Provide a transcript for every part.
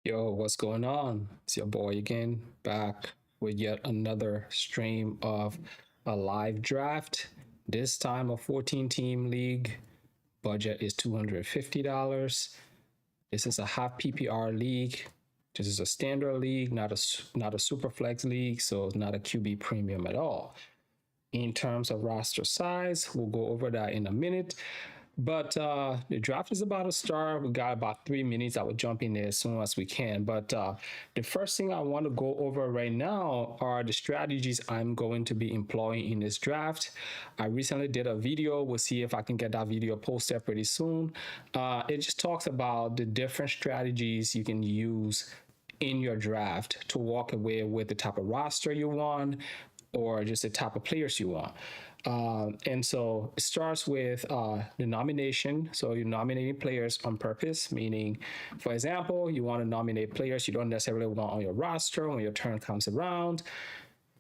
Yo, what's going on? It's your boy again, back with yet another stream of a live draft. This time a 14 team league. Budget is $250. This is a half PPR league. This is a standard league, not a super flex league, so it's not a QB premium at all. In terms of roster size, we'll go over that in a minute. But the draft is about to start. We got about 3 minutes. I will jump in there as soon as we can. But the first thing I want to go over right now are the strategies I'm going to be employing in this draft. I recently did a video. We'll see if I can get that video posted pretty soon. It just talks about the different strategies you can use in your draft to walk away with the type of roster you want or just the type of players you want. And so it starts with the nomination. So you're nominating players on purpose, meaning, for example, you want to nominate players you don't necessarily want on your roster. When your turn comes around,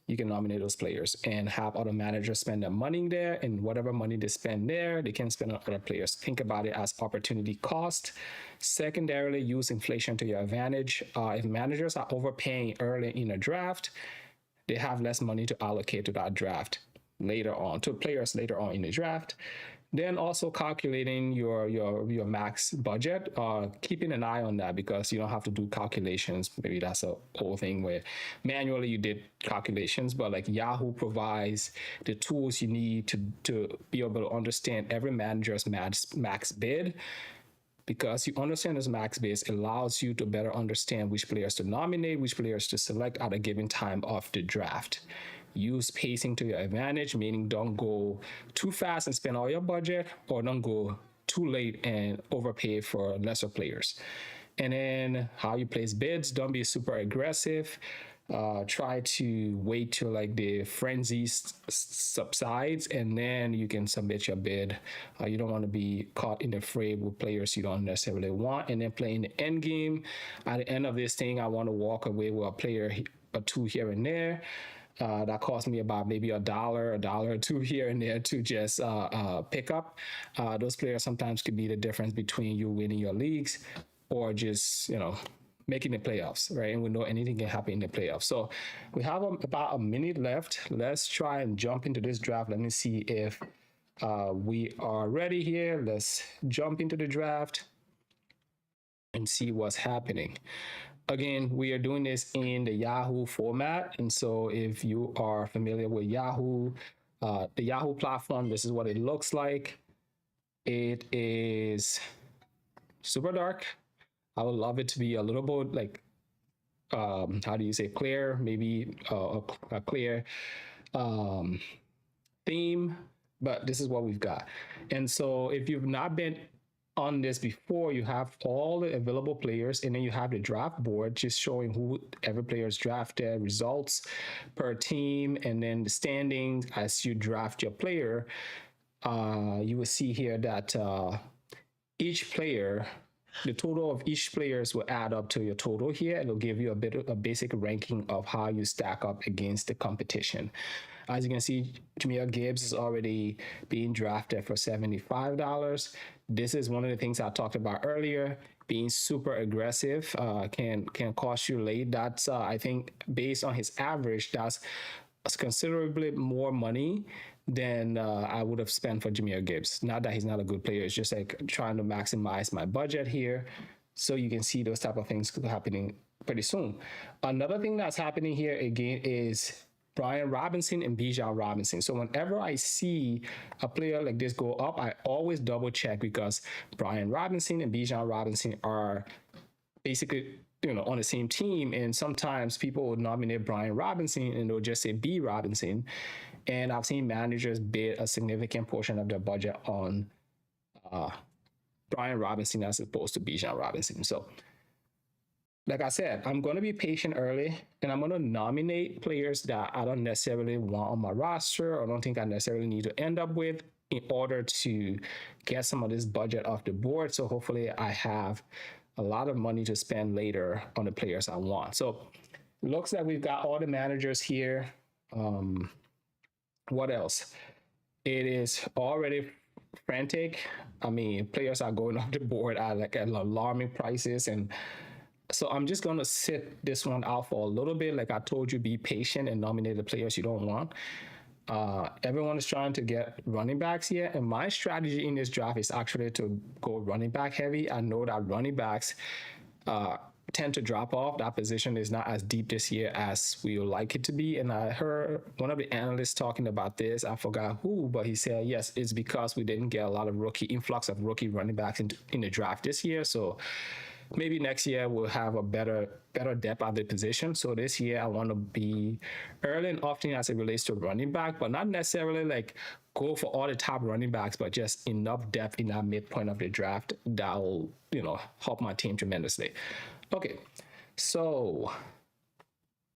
you can nominate those players and have other managers spend their money there, and whatever money they spend there, they can spend on other players. Think about it as opportunity cost. Secondarily, use inflation to your advantage. If managers are overpaying early in a draft, they have less money to allocate to that draft later on, to players later on in the draft. Then also calculating your max budget, keeping an eye on that because you don't have to do calculations. Maybe that's a whole thing where manually you did calculations, but like Yahoo provides the tools you need to be able to understand every manager's max bid, because you understand this max base allows you to better understand which players to nominate, which players to select at a given time of the draft. Use pacing to your advantage, meaning don't go too fast and spend all your budget, or don't go too late and overpay for lesser players. And then how you place bids, don't be super aggressive. Try to wait till like the frenzy subsides, and then you can submit your bid. You don't want to be caught in the fray with players you don't necessarily want, and then playing the end game. At the end of this thing, I want to walk away with a player or two here and there. That cost me about maybe a dollar or two here and there to just pick up. Those players sometimes could be the difference between you winning your leagues or just, making the playoffs, right? And we know anything can happen in the playoffs. So we have about a minute left. Let's try and jump into this draft. Let me see if we are ready here. Let's jump into the draft and see what's happening. Again, we are doing this in the Yahoo format. And so if you are familiar with Yahoo, the Yahoo platform, this is what it looks like. It is super dark. I would love it to be a little bit like, how do you say, clear, maybe a clear theme, but this is what we've got. And so if you've not been on this before, you have all the available players, and then you have the draft board just showing who every player's drafted, results per team, and then the standings as you draft your player. You will see here that each player, the total of each players will add up to your total here. It'll give you a bit of a basic ranking of how you stack up against the competition. As you can see, Jameer Gibbs is already being drafted for $75. This is one of the things I talked about earlier. Being super aggressive can cost you late. That's I think based on his average, that's considerably more money than I would have spent for Jameer Gibbs. Not that he's not a good player. It's just like trying to maximize my budget here. So you can see those type of things happening pretty soon. Another thing that's happening here again is Brian Robinson and Bijan Robinson. So whenever I see a player like this go up, I always double check, because Brian Robinson and Bijan Robinson are basically on the same team, and sometimes people will nominate Brian Robinson and they'll just say B Robinson, and I've seen managers bid a significant portion of their budget on Brian Robinson as opposed to Bijan Robinson. So like I said, I'm going to be patient early, and I'm going to nominate players that I don't necessarily want on my roster or don't think I necessarily need to end up with in order to get some of this budget off the board. So hopefully I have a lot of money to spend later on the players I want. So it looks like we've got all the managers here. What else? It is already frantic. I mean, players are going off the board at like alarming prices, and So I'm just gonna sit this one out for a little bit. Like I told you, be patient and nominate the players you don't want. Everyone is trying to get running backs here, and my strategy in this draft is actually to go running back heavy. I know that running backs uh, tend to drop off. That position is not as deep this year as we would like it to be. And I heard one of the analysts talking about this. I forgot who, but he said, yes, it's because we didn't get a lot of influx of rookie running backs in the draft this year. So maybe next year we'll have a better depth at the position. So this year I want to be early and often as it relates to running back, but not necessarily like go for all the top running backs, but just enough depth in that midpoint of the draft that'll help my team tremendously. Okay, so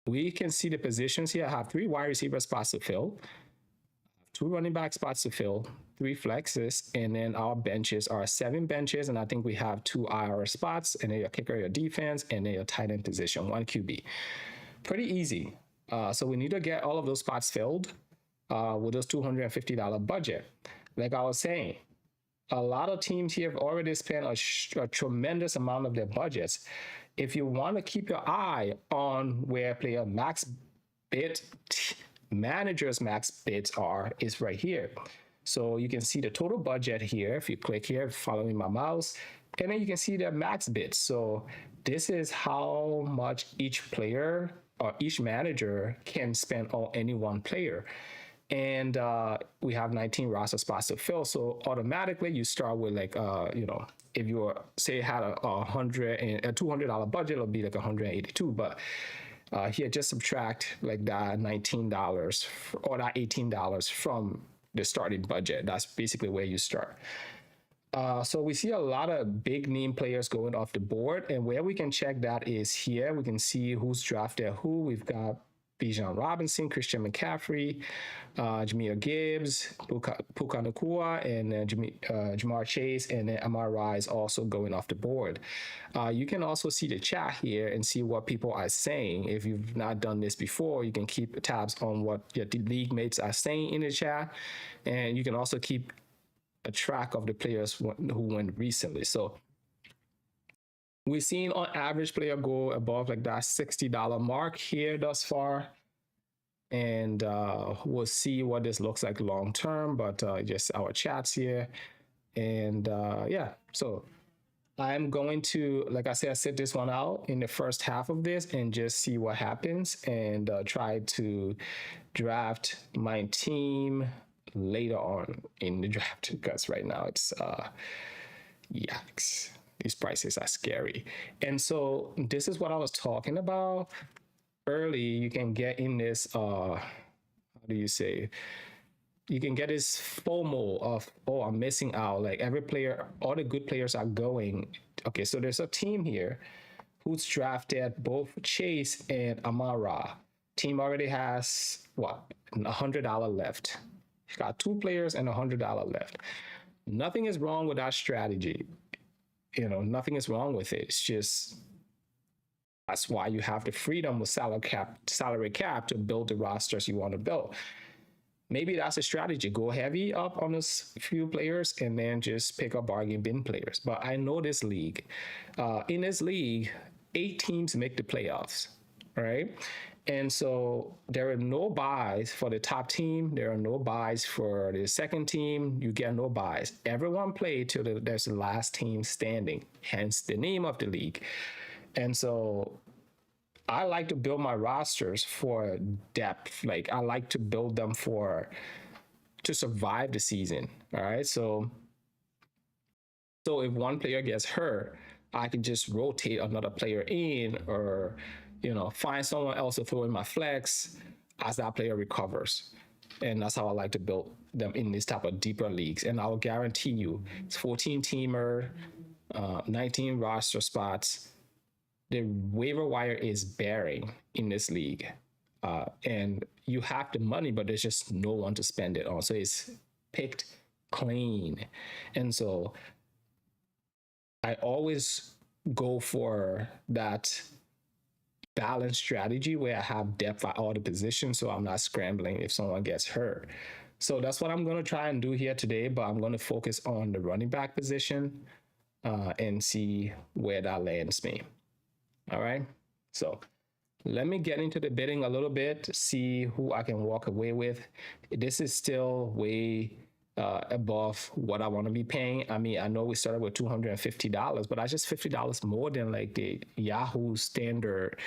we can see the positions here. I have 3 wide receiver spots to fill, 2 running back spots to fill, 3 flexes, and then our benches are 7 benches, and I think we have 2 IR spots, and then your kicker, your defense, and then your tight end position, 1 QB. Pretty easy. So we need to get all of those spots filled with those $250 budget. Like I was saying, a lot of teams here have already spent a tremendous amount of their budgets. If you want to keep your eye on where player max bid managers max bids are, is right here. So you can see the total budget here. If you click here, following my mouse, and then you can see the max bids. So this is how much each player or each manager can spend on any one player. And we have 19 roster spots to fill. So automatically you start with like, if you say had a $200 budget, it'll be like 182. But here, just subtract like that $19 or that $18 from the starting budget. That's basically where you start. So we see a lot of big name players going off the board, and where we can check that is here. We can see who's drafted who. We've got Bijan Robinson, Christian McCaffrey, Jameer Gibbs, Puka Nacua, and Jamar Chase, and then Amar Rise also going off the board. You can also see the chat here and see what people are saying. If you've not done this before, you can keep tabs on what your league mates are saying in the chat, and you can also keep a track of the players who went recently. So we've seen on average player go above like that $60 mark here thus far. And we'll see what this looks like long term, but just our chats here. And yeah, so I'm going to, like I said, sit this one out in the first half of this and just see what happens, and try to draft my team later on in the draft, because right now it's yikes, these prices are scary. And so this is what I was talking about early. You can get in this how do you say, you can get this FOMO of, oh, I'm missing out, like every player, all the good players are going. Okay, so there's a team here who's drafted both Chase and Amara. Team already has what, $100 left. Got 2 players and $100 left. Nothing is wrong with that strategy. Nothing is wrong with it. It's just, that's why you have the freedom with salary cap to build the rosters you want to build. Maybe that's a strategy. Go heavy up on those few players and then just pick up bargain bin players. But I know this league. In this league, 8 teams make the playoffs, right? And so there are no buys for the top team. There are no buys for the second team. You get no buys. Everyone played till there's the last team standing, hence the name of the league. And so I like to build my rosters for depth. Like I like to build them to survive the season. All right. So if one player gets hurt, I can just rotate another player in, or find someone else to throw in my flex as that player recovers. And that's how I like to build them in this type of deeper leagues. And I'll guarantee you, it's 14 teamer, 19 roster spots. The waiver wire is bearing in this league. And you have the money, but there's just no one to spend it on. So it's picked clean. And so I always go for that balanced strategy where I have depth at all the positions, so I'm not scrambling if someone gets hurt. So that's what I'm going to try and do here today, but I'm going to focus on the running back position and see where that lands me. All right. So let me get into the bidding a little bit, see who I can walk away with. This is still way above what I want to be paying. I mean, I know we started with $250, but that's just $50 more than like the Yahoo standard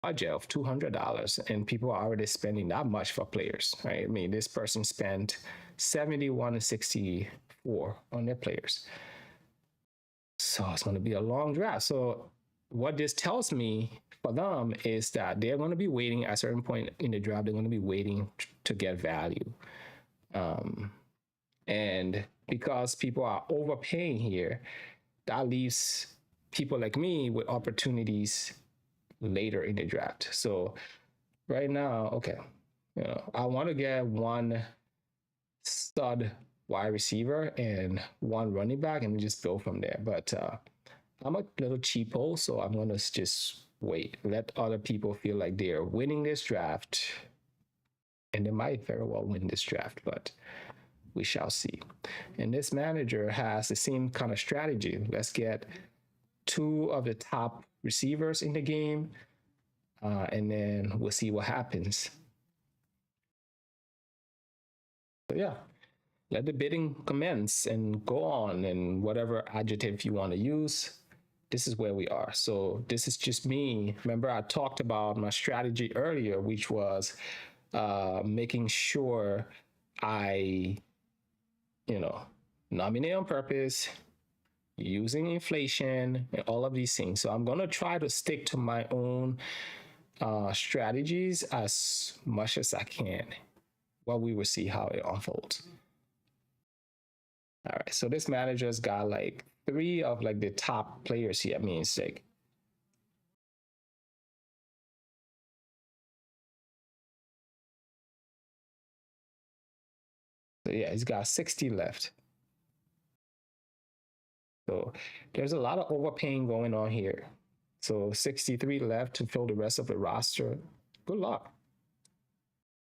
budget of $200, and people are already spending that much for players, right? I mean, this person spent 71 and 64 on their players. So it's going to be a long draft. So what this tells me for them is that they're going to be waiting at a certain point in the draft. They're going to be waiting to get value. And because people are overpaying here, that leaves people like me with opportunities later in the draft. So right now, okay, I want to get one stud wide receiver and one running back and just go from there. But I'm a little cheapo, so I'm going to just wait, let other people feel like they're winning this draft. And they might very well win this draft, but we shall see. And this manager has the same kind of strategy. Let's get two of the top receivers in the game, and then we'll see what happens. So yeah, let the bidding commence and go on, and whatever adjective you want to use, this is where we are. So this is just me. Remember, I talked about my strategy earlier, which was making sure I, nominate on purpose, using inflation, and all of these things. So I'm going to try to stick to my own strategies as much as I can. Well, we will see how it unfolds. All right, so this manager's got like three of like the top players here. I mean, it's like so yeah, he's got 60 left. So there's a lot of overpaying going on here. So 63 left to fill the rest of the roster. Good luck.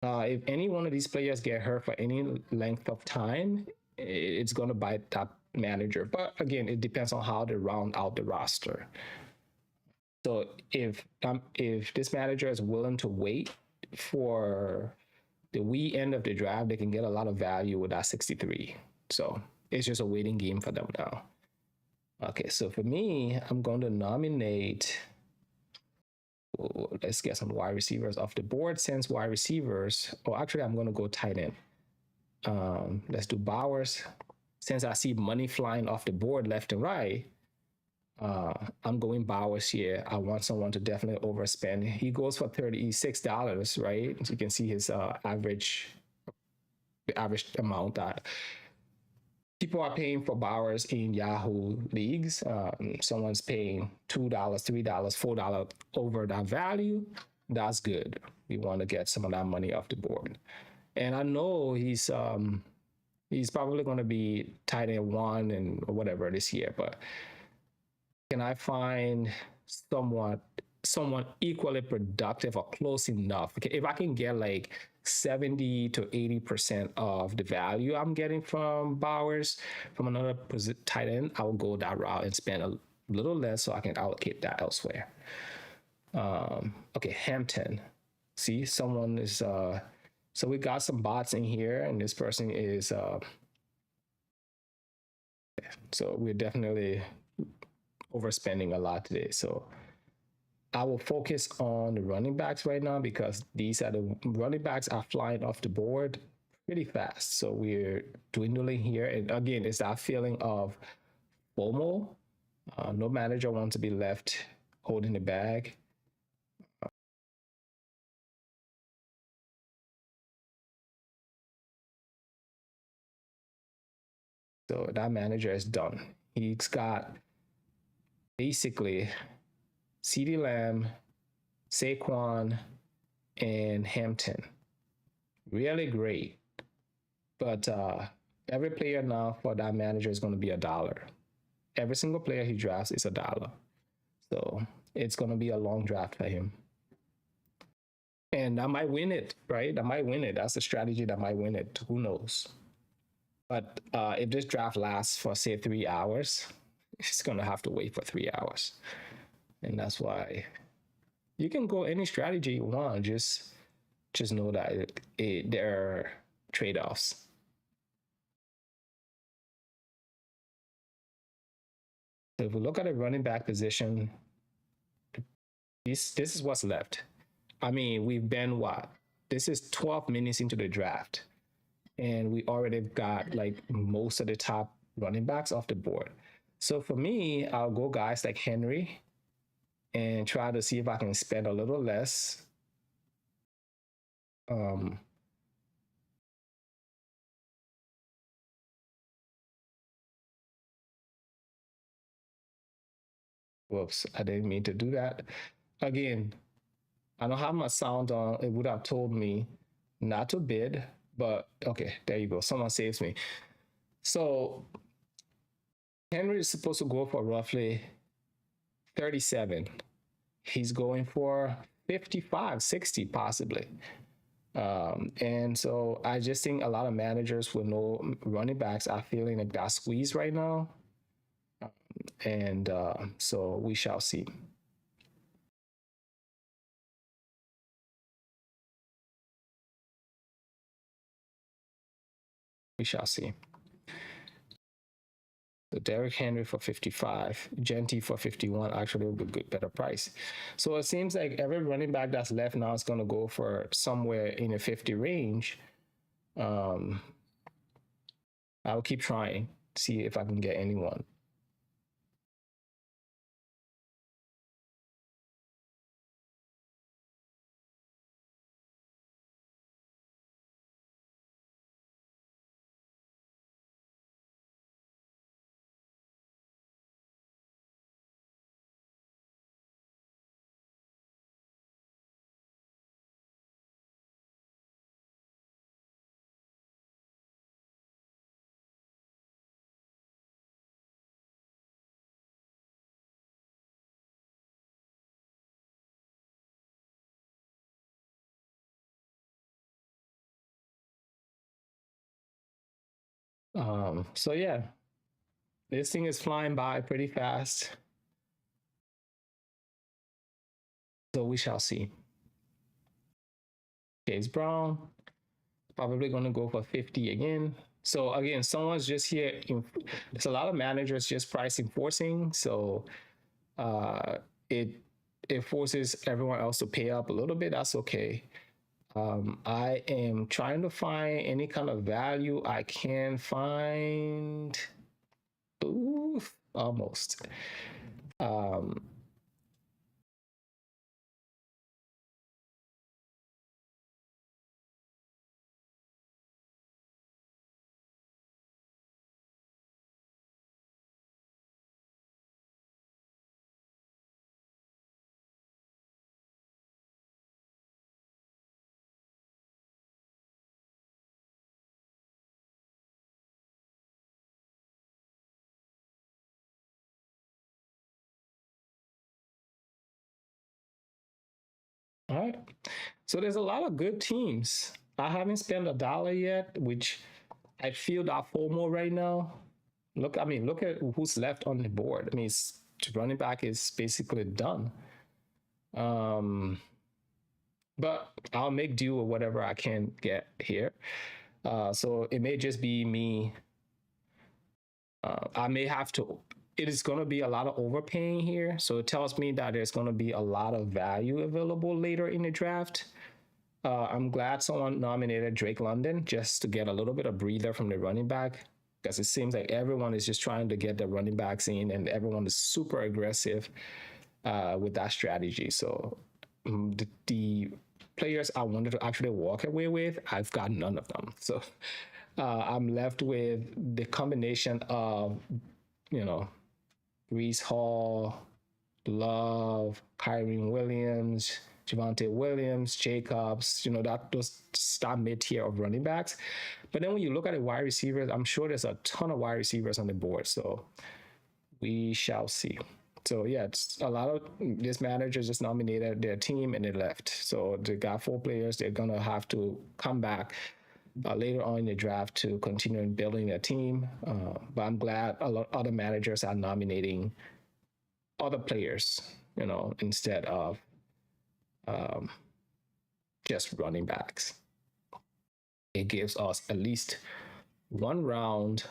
If any one of these players get hurt for any length of time, it's going to bite that manager. But again, it depends on how they round out the roster. So if this manager is willing to wait for the wee end of the draft, they can get a lot of value with that 63. So it's just a waiting game for them now. Okay, so for me, I'm going to nominate. Let's get some wide receivers off the board. Since wide receivers, actually, I'm going to go tight end. Let's do Bowers. Since I see money flying off the board left and right, I'm going Bowers here. I want someone to definitely overspend. He goes for $36, right? So you can see his average amount that people are paying for Bowers in Yahoo leagues. Someone's paying $2, $3, $4 over that value. That's good. We want to get some of that money off the board. And I know he's probably going to be tight end one and whatever this year, but can I find someone equally productive or close enough? If I can get like 70 to 80% of the value I'm getting from Bowers from another tight end, I will go that route and spend a little less so I can allocate that elsewhere. Okay, Hampton. See, someone is so we got some bots in here, and this person is so we're definitely overspending a lot today. So I will focus on the running backs right now because these are the running backs are flying off the board pretty fast. So we're dwindling here. And again, it's that feeling of FOMO. No manager wants to be left holding the bag. So that manager is done. He's got basically CeeDee Lamb, Saquon, and Hampton. Really great. But every player now for that manager is going to be $1. Every single player he drafts is $1. So it's going to be a long draft for him. And I might win it, right? I might win it. That's a strategy that might win it. Who knows? But if this draft lasts for, say, 3 hours, it's going to have to wait for 3 hours. and that's why you can go any strategy you want. Just know that there are trade-offs. So if we look at the running back position, this is what's left. I mean, we've been what? This is 12 minutes into the draft, and we already got like most of the top running backs off the board. So for me, I'll go guys like Henry and try to see if I can spend a little less. Um, Whoops, I didn't mean to do that. Again, I don't have my sound on. It would have told me not to bid, but okay, there you go. Someone saves me. So Henry is supposed to go for roughly 37. He's going for 55, 60 possibly. And so I just think a lot of managers with no running backs are feeling like that squeeze right now. And so we shall see. We shall see. So Derrick Henry for 55, Genty for 51 actually would be a good, better price. So it seems like every running back that's left now is going to go for somewhere in the 50 range. I'll keep trying, see if I can get anyone. So yeah, this thing is flying by pretty fast. So we shall see. Chase Brown, probably going to go for 50 again. So again, someone's just here. There's a lot of managers just price enforcing. So it forces everyone else to pay up a little bit. That's okay. I am trying to find any kind of value I can find. Oof, almost. Um, all right. So there's a lot of good teams. I haven't spent $1 yet, which I feel that FOMO right now. Look, I mean, look at who's left on the board. I mean, running back is basically done. But I'll make do with whatever I can get here. So it may just be me. I may have to. It is going to be a lot of overpaying here. So it tells me that there's going to be a lot of value available later in the draft. I'm glad someone nominated Drake London just to get a little bit of breather from the running back, because it seems like everyone is just trying to get the running backs in, and everyone is super aggressive with that strategy. So the players I wanted to actually walk away with, I've got none of them. So I'm left with the combination of, you know, Brees Hall, Love, Kyren Williams, Javonte Williams, Jacobs, you know, that mid tier of running backs. But then when you look at the wide receivers, I'm sure there's a ton of wide receivers on the board. So we shall see. So yeah, it's a lot of these managers just nominated their team and they left. So they got 4 players. They're gonna have to come back later on in the draft to continue building their team. But I'm glad a lot of other managers are nominating other players instead of um, just running backs. It gives us at least one round,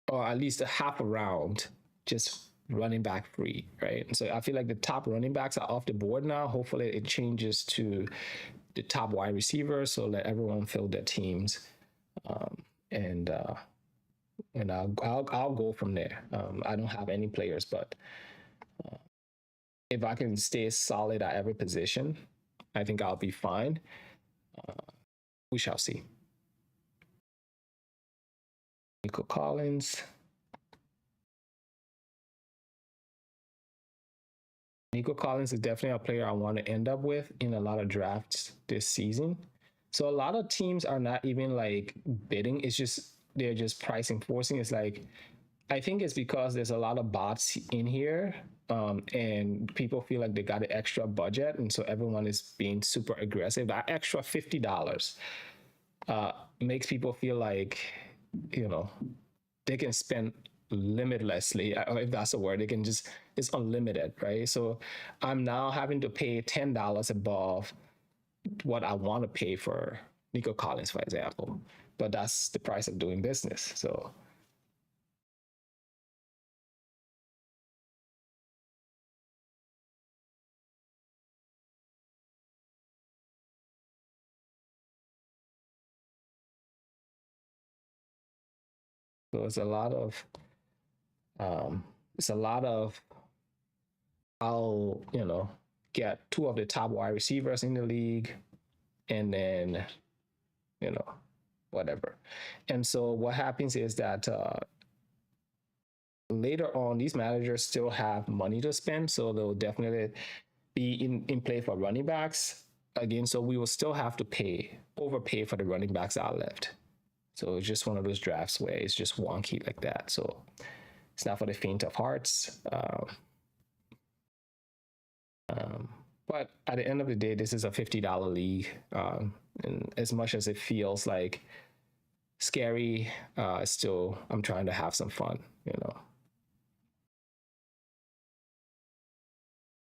or at least a half a round, just running back free, right? And so I feel like the top running backs are off the board now. Hopefully it changes to the top wide receivers, so let everyone fill their teams, and I'll go from there. I don't have any players, but if I can stay solid at every position, I think I'll be fine. We shall see. Nico Collins. Nico Collins is definitely a player I want to end up with in a lot of drafts this season. So a lot of teams are not even like bidding. It's just they're just pricing forcing. It's like I think it's because there's a lot of bots in here, and people feel like they got an extra budget, and so everyone is being super aggressive. That extra $50 makes people feel like they can spend limitlessly, if that's a word. They can just, it's unlimited, right? So I'm now having to pay $10 above what I want to pay for Nico Collins, for example. But that's the price of doing business. So it's a lot of I'll get two of the top wide receivers in the league, and then whatever. And so what happens is that later on, these managers still have money to spend, so they'll definitely be in play for running backs again. So we will still have to overpay for the running backs that are left. So it's just one of those drafts where it's just wonky like that. So it's not for the faint of hearts. But at the end of the day, this is a $50 league. And as much as it feels like scary, still, I'm trying to have some fun.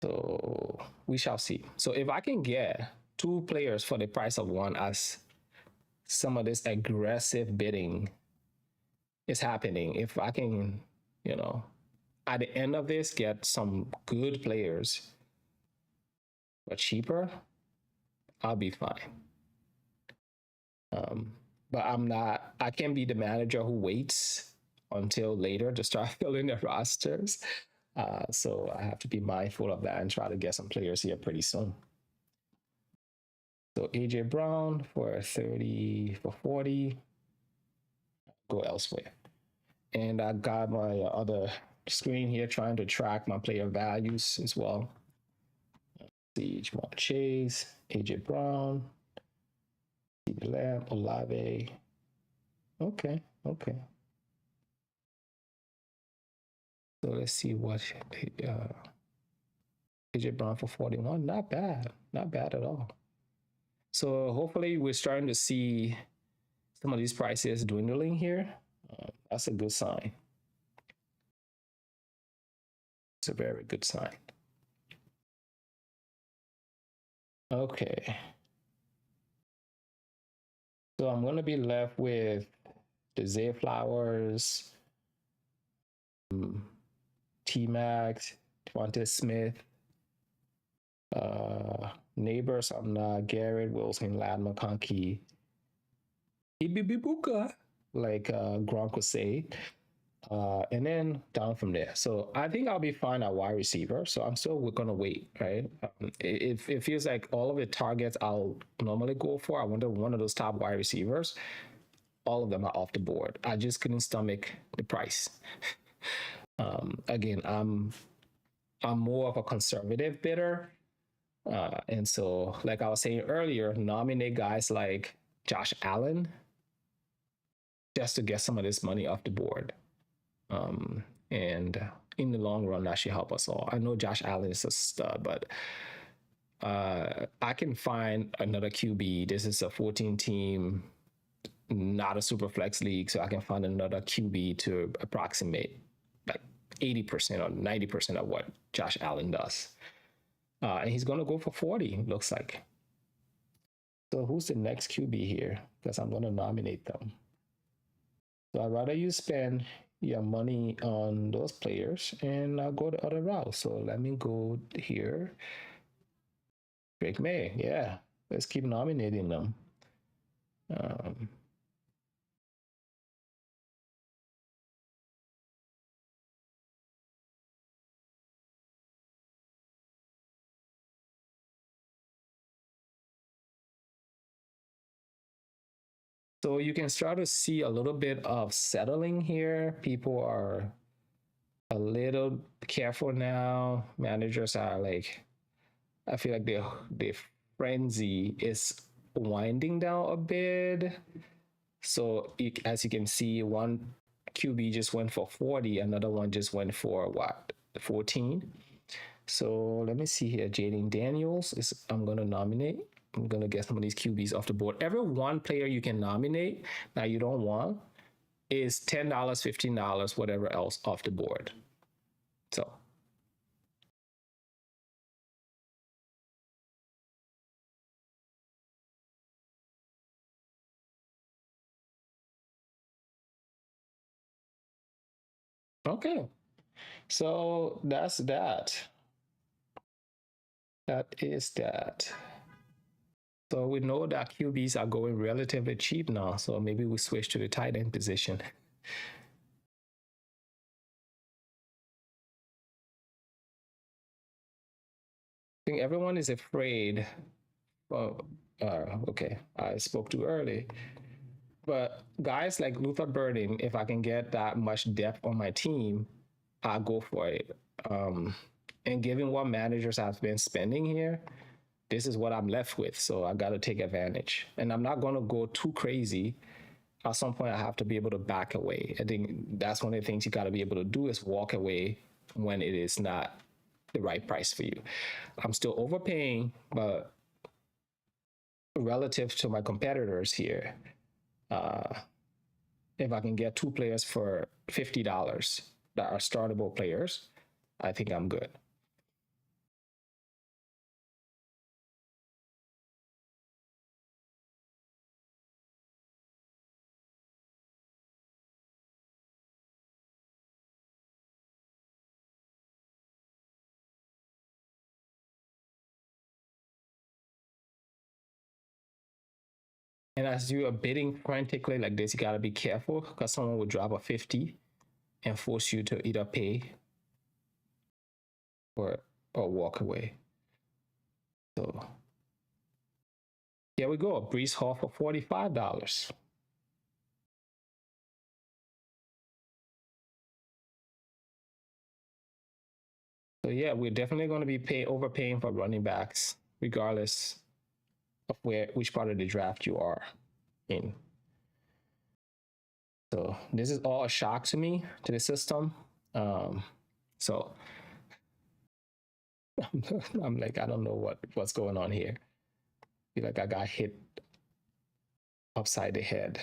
So we shall see. So if I can get two players for the price of one, as some of this aggressive bidding is happening, if I can, at the end of this, get some good players but cheaper, I'll be fine. But I can't be the manager who waits until later to start filling the rosters. So I have to be mindful of that and try to get some players here pretty soon. So AJ Brown for 30 for 40. Go elsewhere. And I got my other screen here trying to track my player values as well. Siege, Chase, AJ Brown, Lamb, Olave. Okay. So let's see what AJ Brown for 41. Not bad at all. So hopefully we're starting to see some of these prices dwindling here. That's a good sign. It's a very good sign. Okay. So I'm going to be left with the Zay Flowers, T-Mac, Devonta Smith, Neighbors, I'm not, Garrett, Wilson, Lad, McConkey, Ibibibuka, like Gronk would say, and then down from there. So I think I'll be fine at wide receiver. So I'm still going to wait, right? It feels like all of the targets I'll normally go for, I wanted one of those top wide receivers. All of them are off the board. I just couldn't stomach the price. Again, I'm more of a conservative bidder. And so, like I was saying earlier, nominate guys like Josh Allen just to get some of this money off the board. And in the long run, that should help us all. I know Josh Allen is a stud, but I can find another QB. This is a 14-team, not a super flex league, so I can find another QB to approximate like 80% or 90% of what Josh Allen does. And he's going to go for 40, looks like. So who's the next QB here? Because I'm going to nominate them. So I'd rather you spend your money on those players and I'll go the other route. So let me go here. Drake May, yeah. Let's keep nominating them. Um, so you can start to see a little bit of settling here. People are a little careful now. Managers are like, I feel like their frenzy is winding down a bit. So as you can see, one QB just went for 40, another one just went for what, 14. So let me see here. Jaden Daniels is I'm gonna nominate. I'm gonna get some of these QBs off the board. Every one player you can nominate that you don't want is $10, $15, whatever else off the board. So okay. So that's that. That is that. So we know that QBs are going relatively cheap now. So maybe we switch to the tight end position. I think everyone is afraid. Oh, okay. I spoke too early. But guys like Luther Burden, if I can get that much depth on my team, I'll go for it. And given what managers have been spending here, this is what I'm left with. So I got to take advantage. And I'm not going to go too crazy. At some point, I have to be able to back away. I think that's one of the things you got to be able to do is walk away when it is not the right price for you. I'm still overpaying, but relative to my competitors here, if I can get two players for $50 that are startable players, I think I'm good. And as you are bidding frantically like this, you got to be careful because someone will drop a 50 and force you to either pay or walk away. So here we go. Brees Hall for $45. So yeah, we're definitely going to be overpaying for running backs, regardless of which part of the draft you are in. So this is all a shock to me, to the system. So I'm like, I don't know what's going on here. I feel like I got hit upside the head.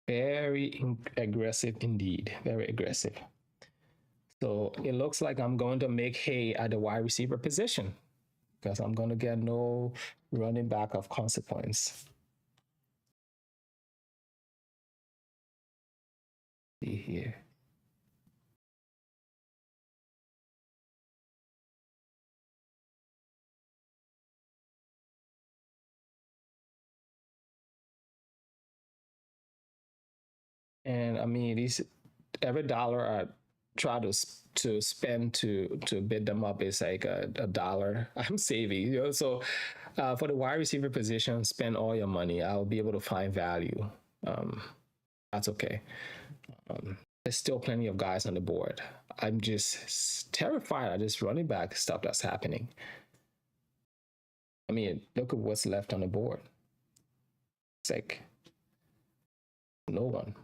Very aggressive indeed. Very aggressive. So it looks like I'm going to make hay at the wide receiver position because I'm going to get no running back of consequence. See here. And I mean, these every dollar try to spend to bid them up is like a dollar. I'm saving, you know. So for the wide receiver position, spend all your money. I'll be able to find value. Um, that's okay. There's still plenty of guys on the board. I'm just terrified of this running back stuff that's happening. I mean, look at what's left on the board. It's like no one.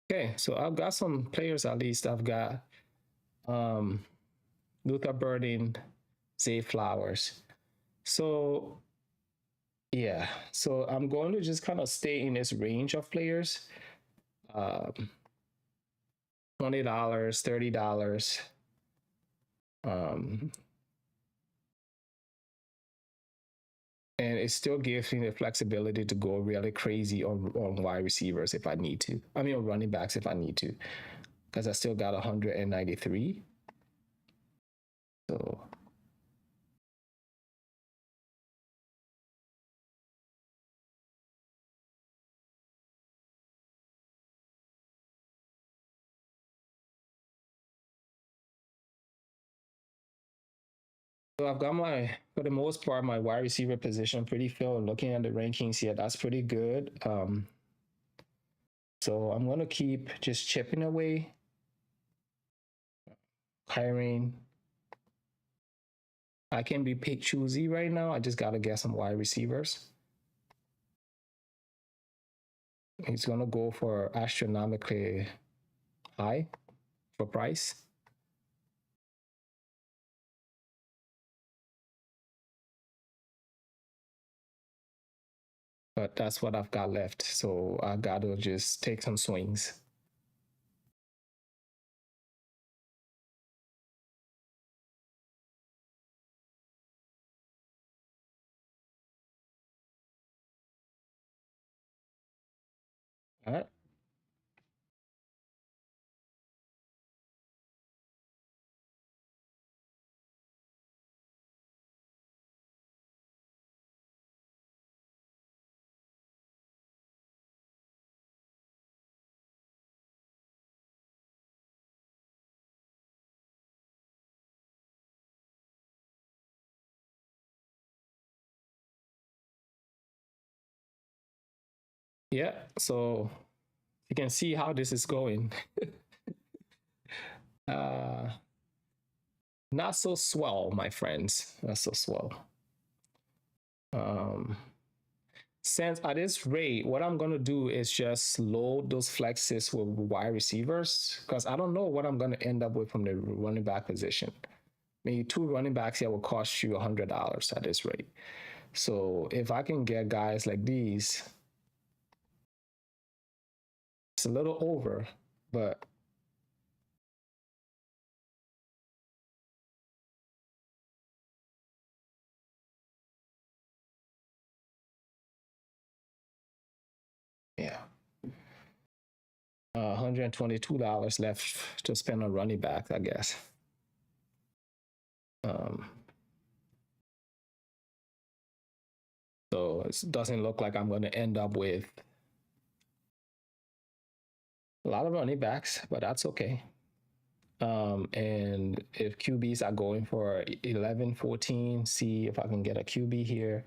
Okay, so I've got some players at least. I've got um, Luther Burden, Zay Flowers. So yeah, so I'm going to just kind of stay in this range of players. Um, $20, $30. Um, and it still gives me the flexibility to go really crazy on wide receivers if I need to. I mean, on running backs if I need to, because I still got 193. So So I've got for the most part, my wide receiver position pretty filled. Looking at the rankings here, that's pretty good. So I'm going to keep just chipping away, hiring. I can be pick choosy right now. I just got to get some wide receivers. He's going to go for astronomically high for price. But that's what I've got left. So I got to just take some swings. All right. Yeah. So you can see how this is going. uh, Not so swell, my friends. Not so swell. Um, since at this rate, what I'm gonna do is just load those flexes with wide receivers because I don't know what I'm gonna end up with from the running back position. Maybe two running backs here will cost you $100 at this rate. So if I can get guys like these, it's a little over, but yeah. $122 left to spend on running back, I guess. Um, so it doesn't look like I'm going to end up with a lot of running backs, but that's okay. And if QBs are going for 11, 14, see if I can get a QB here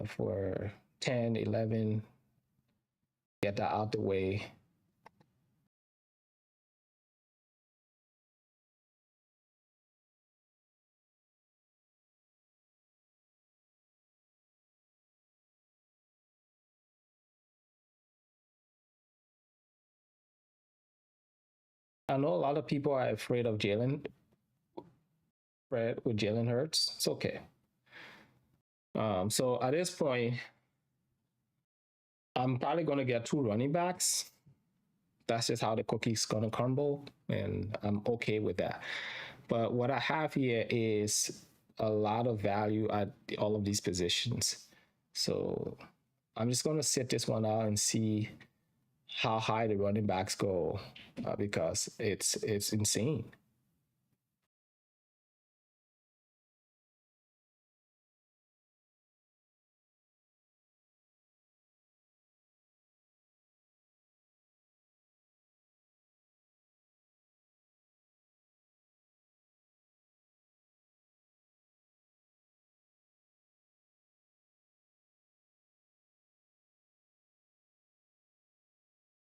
for 10, 11, get that out the way. I know a lot of people are afraid of Fred with Jalen Hurts. It's okay. So at this point, I'm probably going to get two running backs that's just how the cookie's gonna crumble, and I'm okay with that. But what I have here is a lot of value at all of these positions. So I'm just gonna sit this one out and see how high the running backs go, because it's insane.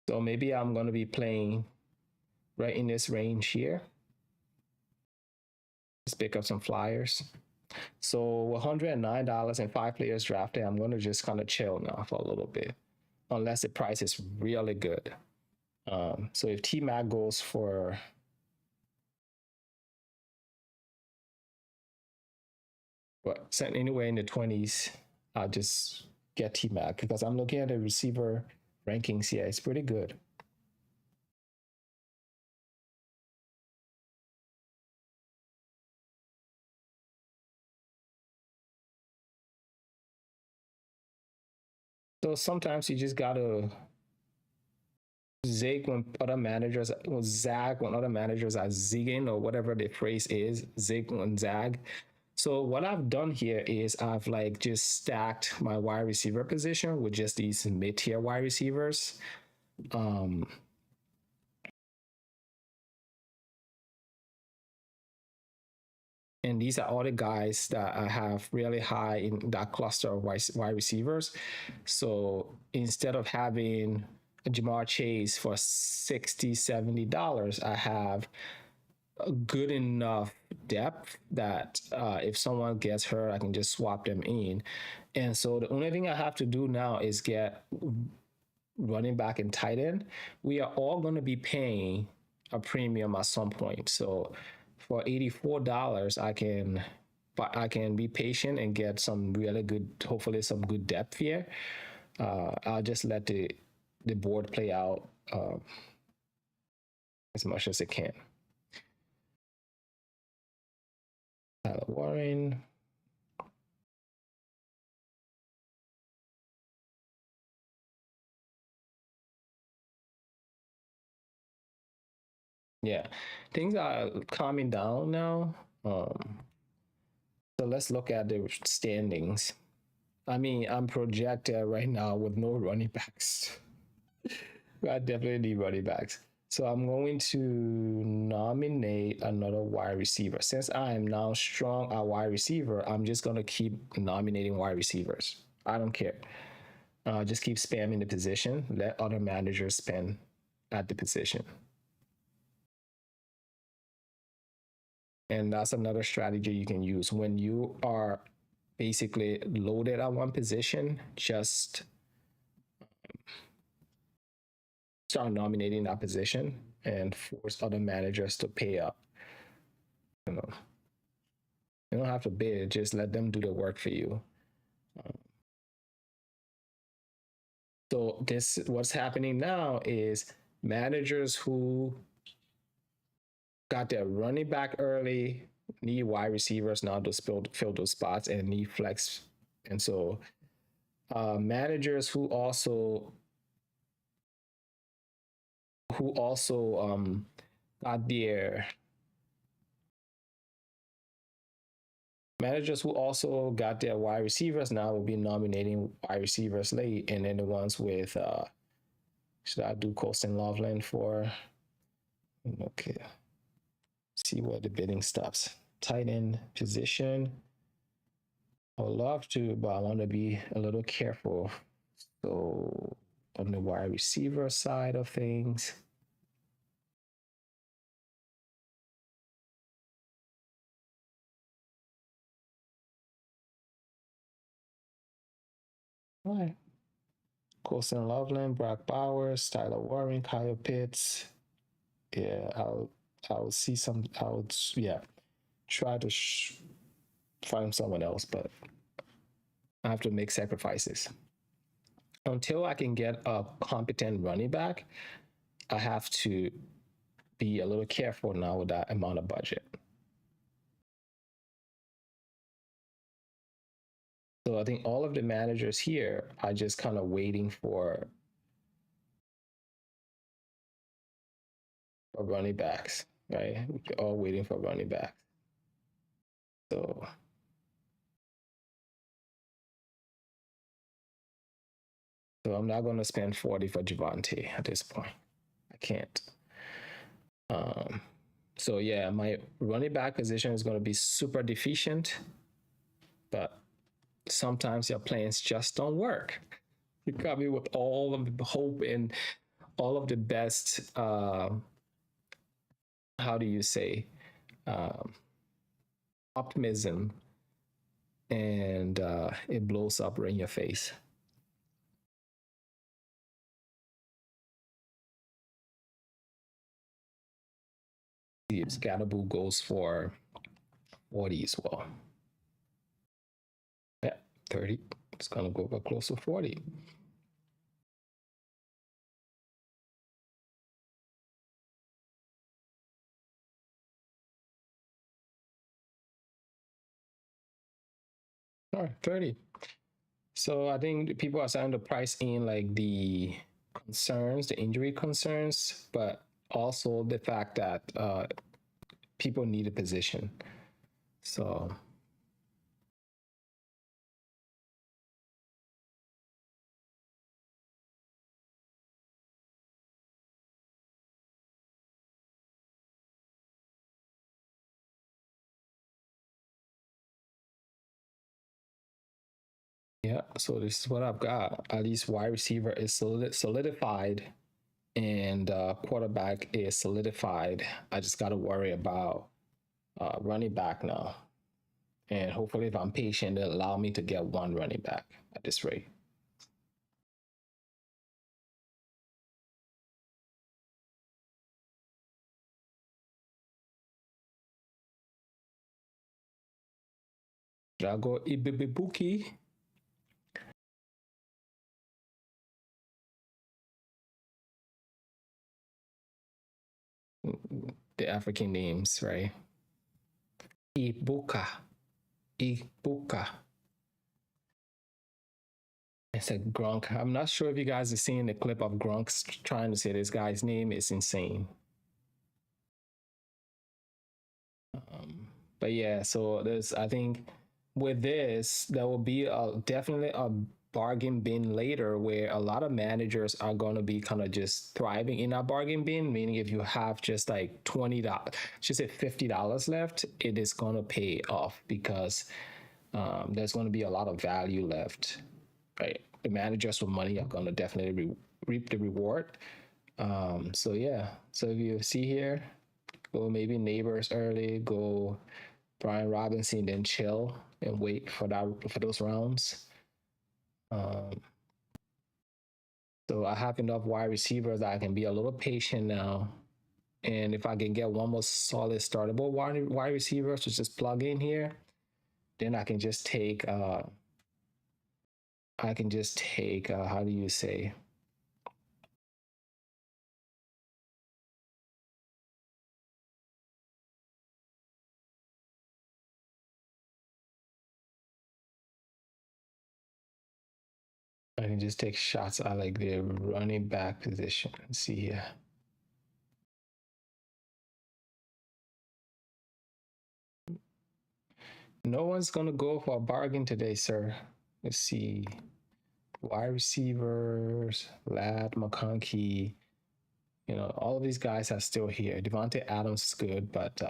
So maybe I'm gonna be playing right in this range here. Let's pick up some flyers. So $109 and 5 players drafted. I'm gonna just kind of chill now for a little bit, unless the price is really good. So if T Mac goes for what, anywhere in the 20s, I'll just get T Mac because I'm looking at the receiver rankings here. It's pretty good. So sometimes you just gotta zig when other managers, or zag when other managers are zigging, or whatever the phrase is, zig and zag. So what I've done here is I've like just stacked my wide receiver position with just these mid-tier wide receivers. Um, and these are all the guys that I have really high in that cluster of wide receivers. So instead of having a Jamar Chase for $60-$70, I have a good enough depth that if someone gets hurt, I can just swap them in. And so the only thing I have to do now is get running back and tight end. We are all going to be paying a premium at some point. So for $84, I can be patient and get some really good, hopefully some good depth here. I'll just let the board play out as much as it can. Tyler Warren. Yeah, things are calming down now. So let's look at the standings. I mean, I'm projected right now with no running backs. I definitely need running backs. So I'm going to nominate another wide receiver. Since I am now strong at wide receiver, I'm just going to keep nominating wide receivers. I don't care. Just keep spamming the position. Let other managers spend at the position. And that's another strategy you can use when you are basically loaded at one position. Just start nominating that position and force other managers to pay up. You know, you don't have to bid; just let them do the work for you. So this, what's happening now is managers who got their running back early need wide receivers now to fill those spots and need flex. And so managers who also got their managers who also got their wide receivers now will be nominating wide receivers late, and then the ones with should I do Colston Loveland for? Okay, see where the bidding stops. Tight end position. I would love to, but I want to be a little careful. So on the wide receiver side of things, all right. Colston Loveland, Brock Bowers, Tyler Warren, Kyle Pitts. Yeah, I'll see some. Yeah, try to find someone else, but I have to make sacrifices. Until I can get a competent running back, I have to be a little careful now with that amount of budget. So I think all of the managers here are just kind of waiting for running backs, right? We're all waiting for running backs. So I'm not going to spend 40 for Javante at this point. I can't. So yeah, my running back position is going to be super deficient, but sometimes your plans just don't work. You got me with all of the hope and all of the best. How do you say? Um, Optimism, and it blows up right in your face. Scatterboo goes for 40 as well. Yeah, 30. It's gonna go for close to 40. All right, 30. So I think people are starting to price in like the concerns, the injury concerns, but also the fact that people need a position. So yeah, so this is what I've got. At least wide receiver is solidified, and quarterback is solidified. I just got to worry about running back now. And hopefully, if I'm patient, it'll allow me to get one running back at this rate. I'll go Ibibibuki. The African names, right? Ibuka. Ibuka. It's a Gronk. I'm not sure if you guys are seeing the clip of Gronk trying to say this guy's name. It's insane. But yeah, so there's, I think with this, there will be definitely a bargain bin later where a lot of managers are going to be kind of just thriving in that bargain bin, meaning if you have just like $20, just say $50 left, it is going to pay off because there's going to be a lot of value left, right? The managers with money are going to definitely reap the reward. So yeah, so if you see here, go maybe neighbors early, go Brian Robinson, then chill and wait for those rounds. So I have enough wide receivers that I can be a little patient now. And if I can get one more solid startable wide receiver to just plug in here, then I can just take how do you say, I can just take shots at like the running back position. Let's see here. No one's gonna go for a bargain today, sir. Let's see. Wide receivers, Lad, McConkey, all of these guys are still here. Devontae Adams is good, but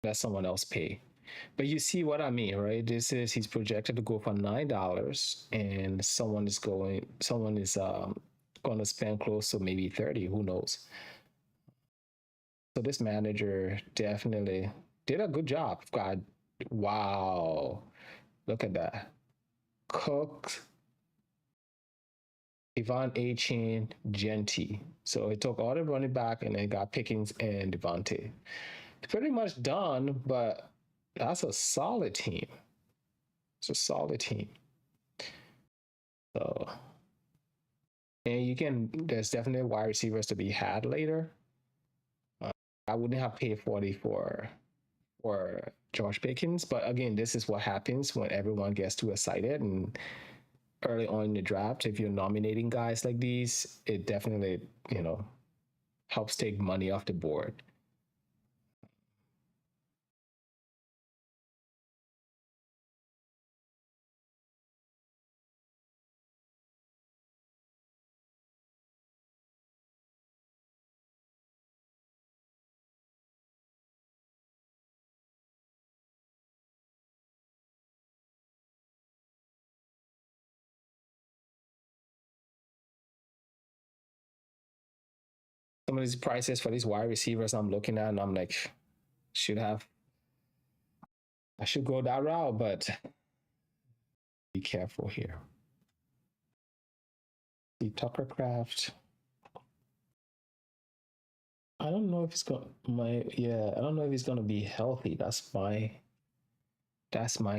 let someone else pay. But you see what I mean, right? This is he's projected to go for $9, and someone is going to spend close to maybe 30. Who knows? So this manager definitely did a good job. God, wow, look at that. Cooked, Ivan Achin, Genty. So it took all the running back and then got Pickens and Devontae. It's pretty much done, but that's a solid team. It's a solid team. So And there's definitely wide receivers to be had later. Uh, I wouldn't have paid 40 for George Pickens, but again, this is what happens when everyone gets too excited and early on in the draft. If you're nominating guys like these, it definitely, helps take money off the board. Some of these prices for these wide receivers I'm looking at, and I'm like, should have, I should go that route, but be careful here. The Tucker Craft. I don't know if it's going my yeah, I don't know if he's gonna be healthy. That's my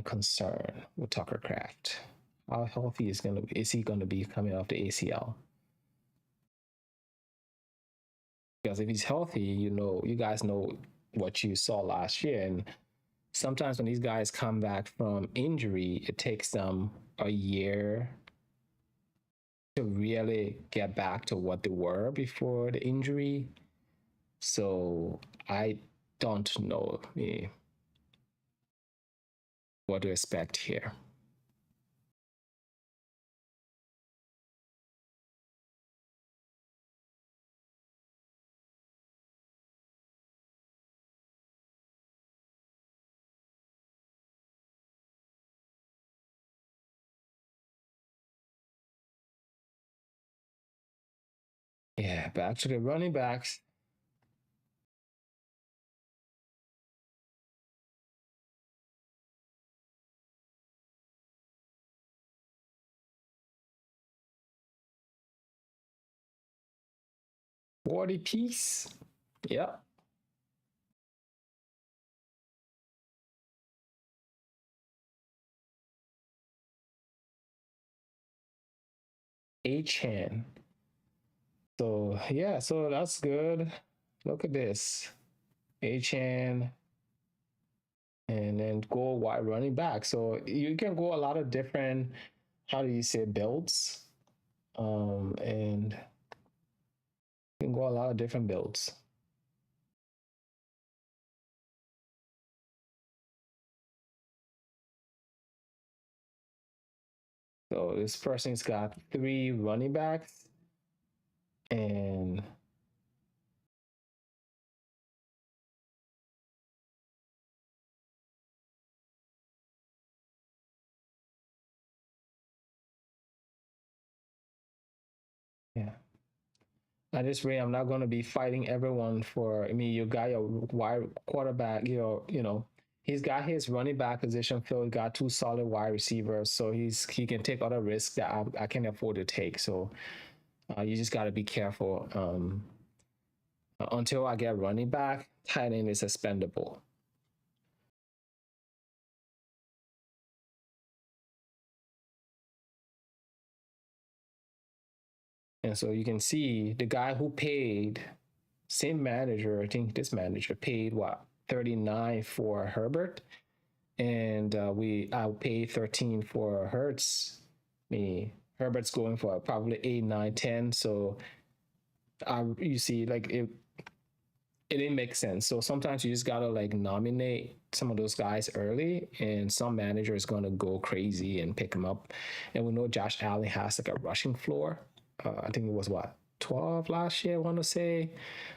concern with Tucker Craft. How healthy is he gonna be coming off the ACL? Because if he's healthy, you guys know what you saw last year. And sometimes when these guys come back from injury, it takes them a year to really get back to what they were before the injury. So I don't know what to expect here. Yeah, back to the running backs. Forty piece. Yep. Chan. So yeah, so that's good. Look at this. Chan and then go wide running back. So you can go a lot of different, how do you say, builds. And you can go a lot of different builds. So this person's got 3 running backs and yeah. At this rate, I'm not going to be fighting everyone for. I mean, you got your wide quarterback. He's got his running back position filled. Got 2 solid wide receivers, so he can take other risks that I can't afford to take. So you just got to be careful. Until I get running back, tight end is expendable. And so you can see the guy who paid, same manager, I think this manager paid what, 39 for Herbert, and I paid 13 for Hertz. Me Herbert's going for probably 8, 9, 10. So you see, like it didn't make sense. So sometimes you just gotta like nominate some of those guys early, and some manager is gonna go crazy and pick them up. And we know Josh Allen has like a rushing floor. I think it was what, 12 last year, I want to say.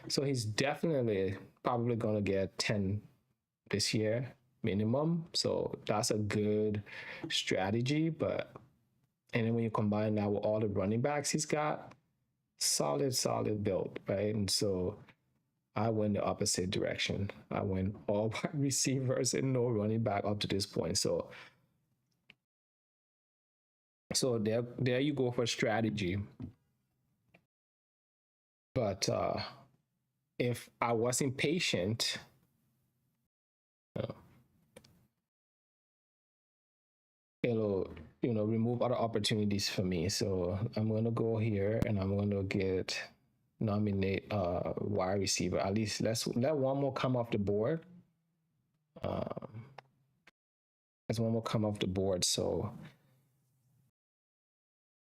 So he's definitely probably gonna get 10 this year minimum. So that's a good strategy. But and then when you combine that with all the running backs he's got, solid build, right? And so I went the opposite direction. I went all wide receivers and no running back up to this point. So there you go for strategy. But if I wasn't patient, uh, it'll remove other opportunities for me. So I'm gonna go here and I'm gonna get nominate wide receiver. At least let one more come off the board. Um, let one more come off the board. So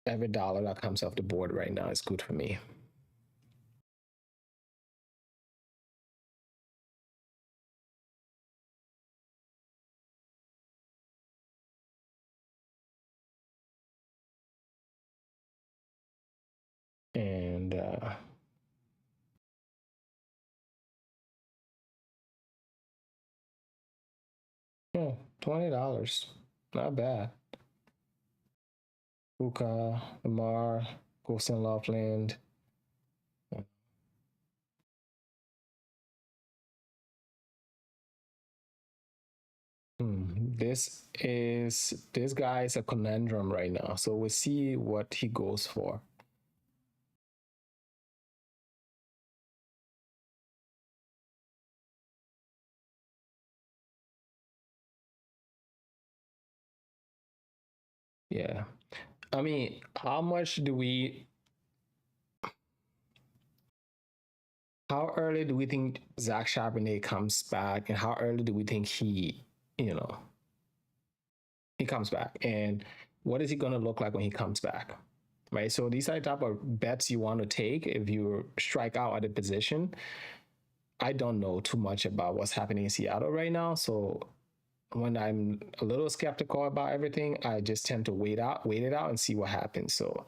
every dollar that comes off the board right now is good for me. And yeah, $20, not bad. Puka, Lamar, Colson Loveland. This guy is a conundrum right now. So we'll see what he goes for. Yeah. I mean, how early do we think Zach Charbonnet comes back, and how early do we think you know, he comes back, and what is he going to look like when he comes back? Right. So these are the type of bets you want to take if you strike out at a position. I don't know too much about what's happening in Seattle right now, so when I'm a little skeptical about everything, I just tend to wait it out, and see what happens. So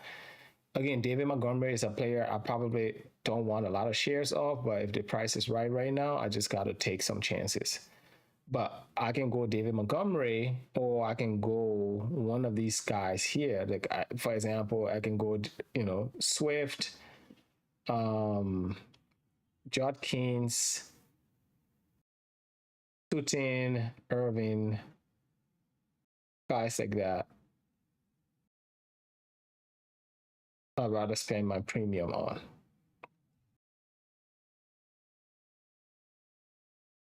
again, David Montgomery is a player I probably don't want a lot of shares of, but if the price is right now, I just got to take some chances. But I can go David Montgomery, or I can go one of these guys here. Like, for example, I can go, Swift, um, Judkins, Tutin, Irvin, guys like that. I'd rather spend my premium on.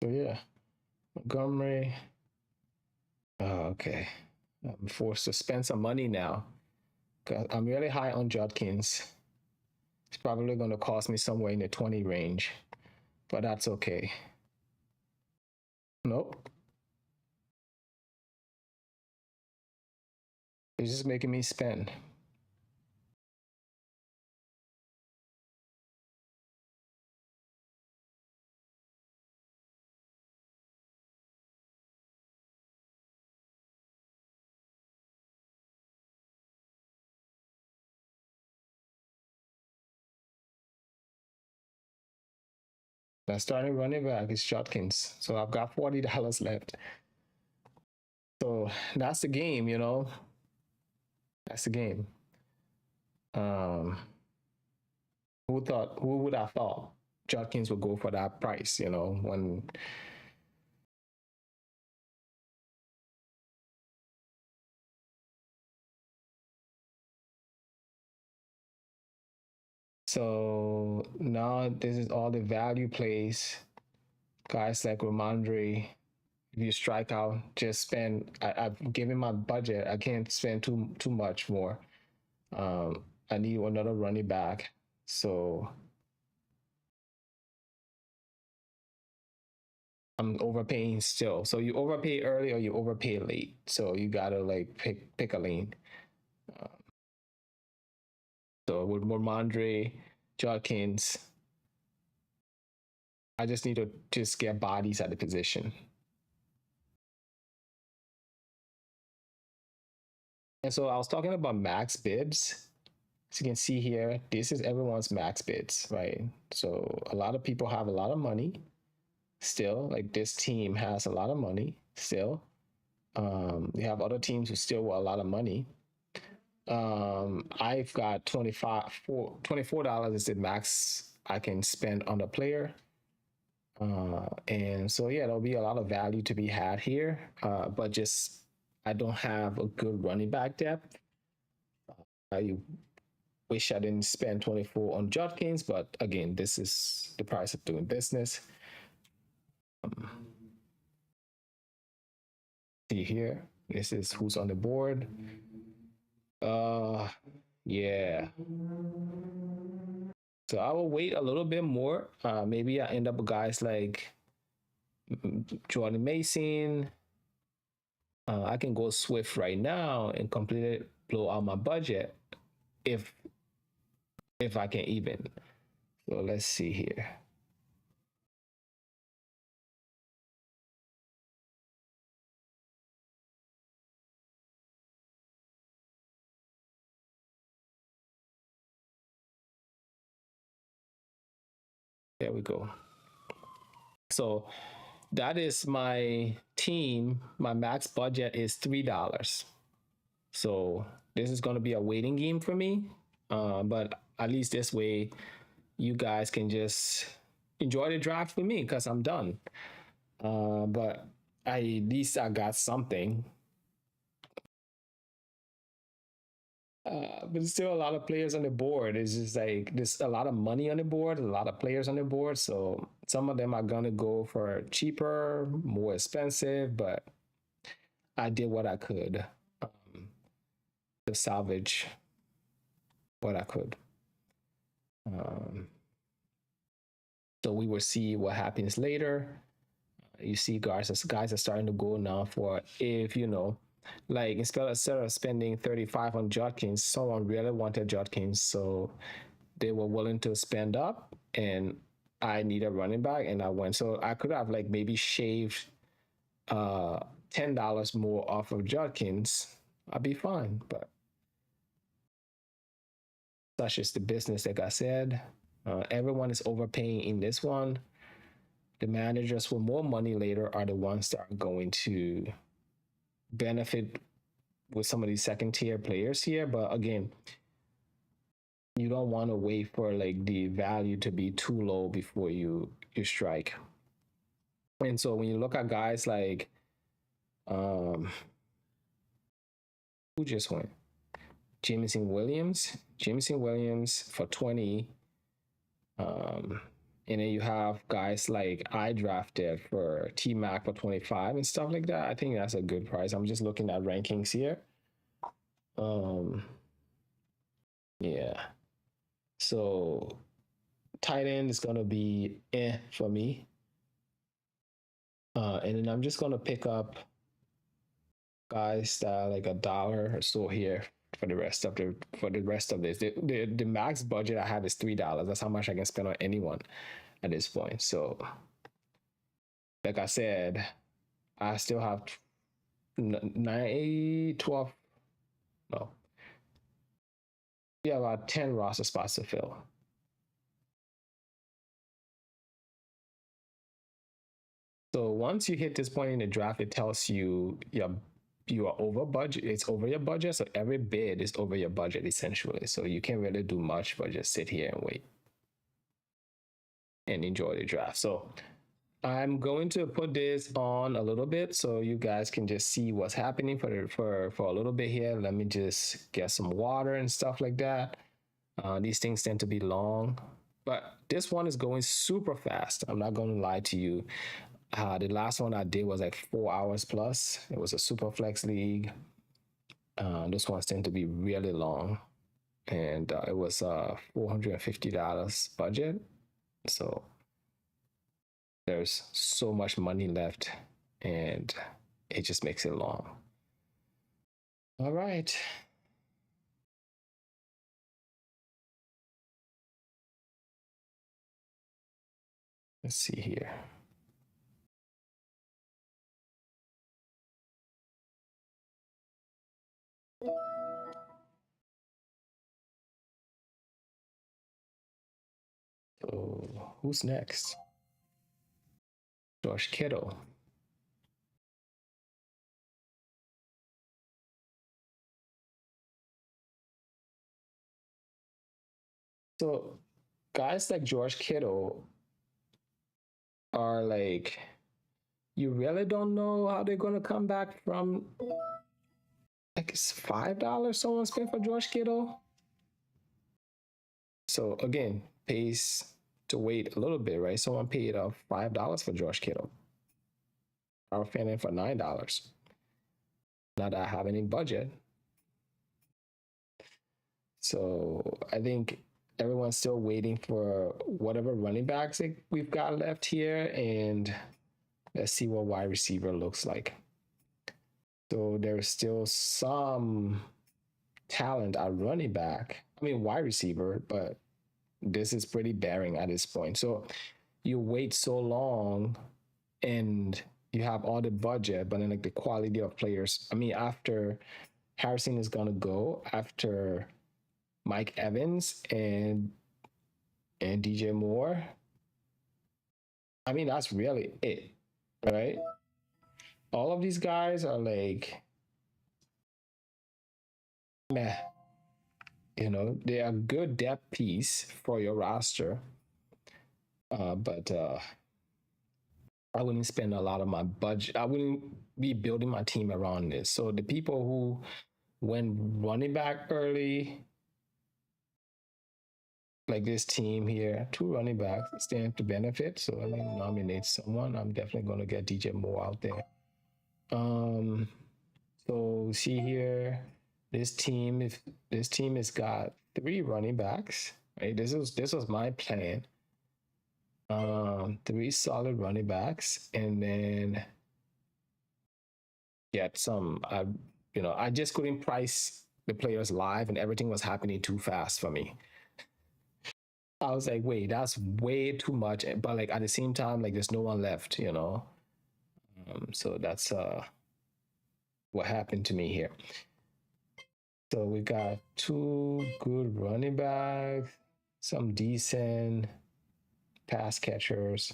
So yeah, Montgomery. Oh, okay. I'm forced to spend some money now because I'm really high on Judkins. It's probably going to cost me somewhere in the 20 range, but that's okay. Nope. It's just making me spend. My starting running back is Judkins, so I've got $40 left. So that's the game. That's the game. Um, who would have thought Judkins would go for that price? When so now this is all the value plays. Guys like Ramondre, if you strike out, just spend. I've given my budget. I can't spend too much more. I need another running back. So I'm overpaying still. So you overpay early or you overpay late. So you gotta like pick a lane. So with Ramondre, Judkins, I just need to just get bodies at the position. And so I was talking about max bids. As you can see here, this is everyone's max bids, right? So a lot of people have a lot of money still. Like this team has a lot of money still. You have other teams who still want a lot of money. I've got $24 is the max I can spend on a player. And so yeah, there'll be a lot of value to be had here. But just I don't have a good running back depth. I wish I didn't spend 24 on Judkins, but again, this is the price of doing business. See here, this is who's on the board. Yeah. So I will wait a little bit more. Maybe I end up with guys like Jordan Mason. I can go Swift right now and completely blow out my budget if I can even. So let's see here. There we go. So that is my team. My max budget is $3. So this is going to be a waiting game for me. But at least this way, you guys can just enjoy the draft with me because I'm done. But at least I got something. But there's still a lot of players on the board. It's just like there's a lot of money on the board, a lot of players on the board. So some of them are gonna go for cheaper, more expensive, but I did what I could to salvage what I could. Um, so we will see what happens later. You see, guys are starting to go now for if you know, like instead of spending 35 on Judkins, someone really wanted Judkins, so they were willing to spend up, and I need a running back, and I went. So I could have like maybe shaved $10 more off of Judkins. I'd be fine, but such is the business, like I said. Everyone is overpaying in this one. The managers with more money later are the ones that are going to benefit with some of these second tier players here. But again, you don't want to wait for like the value to be too low before you strike. And so when you look at guys like who just went? Jameson Williams for 20. And then you have guys like I drafted for T Mac for 25 and stuff like that. I think that's a good price. I'm just looking at rankings here. Yeah. So tight end is gonna be for me. And then I'm just gonna pick up guys that are like $1 or so here for the rest of this. The max budget I have is $3. That's how much I can spend on anyone at this point. So like I said, I still have 12, no. Yeah, about 10 roster spots to fill. So once you hit this point in the draft, it tells you you are over budget. It's over your budget. So every bid is over your budget essentially. So you can't really do much but just sit here and wait and enjoy the draft. So I'm going to put this on a little bit so you guys can just see what's happening for a little bit here. Let me just get some water and stuff like that. These things tend to be long, but this one is going super fast. I'm not going to lie to you. The last one I did was like 4 hours plus. It was a super flex league. Those ones tend to be really long, and it was $450 budget. So there's so much money left, and it just makes it long. All right. Let's see here. So who's next? George Kittle. So guys like George Kittle are like, you really don't know how they're gonna come back from like it's $5 someone spent for George Kittle. So again, pays to wait a little bit, right? Someone paid $5 for George Kittle. I was paying for $9. Not that I have any budget. So I think everyone's still waiting for whatever running backs we've got left here, and let's see what wide receiver looks like. So there's still some talent at running back. I mean, wide receiver, but this is pretty barren at this point. So you wait so long and you have all the budget, but then like the quality of players. I mean, after Harrison is gonna go, after Mike Evans and DJ Moore, I mean that's really it, right? All of these guys are like meh. They are good depth piece for your roster, but I wouldn't spend a lot of my budget. I wouldn't be building my team around this. So the people who went running back early, like this team here, two running backs stand to benefit. So let me nominate someone. I'm definitely going to get DJ Moore out there. So see here, this team has got three running backs. Right, this was my plan. Three solid running backs, and then get some. I just couldn't price the players live, and everything was happening too fast for me. I was like, wait, that's way too much. But like at the same time, like there's no one left. So that's what happened to me here. So we got two good running backs, some decent pass catchers.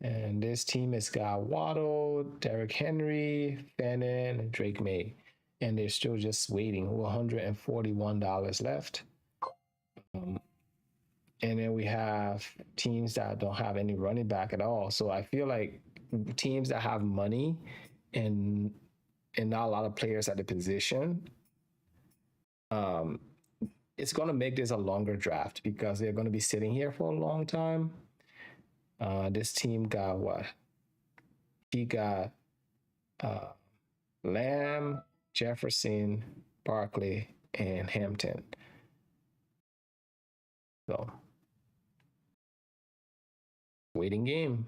And this team has got Waddle, Derrick Henry, Fannin, Drake May. And they're still just waiting. $141 left. And then we have teams that don't have any running back at all. So I feel like teams that have money and not a lot of players at the position, it's going to make this a longer draft because they're going to be sitting here for a long time. This team got what? He got Lamb, Jefferson, Barkley, and Hampton. So, waiting game.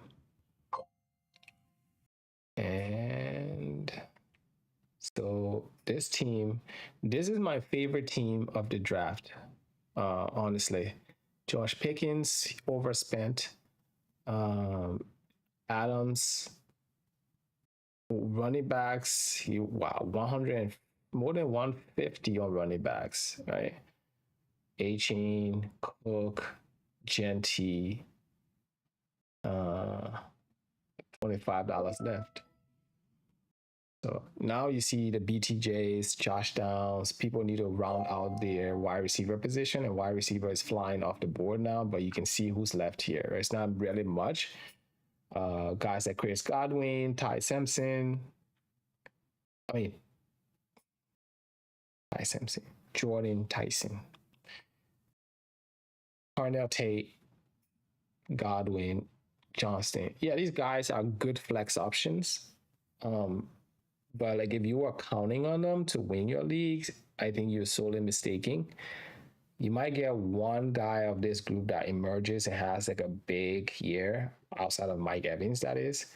And so this is my favorite team of the draft, honestly. Josh Pickens overspent. Adams, running backs, 100, more than 150 on running backs, right? A-Chain, Cook, Genty, $25 left. So now you see the BTJs, Josh Downs. People need to round out their wide receiver position, and wide receiver is flying off the board now, but you can see who's left here. It's not really much. Guys like Chris Godwin, Ty Simpson. Jordan Tyson, Parnell Tate, Godwin, Johnston. Yeah, these guys are good flex options. But like if you are counting on them to win your leagues, I think you're sorely mistaken. You might get one guy of this group that emerges and has like a big year outside of Mike Evans, that is.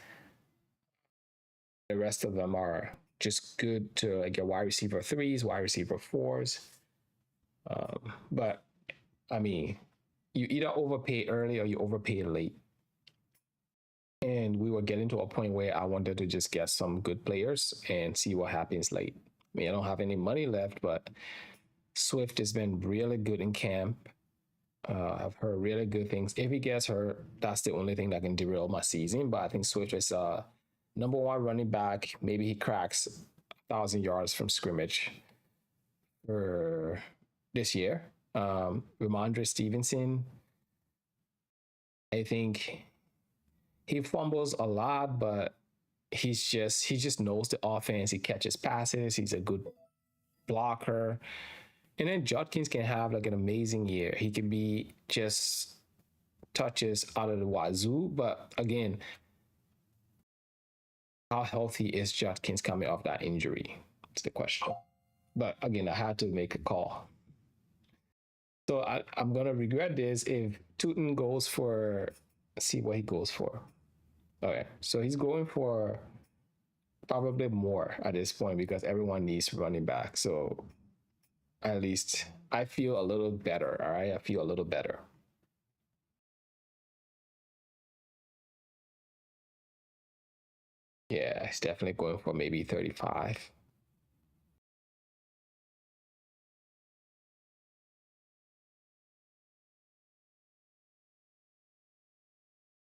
The rest of them are just good to like get wide receiver threes, wide receiver fours. But I mean, you either overpay early or you overpay late. And we were getting to a point where I wanted to just get some good players and see what happens late. I mean, I don't have any money left, but Swift has been really good in camp. I've heard really good things. If he gets hurt, that's the only thing that can derail my season. But I think Swift is number one running back. Maybe he cracks 1,000 yards from scrimmage for this year. Ramondre Stevenson, I think he fumbles a lot, but he just knows the offense. He catches passes. He's a good blocker. And then Judkins can have like an amazing year. He can be just touches out of the wazoo. But again, how healthy is Judkins coming off that injury? It's the question. But again, I had to make a call. So I'm gonna regret this if Tootin goes for. Let's see what he goes for. Okay, so he's going for probably more at this point because everyone needs running back. So at least I feel a little better. All right, I feel a little better. Yeah, it's definitely going for maybe 35.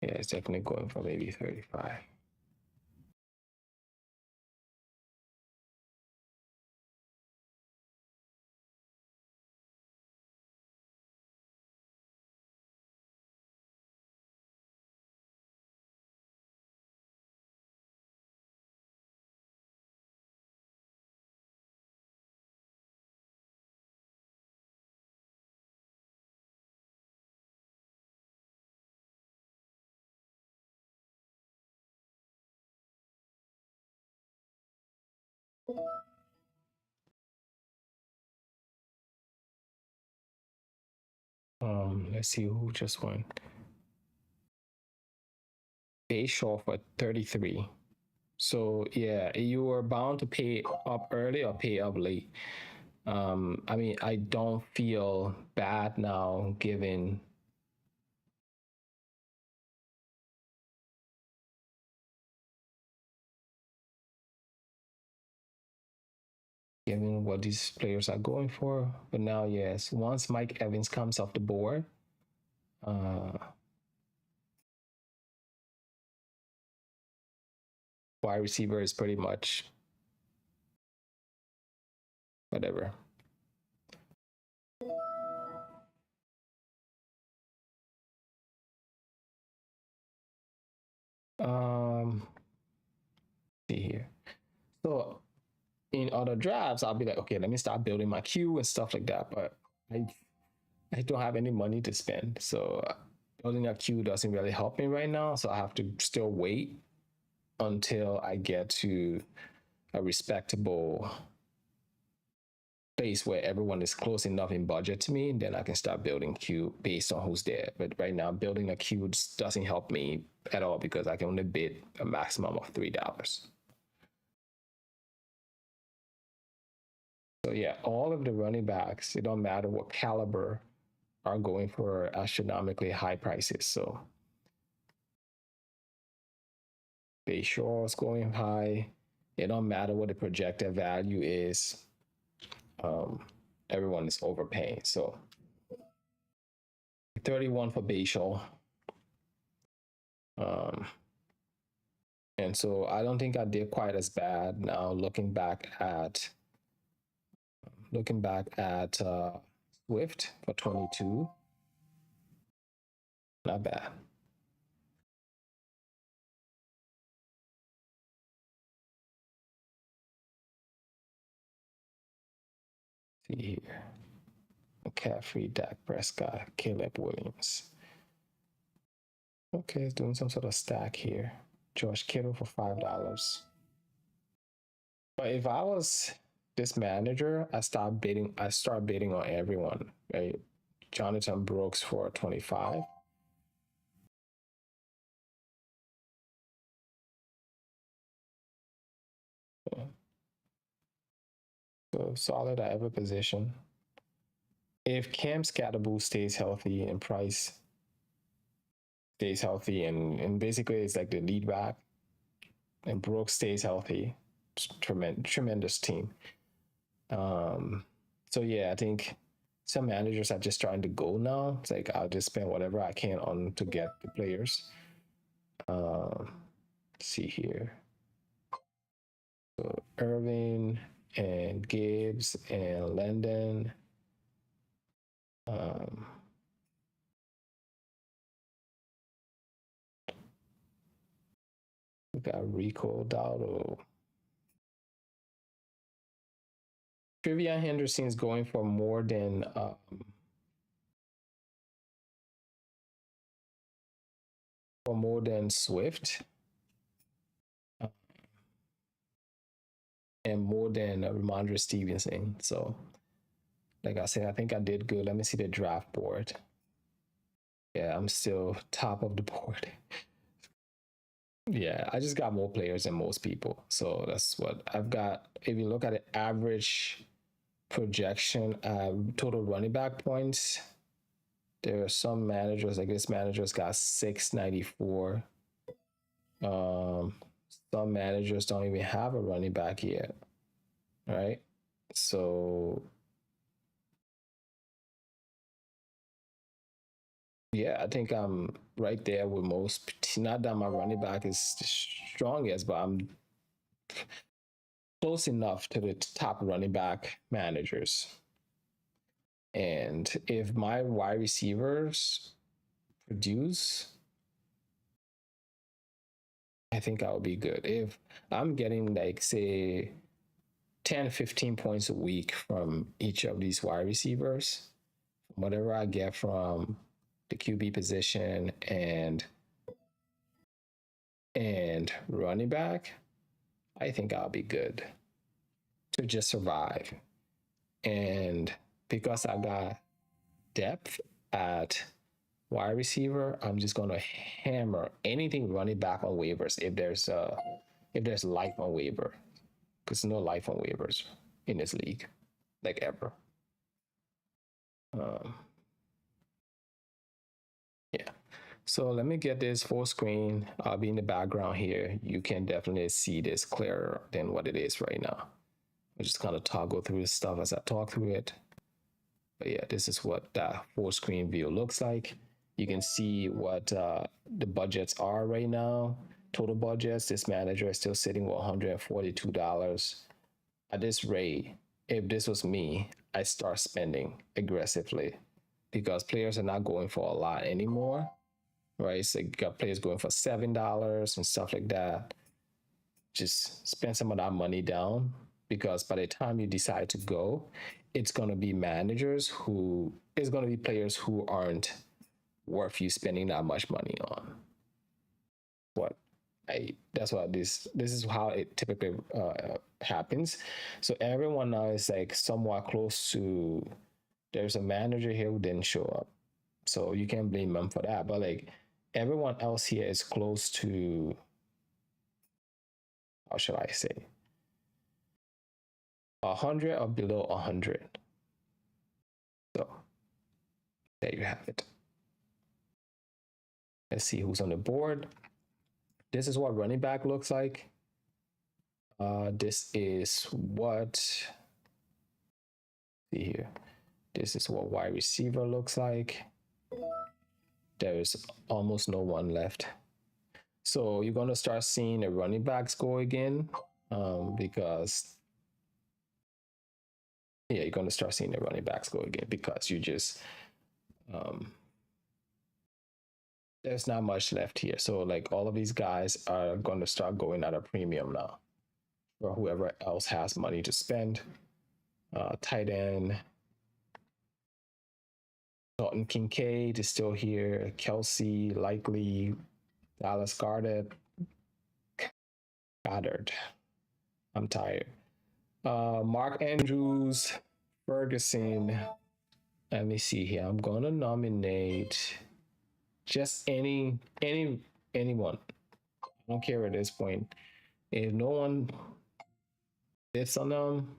Yeah, it's definitely going for maybe 35. Let's see who just won. Bayshore for 33. So yeah, you are bound to pay up early or pay up late. I mean, I don't feel bad now given what these players are going for. But now, yes, once Mike Evans comes off the board, uh, wide receiver is pretty much whatever. Um, see here. So in other drafts, I'll be like, okay, let me start building my queue and stuff like that. But I I don't have any money to spend, so building a queue doesn't really help me right now. So I have to still wait until I get to a respectable place where everyone is close enough in budget to me, and then I can start building queue based on who's there. But right now, building a queue doesn't help me at all because I can only bid a maximum of $3. So yeah, all of the running backs, it don't matter what caliber, are going for astronomically high prices. So Bayshore is going high. It don't matter what the projected value is. Um, Everyone is overpaying. So 31 for Bayshore. Um, and so I don't think I did quite as bad now looking back at Swift for 22. Not bad. See here. McCaffrey, Dak Prescott, Caleb Williams. Okay, it's doing some sort of stack here. George Kittle for $5. But if I was this manager, I start bidding on everyone. Right? Jonathan Brooks for 25. Yeah. So solid at every position. If Cam Scatterboo stays healthy and Price stays healthy and basically it's like the lead back and Brooks stays healthy, tremendous team. Um, so yeah, I think some managers are just trying to go now. It's like I'll just spend whatever I can on to get the players. Let's see here. So Irving and Gibbs and Landon. Um, we got Rico Dowdle. Trivia Henderson is going for more than Swift and more than Ramondre Stevenson. So like I said, I think I did good. Let me see the draft board. Yeah, I'm still top of the board. Yeah, I just got more players than most people. So that's what I've got. If you look at the average projection, total running back points, there are some managers, like this manager's got 694. Um, some managers don't even have a running back yet, right? So yeah, I think I'm right there with most. Not that my running back is the strongest, but I'm close enough to the top running back managers. And if my wide receivers produce, I think I'll be good. If I'm getting like say 10, 15 points a week from each of these wide receivers, whatever I get from the QB position and running back, I think I'll be good to just survive. And because I got depth at wide receiver, I'm just gonna hammer anything running back on waivers if there's life on waiver, because no life on waivers in this league, like ever. Um, yeah. So let me get this full screen. I'll be in the background here. You can definitely see this clearer than what it is right now. I'm just gonna toggle through the stuff as I talk through it. But yeah, this is what that full screen view looks like. You can see what the budgets are right now. Total budgets, this manager is still sitting with $142. At this rate, if this was me, I start spending aggressively because players are not going for a lot anymore, right? So you got players going for $7 and stuff like that. Just spend some of that money down because by the time you decide to go, it's going to be managers who it's going to be players who aren't worth you spending that much money on. What I that's what this is how it typically happens. So everyone now is like somewhat close to. There's a manager here who didn't show up, so you can't blame them for that. But like everyone else here is close to. How should I say? 100 or below 100. So there you have it. Let's see who's on the board. This is what running back looks like. This is what, see here. This is what wide receiver looks like. There is almost no one left. So you're going to start seeing the running backs go again because, yeah, you're going to start seeing the running backs go again because you just, there's not much left here. So like all of these guys are going to start going at a premium now for whoever else has money to spend. Tight end, Dalton Kincaid is still here. Kelsey, Likely, Dallas Goddard. I'm tired. Mark Andrews, Ferguson. Let me see here. I'm gonna nominate just anyone. I don't care at this point. If no one bids on them,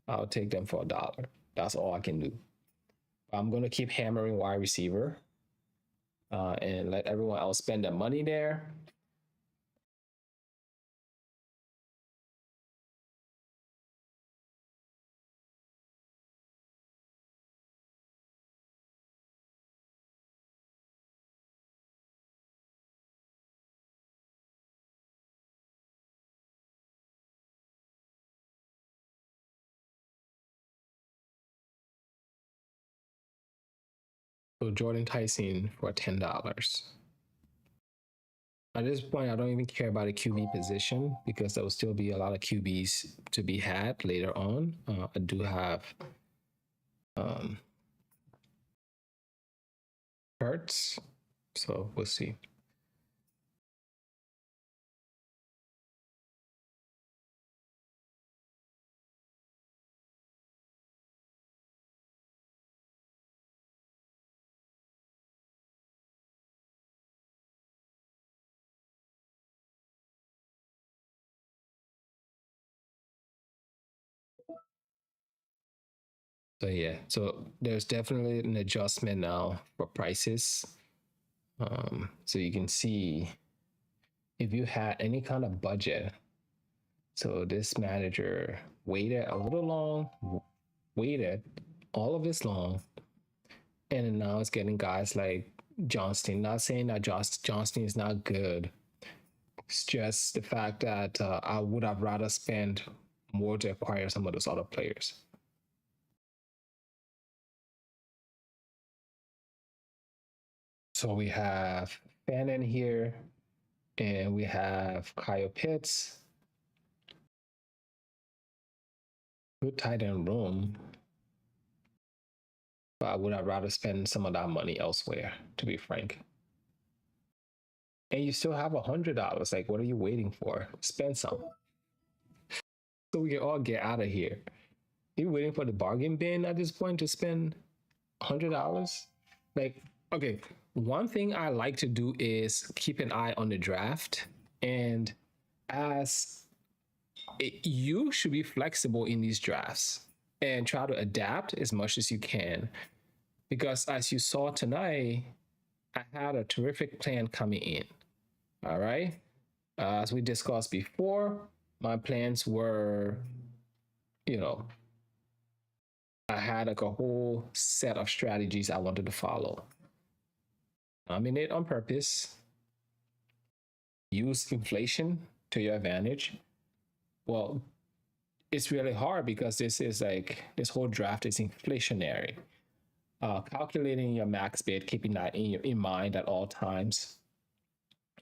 I'll take them for $1. That's all I can do. I'm gonna keep hammering wide receiver and let everyone else spend their money there. So Jordan Tyson for $10. At this point, I don't even care about a QB position because there will still be a lot of QBs to be had later on. I do have Hurts, so we'll see. So yeah, so there's definitely an adjustment now for prices. So you can see if you had any kind of budget. So this manager waited a little long, waited all of this long, and now it's getting guys like Johnston. Not saying that Johnston is not good. It's just the fact that I would have rather spent more to acquire some of those other players. So we have Fannin here, and we have Kyle Pitts. Good tight end room, but I would have rather spend some of that money elsewhere, to be frank. And you still have $100. Like, what are you waiting for? Spend some so we can all get out of here. You waiting for the bargain bin at this point to spend $100? Like, okay, one thing I like to do is keep an eye on the draft, and as you should be flexible in these drafts and try to adapt as much as you can, because as you saw tonight, I had a terrific plan coming in. All right. As we discussed before, my plans were, you know, I had like a whole set of strategies I wanted to follow. I'm in it on purpose. Use inflation to your advantage. Well, it's really hard because this whole draft is inflationary. Calculating your max bid, keeping that in mind at all times.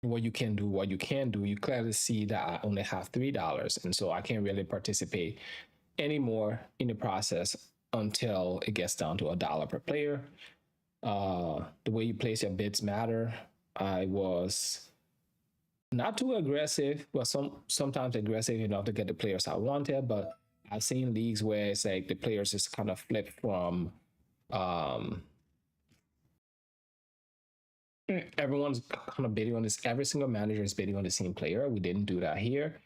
What you can do, what you can do, you clearly see that I only have $3, and so I can't really participate anymore in the process until it gets down to $1 per player. The way you place your bids matter. I was not too aggressive, but sometimes aggressive enough to get the players I wanted. But I've seen leagues where it's like the players just kind of flip from everyone's kind of bidding on this. Every single manager is bidding on the same player. We didn't do that here.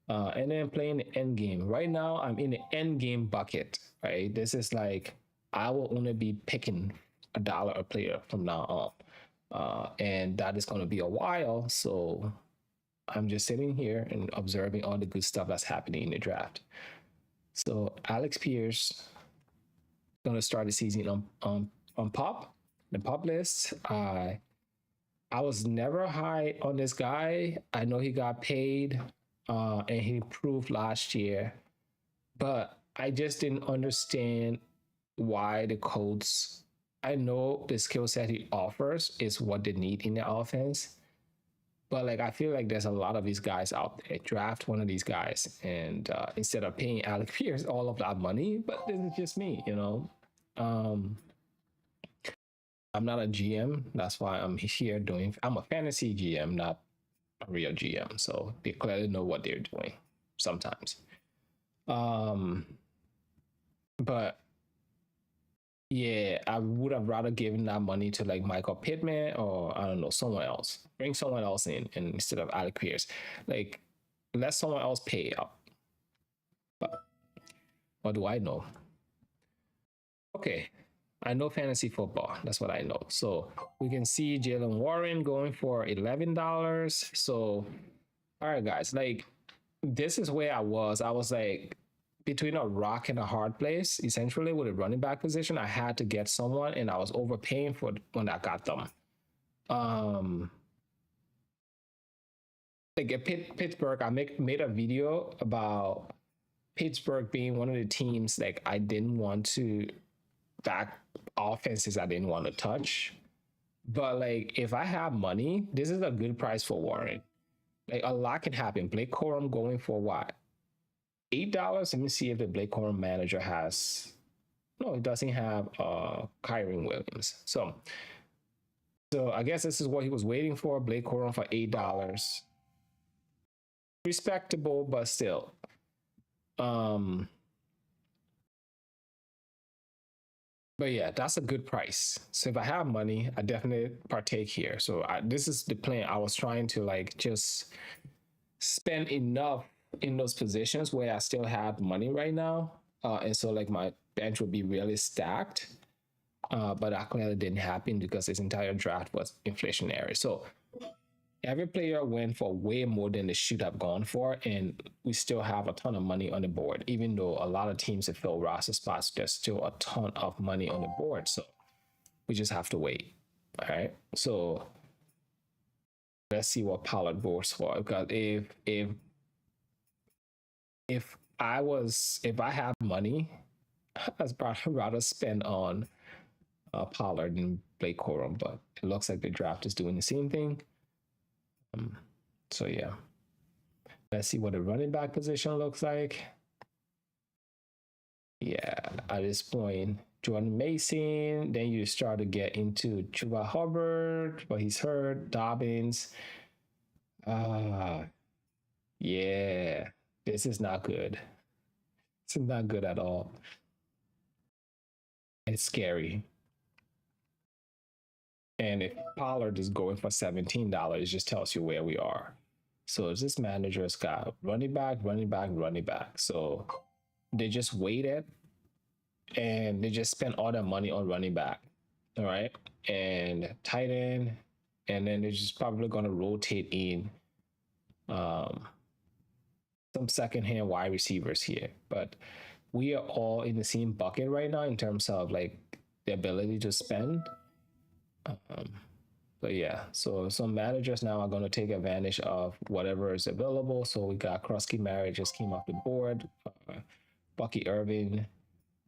And then playing the end game. Right now, I'm in the end game bucket. Right, this is like I will only be picking $1 a player from now on, and that is going to be a while. So I'm just sitting here and observing all the good stuff that's happening in the draft. So Alex Pierce going to start the season on the pop list. I was never high on this guy. I know he got paid, and he improved last year, but I just didn't understand why the Colts. I know the skill set he offers is what they need in the offense, but like I feel like there's a lot of these guys out there. Draft one of these guys, and instead of paying Alec Pierce all of that money, but this is just me, you know. Um, I'm not a GM. That's why I'm here doing. I'm a fantasy GM, not a real GM. So they clearly know what they're doing sometimes. Um, but yeah, I would have rather given that money to like Michael Pittman or I don't know someone else. Bring someone else in and instead of Alec Pierce. Like let someone else pay up. But what do I know? Okay, I know fantasy football. That's what I know. So we can see Jalen Warren going for $11. So, all right, guys, like this is where I was. I was like between a rock and a hard place, essentially with a running back position. I had to get someone, and I was overpaying for when I got them. Like at Pittsburgh, I made a video about Pittsburgh being one of the teams like I didn't want to back offenses I didn't want to touch. But like if I have money, this is a good price for Warren. Like a lot can happen. Blake Corum going for what? $8. Let me see if the Blake Corum manager has. No, it doesn't have Kyron Williams. So I guess this is what he was waiting for. Blake Corum for $8. Respectable, but still. But yeah, that's a good price. So if I have money, I definitely partake here. So this is the plan. I was trying to like just spend enough in those positions where I still had money right now. And so like my bench would be really stacked. But that clearly didn't happen because his entire draft was inflationary. So every player went for way more than they should have gone for, and we still have a ton of money on the board. Even though a lot of teams have filled roster spots, there's still a ton of money on the board. So we just have to wait. All right. So let's see what Pollard votes for. Because if I have money, I'd probably rather spend on Pollard and Blake Corum, but it looks like the draft is doing the same thing. So yeah, let's see what the running back position looks like. Yeah, at this point, Jordan Mason. Then you start to get into Chuba Hubbard, but he's hurt. Dobbins. Yeah, this is not good. This is not good at all. It's scary. And if Pollard is going for $17, it just tells you where we are. So this manager's got running back, running back, running back. So they just waited and they just spent all their money on running back. All right. And tight end. And then they're just probably going to rotate in some secondhand wide receivers here. But we are all in the same bucket right now in terms of like the ability to spend. But yeah, so some managers now are going to take advantage of whatever is available. So we got Krusky Mary just came off the board, Bucky Irvin,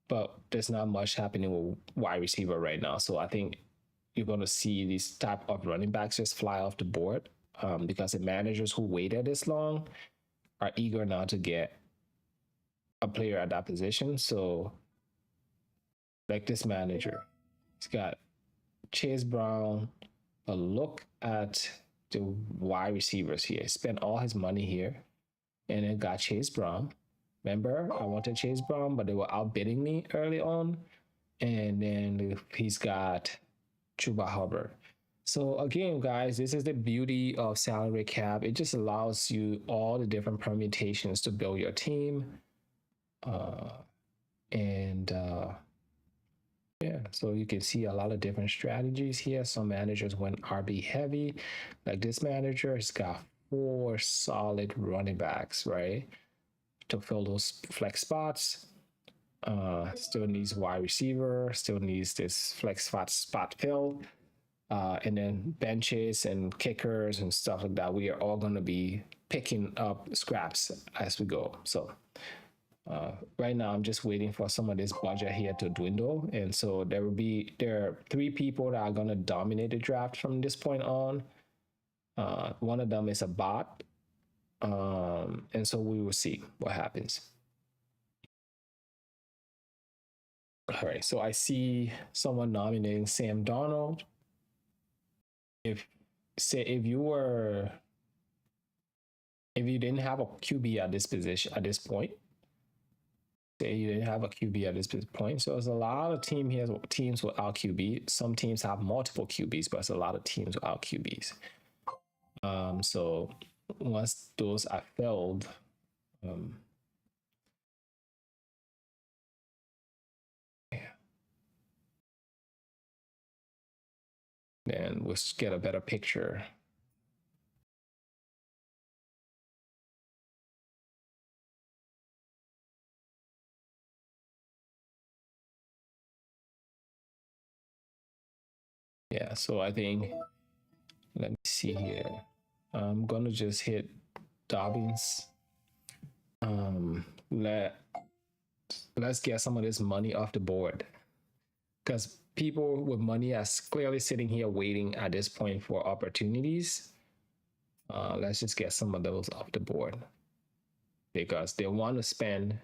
but there's not much happening with wide receiver right now. So I think you're going to see these type of running backs just fly off the board because the managers who waited this long are eager now to get a player at that position. So like this manager, he's got Chase Brown, but look at the wide receivers here. He spent all his money here and then got Chase Brown. Remember, I wanted Chase Brown, but they were outbidding me early on. And then he's got Chuba Hubbard. So again, guys, this is the beauty of salary cap. It just allows you all the different permutations to build your team. Yeah, so you can see a lot of different strategies here. Some managers went RB heavy. Like this manager has got 4 solid running backs, right? To fill those flex spots. Still needs wide receiver, still needs this flex spot filled. And then benches and kickers and stuff like that. We are all going to be picking up scraps as we go. So right now, I'm just waiting for some of this budget here to dwindle, and so there are 3 people that are going to dominate the draft from this point on. One of them is a bot, and so we will see what happens. All right, so I see someone nominating Sam Darnold. If you didn't have a QB at this position at this point. Say you didn't have a QB at this point. So there's a lot of teams without QB. Some teams have multiple QBs, but there's a lot of teams without QBs. So once those are filled, then we'll get a better picture. Yeah, so I think, let me see here. I'm gonna just hit Dobbins. Let's get some of this money off the board, because people with money are clearly sitting here waiting at this point for opportunities. Let's just get some of those off the board because they want to spend,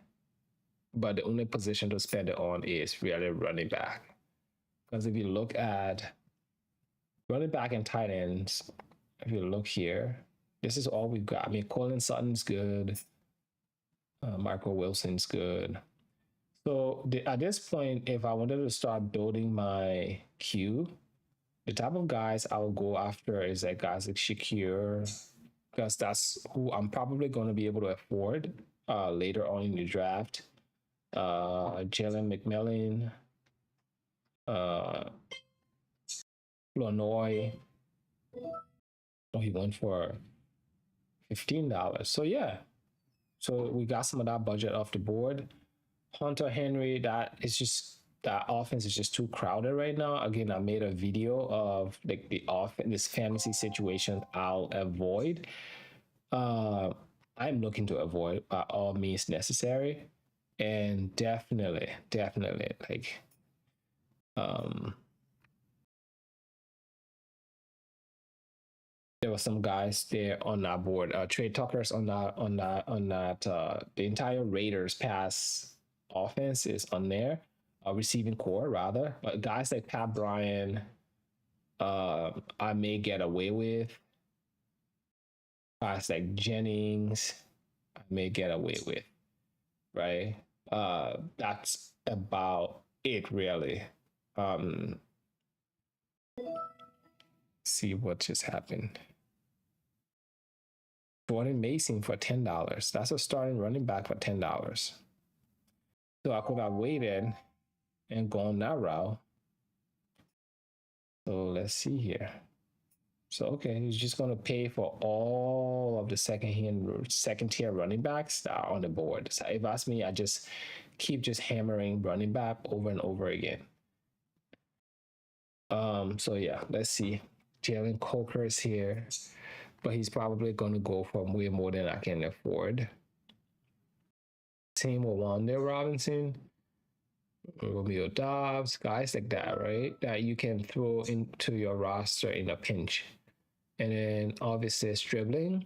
but the only position to spend it on is really running back. Because if you look at running back and tight ends, if you look here, this is all we've got. I mean, Colin Sutton's good. Michael Wilson's good. So at this point, if I wanted to start building my queue, the type of guys I will go after is like guys like Shakir, because that's who I'm probably going to be able to afford later on in the draft. Jalen McMillan, uh, Illinois. Oh, he went for $15. So yeah, so we got some of that budget off the board. Hunter Henry, that is just that offense is just too crowded right now. Again, I made a video of like the offense, this fantasy situation I'll avoid. Uh, I'm looking to avoid by all means necessary, and definitely, like um, there were some guys there on that board. Trey Tucker's on that. The entire Raiders pass offense is on there, receiving core rather. But guys like Pat Bryan, I may get away with. Guys like Jennings, I may get away with. Right. That's about it really. Um, see what just happened. Jordan Mason for $10. That's a starting running back for $10. So I could have waited and gone that route. So let's see here. So okay, he's just gonna pay for all of the second tier running backs that are on the board. So if that's me, I just keep just hammering running back over and over again. So yeah, let's see. Jalen Coker is here, but he's probably gonna go for way more than I can afford. Same with Wanda Robinson, Romeo Dobbs, guys like that, right? That you can throw into your roster in a pinch. And then obviously Stribling.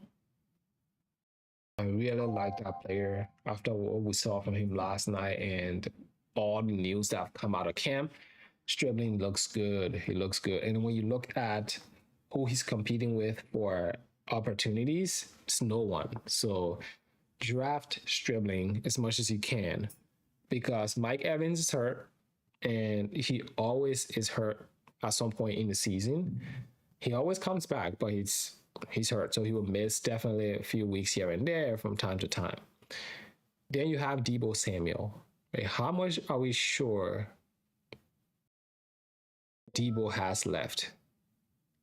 I really like that player after what we saw from him last night and all the news that have come out of camp. Stribling looks good. He looks good. And when you look at who he's competing with for opportunities, it's no one. So draft Stribling as much as you can because Mike Evans is hurt and he always is hurt at some point in the season. He always comes back, but he's hurt, so he will miss definitely a few weeks here and there from time to time. Then you have Deebo Samuel. Right? How much are we sure Deebo has left?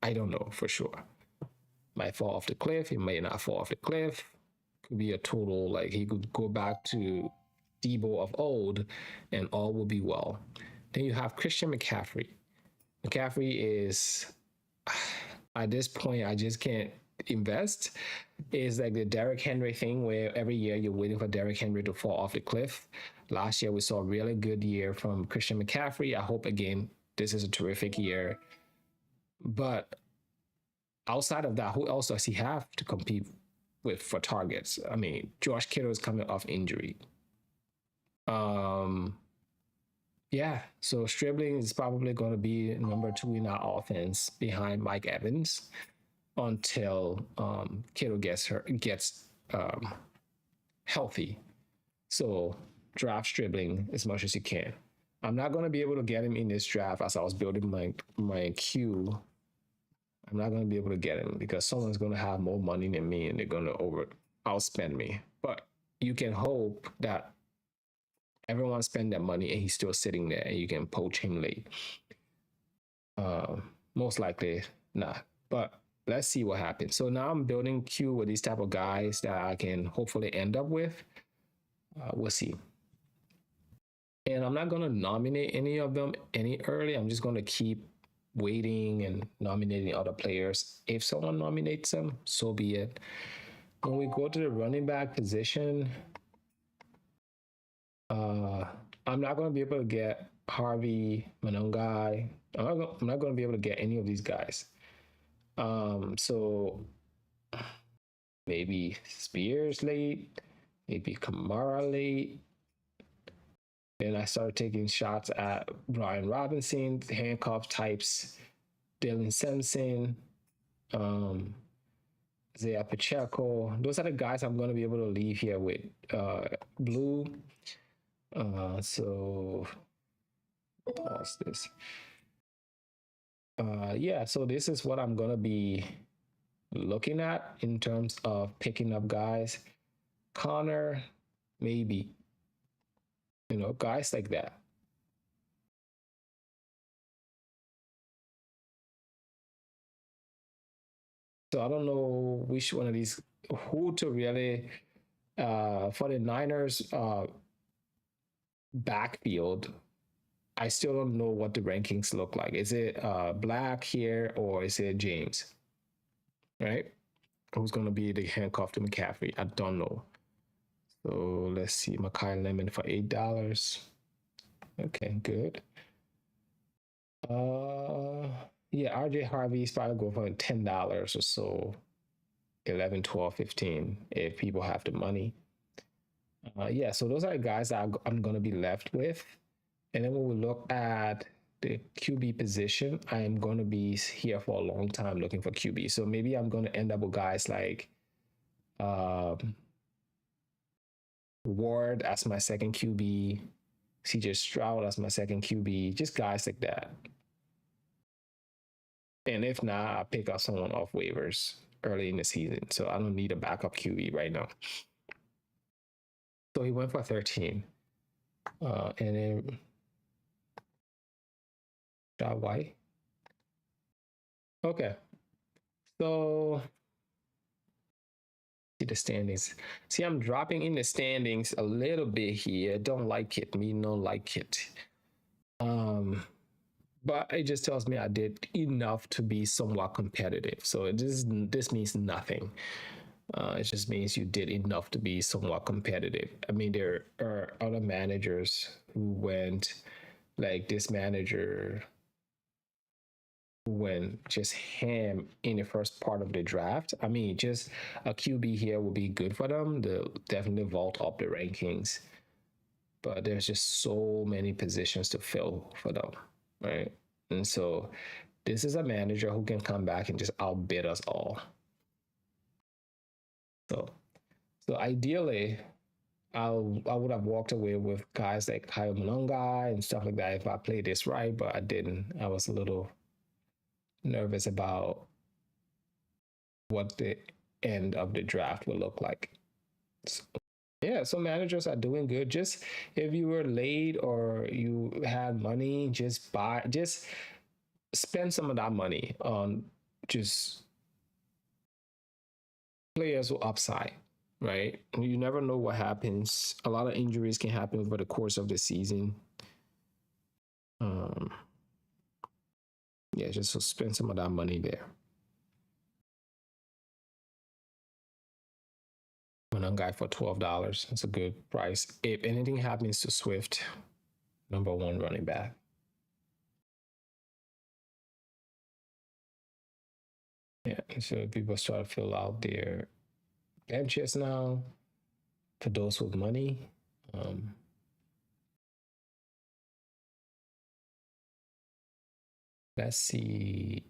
I don't know for sure. Might fall off the cliff. He may not fall off the cliff. Could be a total like he could go back to Deebo of old, and all will be well. Then you have Christian McCaffrey. McCaffrey is at this point I just can't invest. Is like the Derrick Henry thing where every year you're waiting for Derrick Henry to fall off the cliff. Last year we saw a really good year from Christian McCaffrey. I hope again this is a terrific year. But outside of that, who else does he have to compete with for targets? I mean, Josh Kittle is coming off injury. Yeah, so Stribling is probably going to be number 2 in our offense behind Mike Evans until Kittle gets healthy. So draft Stribling as much as you can. I'm not going to be able to get him in this draft as I was building my queue. I'm not going to be able to get him because someone's going to have more money than me and they're going to outspend me. But you can hope that everyone spend their money and he's still sitting there and you can poach him late. Most likely not. But let's see what happens. So now I'm building queue with these type of guys that I can hopefully end up with. We'll see. And I'm not going to nominate any of them any early. I'm just going to keep waiting and nominating other players. If someone nominates them, so be it. When we go to the running back position, I'm not going to be able to get Harvey Manungai. I'm not going to be able to get any of these guys. So maybe Spears late, maybe Kamara late. Then I started taking shots at Brian Robinson, the handcuff types, Dylan Simpson, Isaiah Pacheco. Those are the guys I'm going to be able to leave here with Blue. So what's this? Yeah, so this is what I'm going to be looking at in terms of picking up guys. Connor, maybe. Guys like that. So I don't know which one of these, who to really, for the Niners backfield. I still don't know what the rankings look like. Is it Black here or is it James? Right? Who's going to be the handcuff to McCaffrey? I don't know. So let's see. Makai Lemon for $8. Okay, good. Yeah, RJ Harvey is probably going for $10 or so. 11, 12, 15 if people have the money. Yeah, so those are the guys that I'm going to be left with. And then when we look at the QB position, I am going to be here for a long time looking for QB. So maybe I'm going to end up with guys like um, Ward as my second QB, CJ Stroud as my second QB, just guys like that. And if not, I'll pick up someone off waivers early in the season. So I don't need a backup QB right now. So he went for 13. And then White. Okay. So see the standings. See, I'm dropping in the standings a little bit here. Don't like it. Me don't like it. But it just tells me I did enough to be somewhat competitive. So this means nothing. It just means you did enough to be somewhat competitive. I mean, there are other managers who went like this manager went just ham in the first part of the draft. I mean, just a QB here would be good for them. They'll definitely vault up the rankings. But there's just so many positions to fill for them, right? And so this is a manager who can come back and just outbid us all. So ideally, I would have walked away with guys like Kyle Malunga and stuff like that if I played this right, but I didn't. I was a little nervous about what the end of the draft will look like. So, yeah, so managers are doing good. Just if you were late or you had money, just spend some of that money on just players with upside, right? You never know what happens. A lot of injuries can happen over the course of the season. Um, yeah, just so spend some of that money there. One guy for $12. That's a good price. If anything happens to Swift, number one running back. Yeah, so people start to fill out their benches now for those with money. Let's see.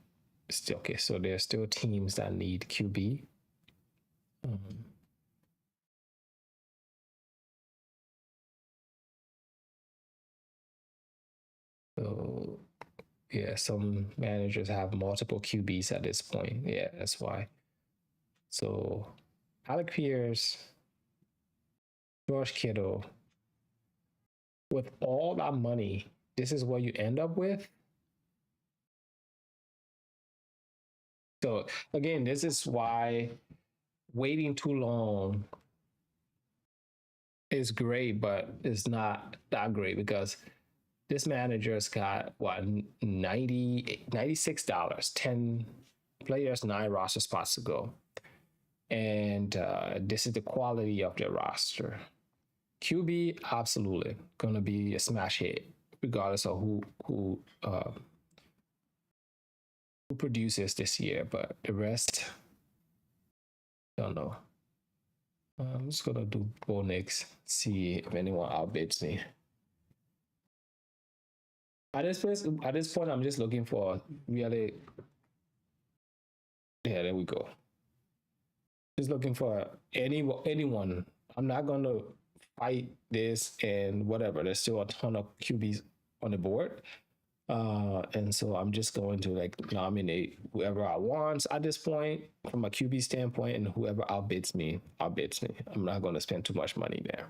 Still okay. So there's still teams that need QB. So yeah, some managers have multiple QBs at this point. Yeah, that's why. So Alec Pierce, George Kittle, with all that money, this is what you end up with. So again, this is why waiting too long is great, but it's not that great because this manager's got what, $96, 10 players, 9 roster spots to go. And this is the quality of their roster. QB, absolutely gonna be a smash hit, regardless of who produces this year. But the rest, don't know. I'm just gonna do Bo Nix, see if anyone outbids me. At this point, I'm just looking for really. Yeah, there we go. Just looking for anyone. I'm not gonna fight this and whatever. There's still a ton of QBs on the board. And so I'm just going to like nominate whoever I want at this point from a QB standpoint, and whoever outbids me, outbids me. I'm not going to spend too much money there.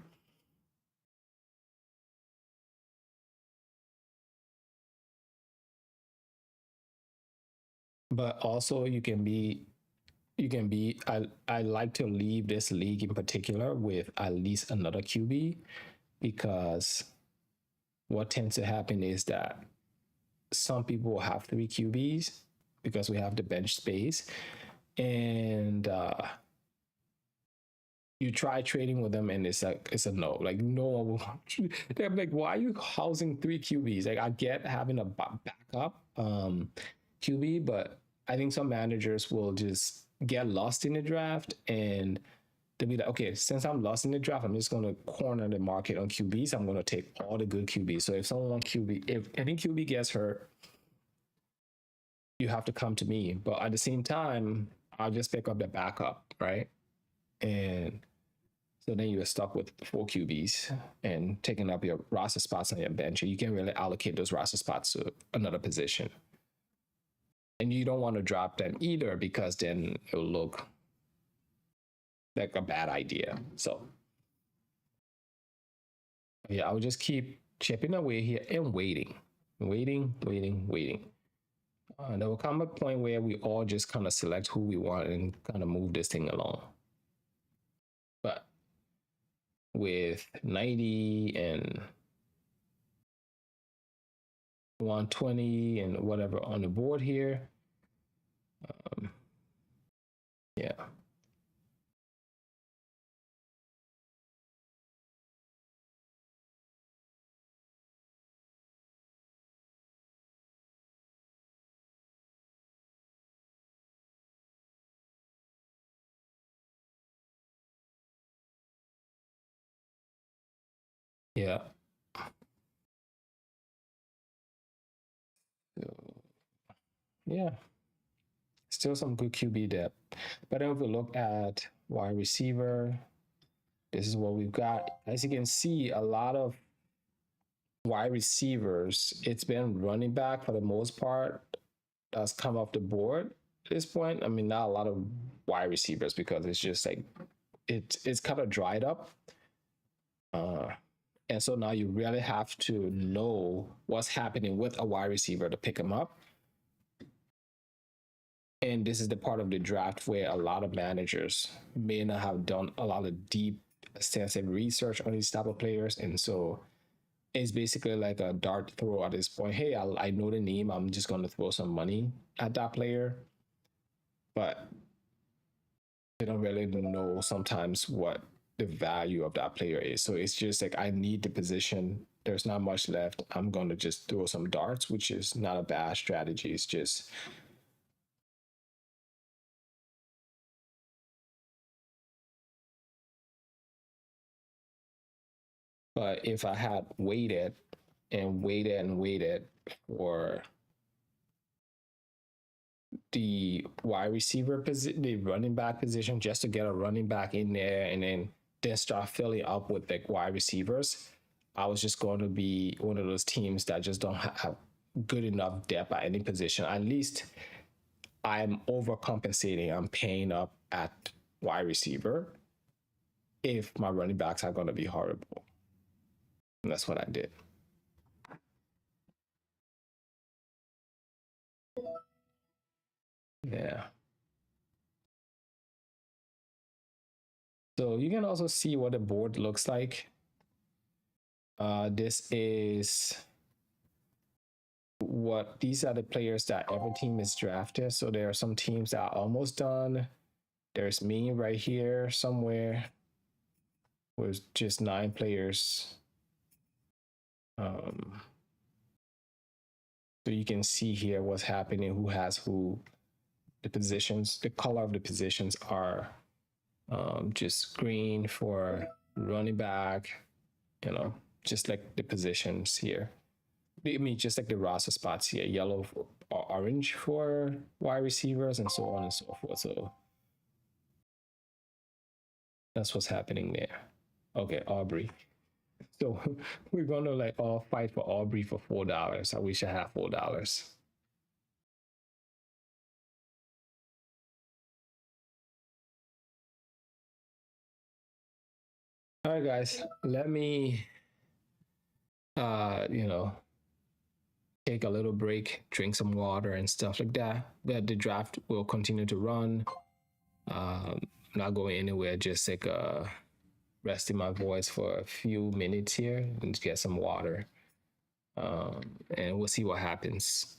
but also you can be I like to leave this league in particular with at least another QB, because what tends to happen is that some people have three QBs because we have the bench space, and you try trading with them and it's like it's a no. Like no one will. They're like, why are you housing three QBs? Like I get having a backup QB, but I think some managers will just get lost in the draft and they'll be like, okay, since I'm lost in the draft, I'm just gonna corner the market on QBs. I'm gonna take all the good QBs. So if someone QB, if any QB gets hurt, you have to come to me. But at the same time, I'll just pick up the backup, right? And so then you're stuck with four QBs and taking up your roster spots on your bench. You can't really allocate those roster spots to another position. And you don't want to drop them either because then it'll look like a bad idea. So yeah, I would just keep chipping away here and waiting. There will come a point where we all just kind of select who we want and kind of move this thing along. But with 90 and 120 and whatever on the board here, yeah. Yeah. So, yeah. Still some good QB depth. But if we look at wide receiver, this is what we've got. As you can see, a lot of wide receivers, it's been running back for the most part that's come off the board at this point. I mean, not a lot of wide receivers because it's just like it's kind of dried up. Uh, and so now you really have to know what's happening with a wide receiver to pick him up. And this is the part of the draft where a lot of managers may not have done a lot of deep, extensive research on these type of players. And so it's basically like a dart throw at this point. Hey, I know the name. I'm just going to throw some money at that player. But they don't really know sometimes what the value of that player is. So it's just like, I need the position. There's not much left. I'm going to just throw some darts, which is not a bad strategy. It's just, but if I had waited and waited for the wide receiver position, the running back position, just to get a running back in there and then start filling up with like wide receivers, I was just going to be one of those teams that just don't have good enough depth at any position. At least I'm overcompensating. I'm paying up at wide receiver if my running backs are going to be horrible. And that's what I did. Yeah. So you can also see what the board looks like. This is what these are the players that every team is drafted. So there are some teams that are almost done. There's me right here somewhere with just 9 players. So you can see here what's happening, who has who. The positions, the color of the positions are just green for running back, you know, just like the positions here. I mean, just like the roster spots here, yellow or orange for wide receivers and so on and so forth. So that's what's happening there. Okay, Aubrey. So we're gonna like all fight for Aubrey for $4. I wish I had $4. All right, guys. Let me you know, take a little break, drink some water and stuff like that. But the draft will continue to run. I'm not going anywhere. Just like resting my voice for a few minutes here and get some water. And we'll see what happens.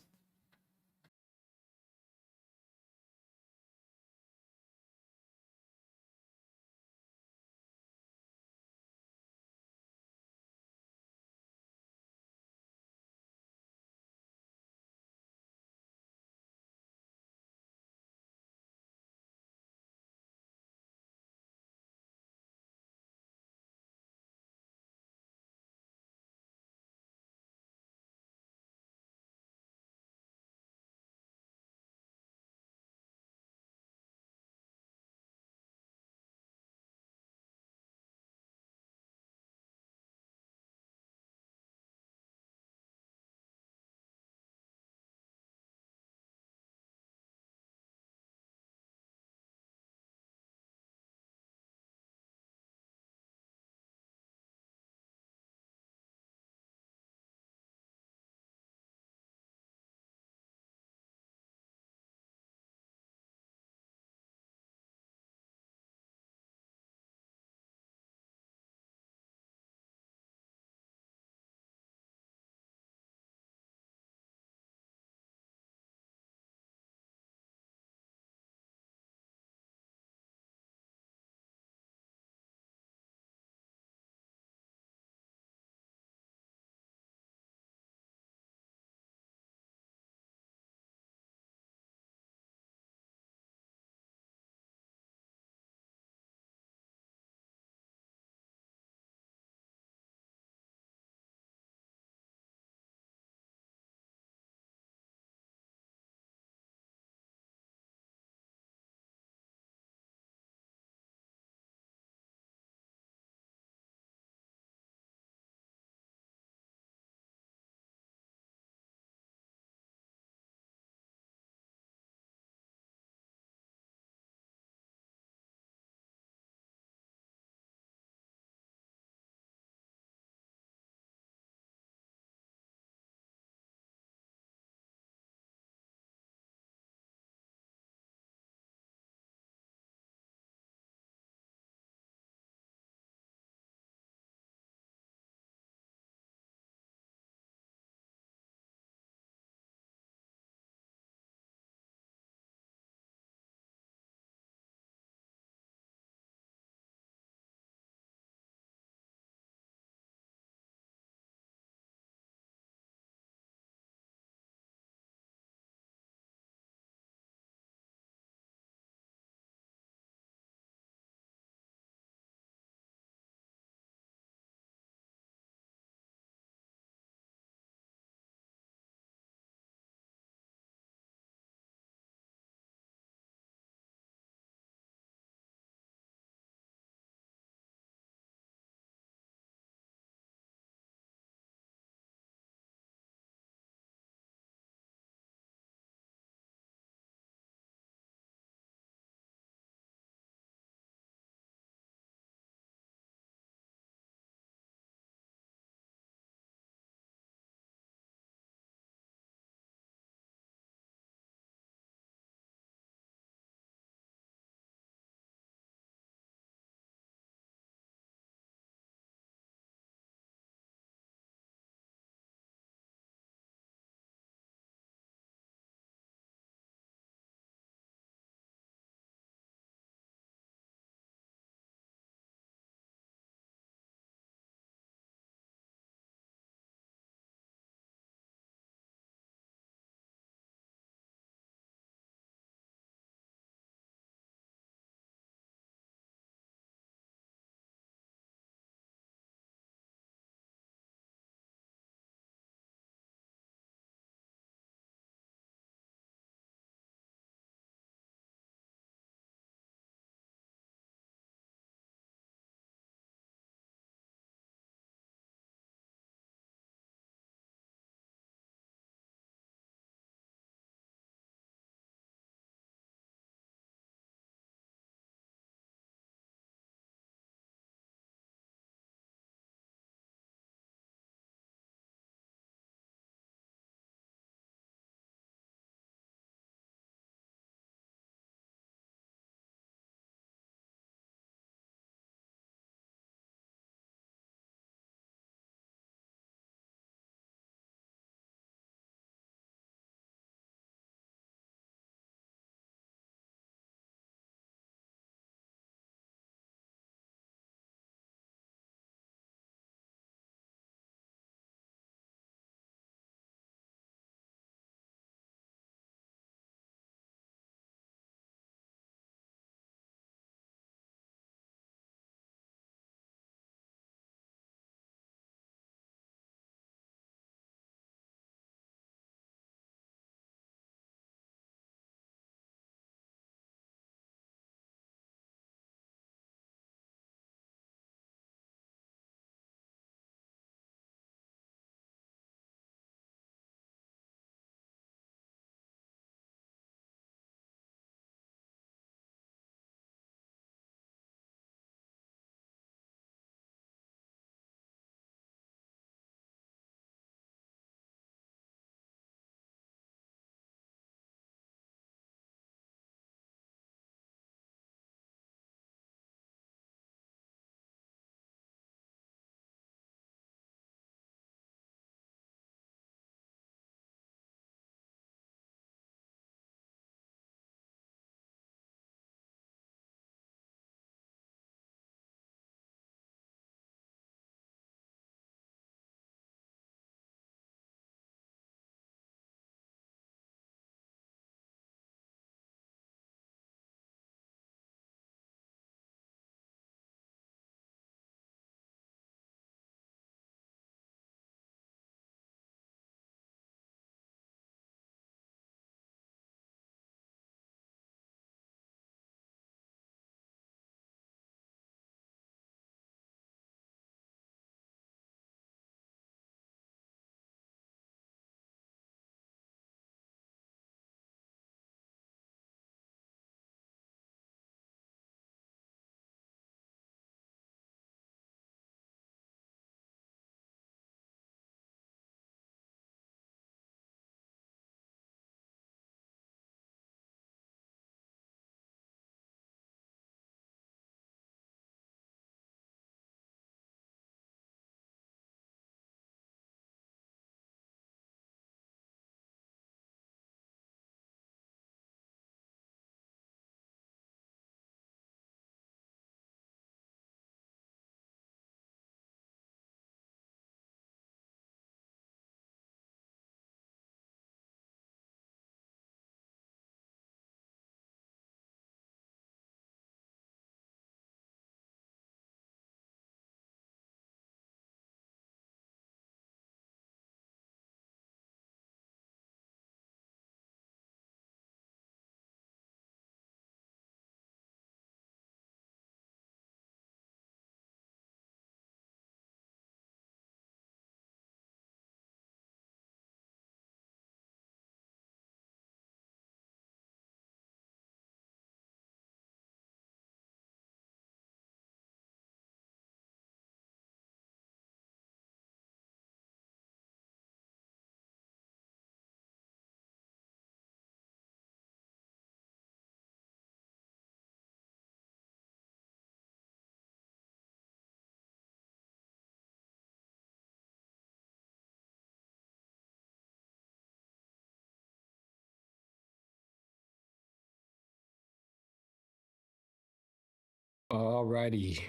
Alrighty.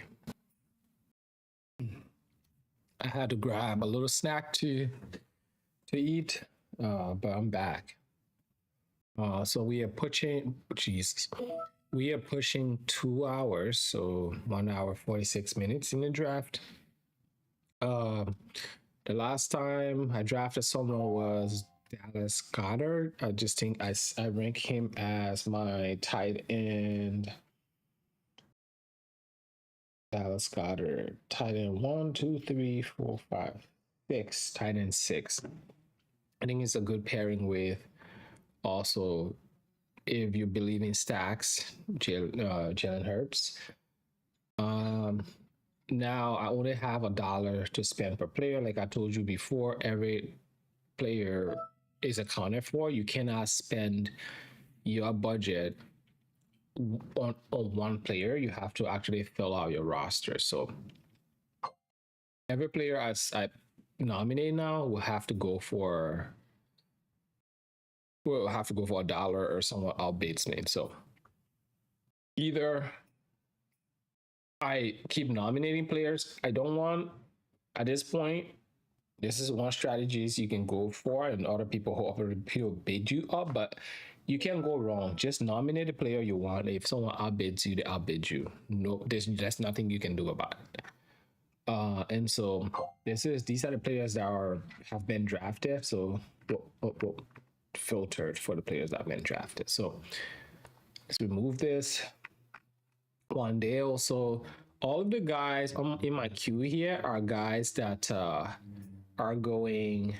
I had to grab a little snack to eat, but I'm back. So we are pushing, Jesus, we are pushing 2 hours, so 1 hour 46 minutes in the draft. Um, the last time I drafted someone was Dallas Goddard. I just think I rank him as my tight end. Dallas Goddard, tight end one, two, three, four, five, six, tight end six. I think it's a good pairing with also, if you believe in stacks, Jalen Hurts. Um, Now I only have $1 to spend per player. Like I told you before, every player is accounted for. You cannot spend your budget on one player. You have to actually fill out your roster. So every player I nominate now will have to go for $1 or someone outbids me. So either I keep nominating players I don't want at this point. This is one strategies you can go for, and other people who bid you up, but you can't go wrong. Just nominate a player you want. If someone outbids you, they outbid you. No, there's nothing you can do about it. And so these are the players that have been drafted. So filtered for the players that have been drafted. So let's remove this. One day also, all of the guys in my queue here are guys that are going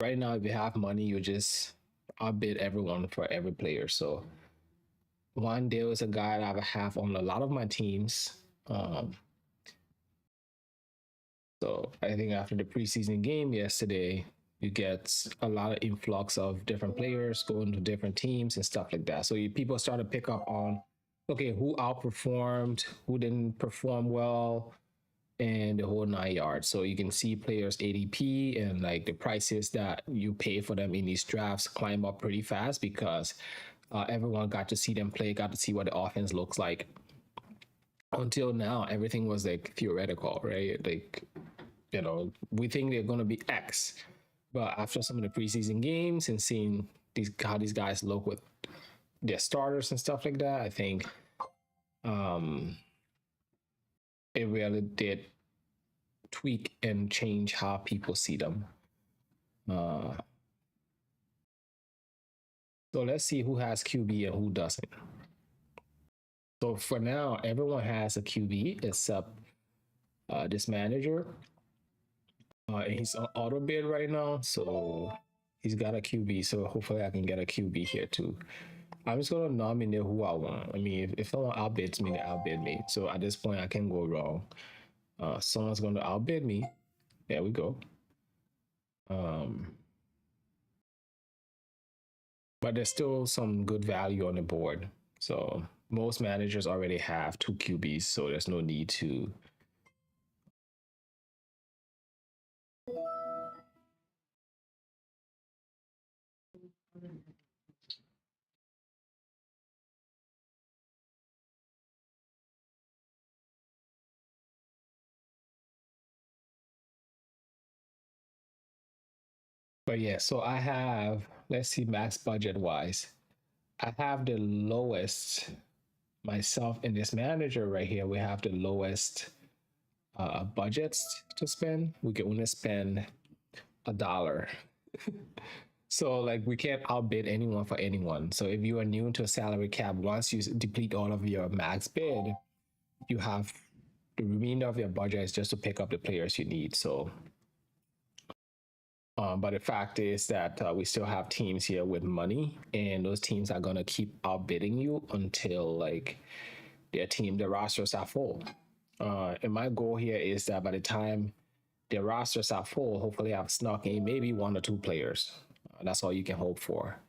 right now. If you have money, you just outbid everyone for every player. So one day is a guy that I have on a lot of my teams. So I think after the preseason game yesterday, you get a lot of influx of different players going to different teams and stuff like that. So people start to pick up on, okay, who outperformed, who didn't perform well, and the whole 9 yards. So you can see players ADP and like the prices that you pay for them in these drafts climb up pretty fast because everyone got to see them play, got to see what the offense looks like. Until now, everything was like theoretical, right? Like, we think they're going to be X. But after some of the preseason games and seeing how these guys look with their starters and stuff like that, I think it really did tweak and change how people see them. So let's see who has QB and who doesn't. So for now, everyone has a QB except this manager. And he's on auto bid right now, so he's got a QB. So hopefully I can get a QB here too. I'm just gonna nominate who I want. I mean, if someone outbids me, they outbid me. So at this point, I can't go wrong. Someone's gonna outbid me. There we go. But there's still some good value on the board. So most managers already have 2 QBs, so there's no need to. But yeah, so I have, let's see, max budget wise, I have the lowest, myself and this manager right here, we have the lowest budgets to spend. We can only spend $1. So like we can't outbid anyone for anyone. So if you are new to a salary cap, once you deplete all of your max bid, you have the remainder of your budget is just to pick up the players you need. So but the fact is that we still have teams here with money, and those teams are gonna keep outbidding you until like their rosters are full. And my goal here is that by the time their rosters are full, hopefully I've snuck in maybe 1 or 2 players. That's all you can hope for.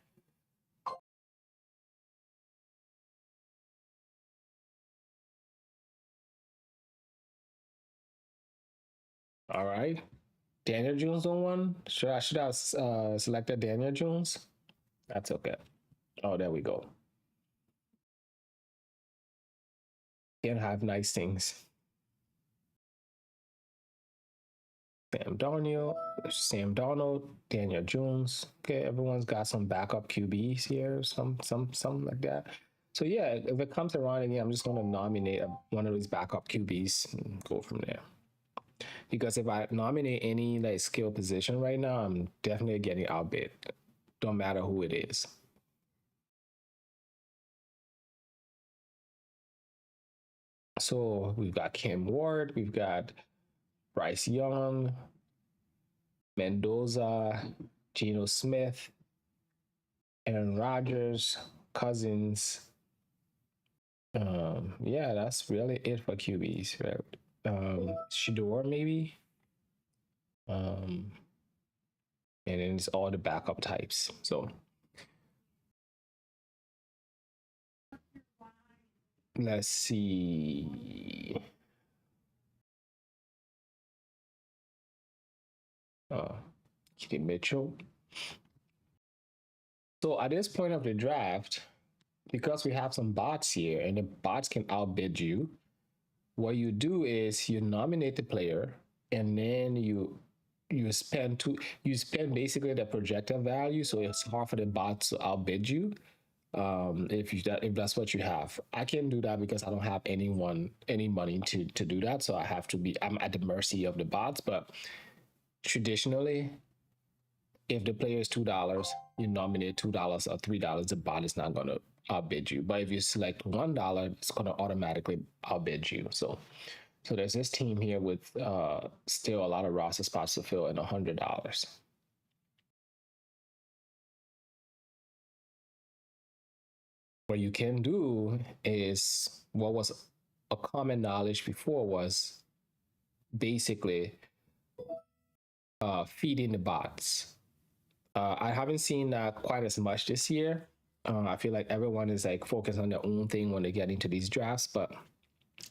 All right. Daniel Jones on one. Should I have selected Daniel Jones? That's okay. Oh, there we go. can have nice things. Sam Darnold, Daniel Jones. Okay, everyone's got some backup QBs here, some like that. So yeah, if it comes around again, I'm just gonna nominate one of these backup QBs and go from there. Because if I nominate any like skill position right now, I'm definitely getting outbid. Don't matter who it is. So we've got Cam Ward, we've got Bryce Young, Mendoza, Geno Smith, Aaron Rodgers, Cousins. Yeah, that's really it for QBs, right? Shador maybe. Um, and then it's all the backup types. So let's see. Kitty Mitchell. So at this point of the draft, because we have some bots here and the bots can outbid you, what you do is you nominate the player and then you spend basically the projected value, so it's hard for the bots to outbid you. If that's what you have, I can't do that because I don't have any money to do that, so I'm at the mercy of the bots. But traditionally, if the player is $2, you nominate $2 or $3, the bot is not gonna outbid you. But if you select $1, it's gonna automatically outbid you. So there's this team here with still a lot of roster spots to fill and $100. What you can do is what was a common knowledge before was basically feeding the bots. I haven't seen that quite as much this year. I feel like everyone is like focused on their own thing when they get into these drafts, but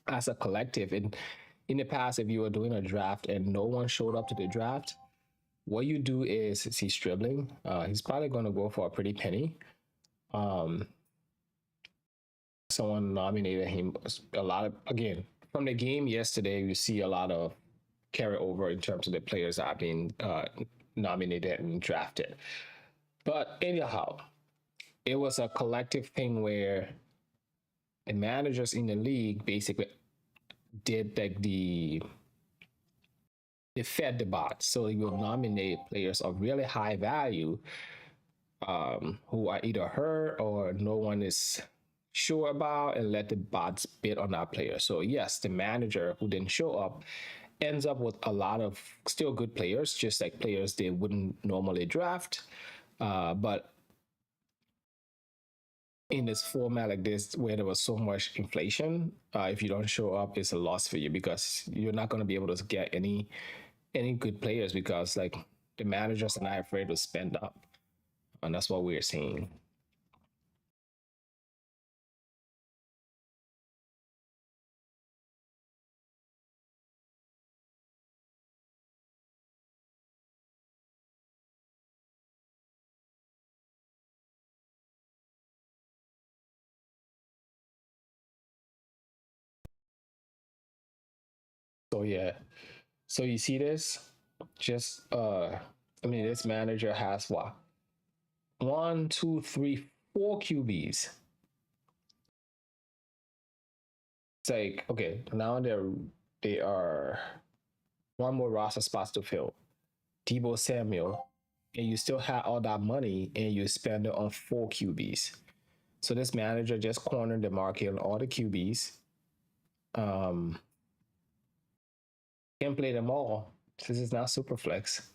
as a collective, in the past, if you were doing a draft and no one showed up to the draft, what you do is he's dribbling. He's probably going to go for a pretty penny. Someone nominated him a lot of, again, from the game yesterday, you see a lot of carry over in terms of the players that have been nominated and drafted. But anyhow, it was a collective thing where the managers in the league basically did like they fed the bots. So you will nominate players of really high value who are either hurt or no one is sure about, and let the bots bid on that player. So yes, the manager who didn't show up ends up with a lot of still good players, just like players they wouldn't normally draft. But in this format like this, where there was so much inflation, if you don't show up, it's a loss for you because you're not going to be able to get any good players because like the managers are not afraid to spend up, and that's what we're seeing. So yeah, so you see this, just I mean, this manager has what, one, two, three, four QBs. It's like okay, now they are one more roster spots to fill. Debo Samuel, and you still have all that money and you spend it on four QBs. So this manager just cornered the market on all the QBs. Um, can play them all. This is not super flex.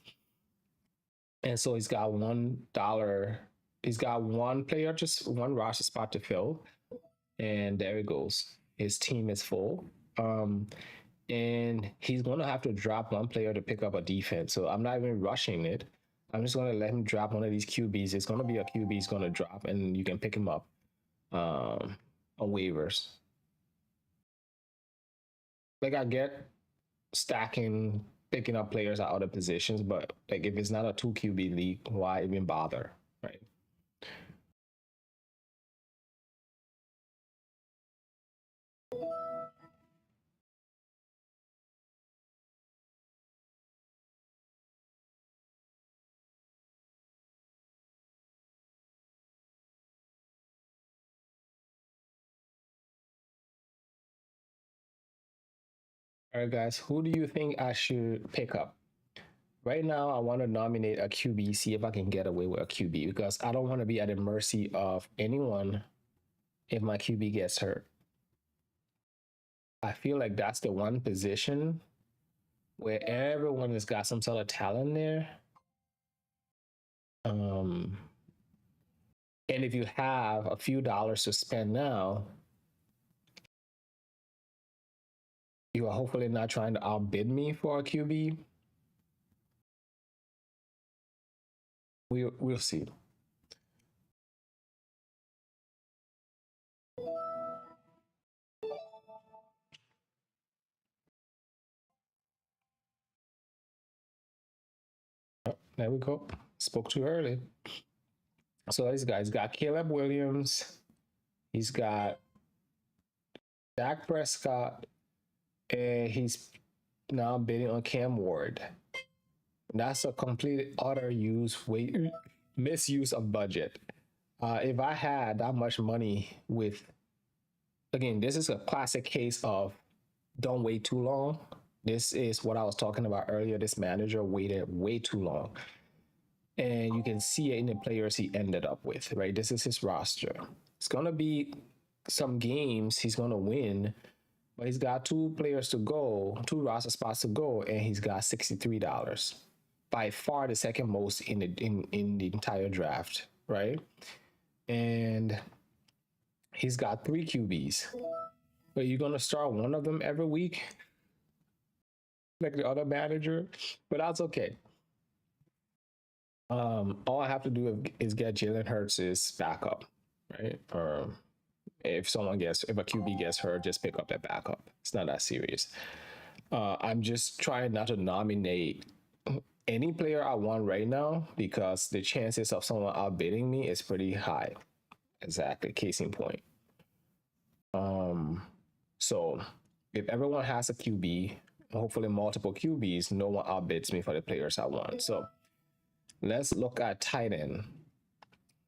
And so he's got $1. He's got one player, just one roster spot to fill. And there it goes. His team is full. And he's going to have to drop one player to pick up a defense. So I'm not even rushing it. I'm just going to let him drop one of these QBs. It's going to be a QB he's going to drop, and you can pick him up on waivers. Like I get stacking, picking up players at other positions, but like if it's not a two QB league, why even bother, right? All right, guys, who do you think I should pick up? Right now, I want to nominate a QB, see if I can get away with a QB because I don't want to be at the mercy of anyone if my QB gets hurt. I feel like that's the one position where everyone has got some sort of talent there. Um, and if you have a few dollars to spend now, you are hopefully not trying to outbid me for a QB. We'll see. Oh, there we go. Spoke too early. So this guy's got Caleb Williams. He's got Dak Prescott, and he's now bidding on Cam Ward. That's a complete utter misuse of budget. If I had that much money with, again, this is a classic case of don't wait too long. This is what I was talking about earlier. This manager waited way too long. And you can see it in the players he ended up with, right? This is his roster. It's going to be some games he's going to win, but he's got two players to go, two roster spots to go, and he's got $63. By far the second most in the entire draft, right? And he's got three QBs. But you're gonna start one of them every week, like the other manager. But that's okay. All I have to do is get Jalen Hurts' backup, right? Or if a QB gets hurt, just pick up that backup. It's not that serious. I'm just trying not to nominate any player I want right now because the chances of someone outbidding me is pretty high. Exactly, case in point. So if everyone has a QB, hopefully multiple QBs, no one outbids me for the players I want. So let's look at tight end.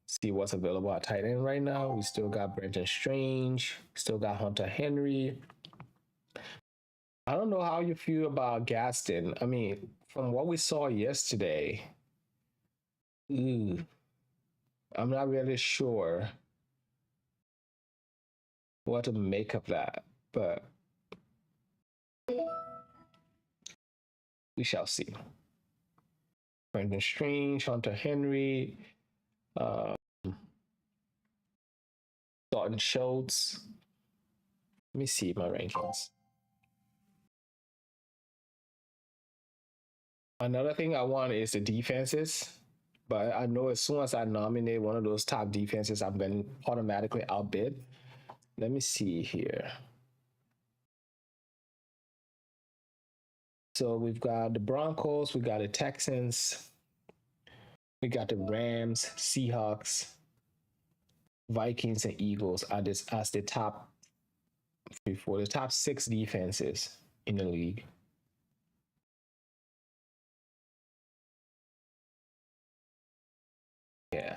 See what's available at tight end right now. We still got Brenton Strange, still got Hunter Henry. I don't know how you feel about Gaston. I mean, from what we saw yesterday, I'm not really sure what to make of that, but we shall see. Brendan Strange, Hunter Henry, uh, Dalton Schultz. Let me see my rankings. Another thing I want is the defenses, but I know as soon as I nominate one of those top defenses, I'm going to automatically outbid. Let me see here. So we've got the Broncos, we got the Texans, we got the Rams, Seahawks, Vikings, and Eagles as the top before the top six defenses in the league. Yeah.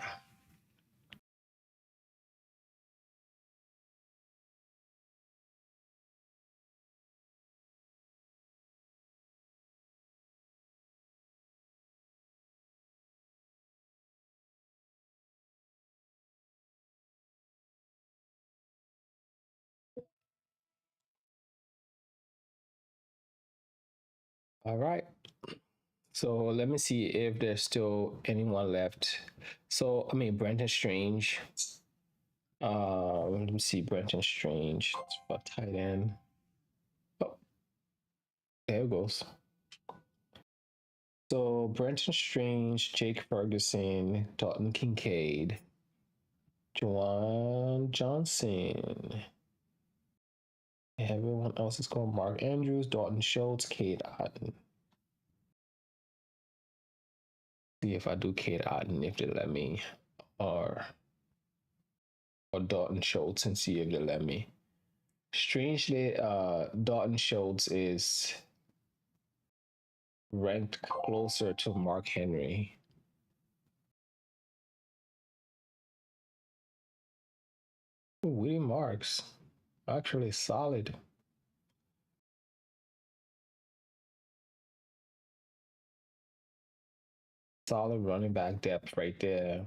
All right. So let me see if there's still anyone left. So I mean, Brenton Strange. Let me see, Brenton Strange for tight end. Oh, there it goes. So Brenton Strange, Jake Ferguson, Dalton Kincaid, Juwan Johnson. Everyone else is called Mark Andrews, Dalton Schultz, Cade Otton. See if I do Cade Otton if they let me, or Dalton Schultz and see if they let me. Strangely, Dalton Schultz is ranked closer to Mark Henry. Willie Marks, actually solid. Solid running back depth right there.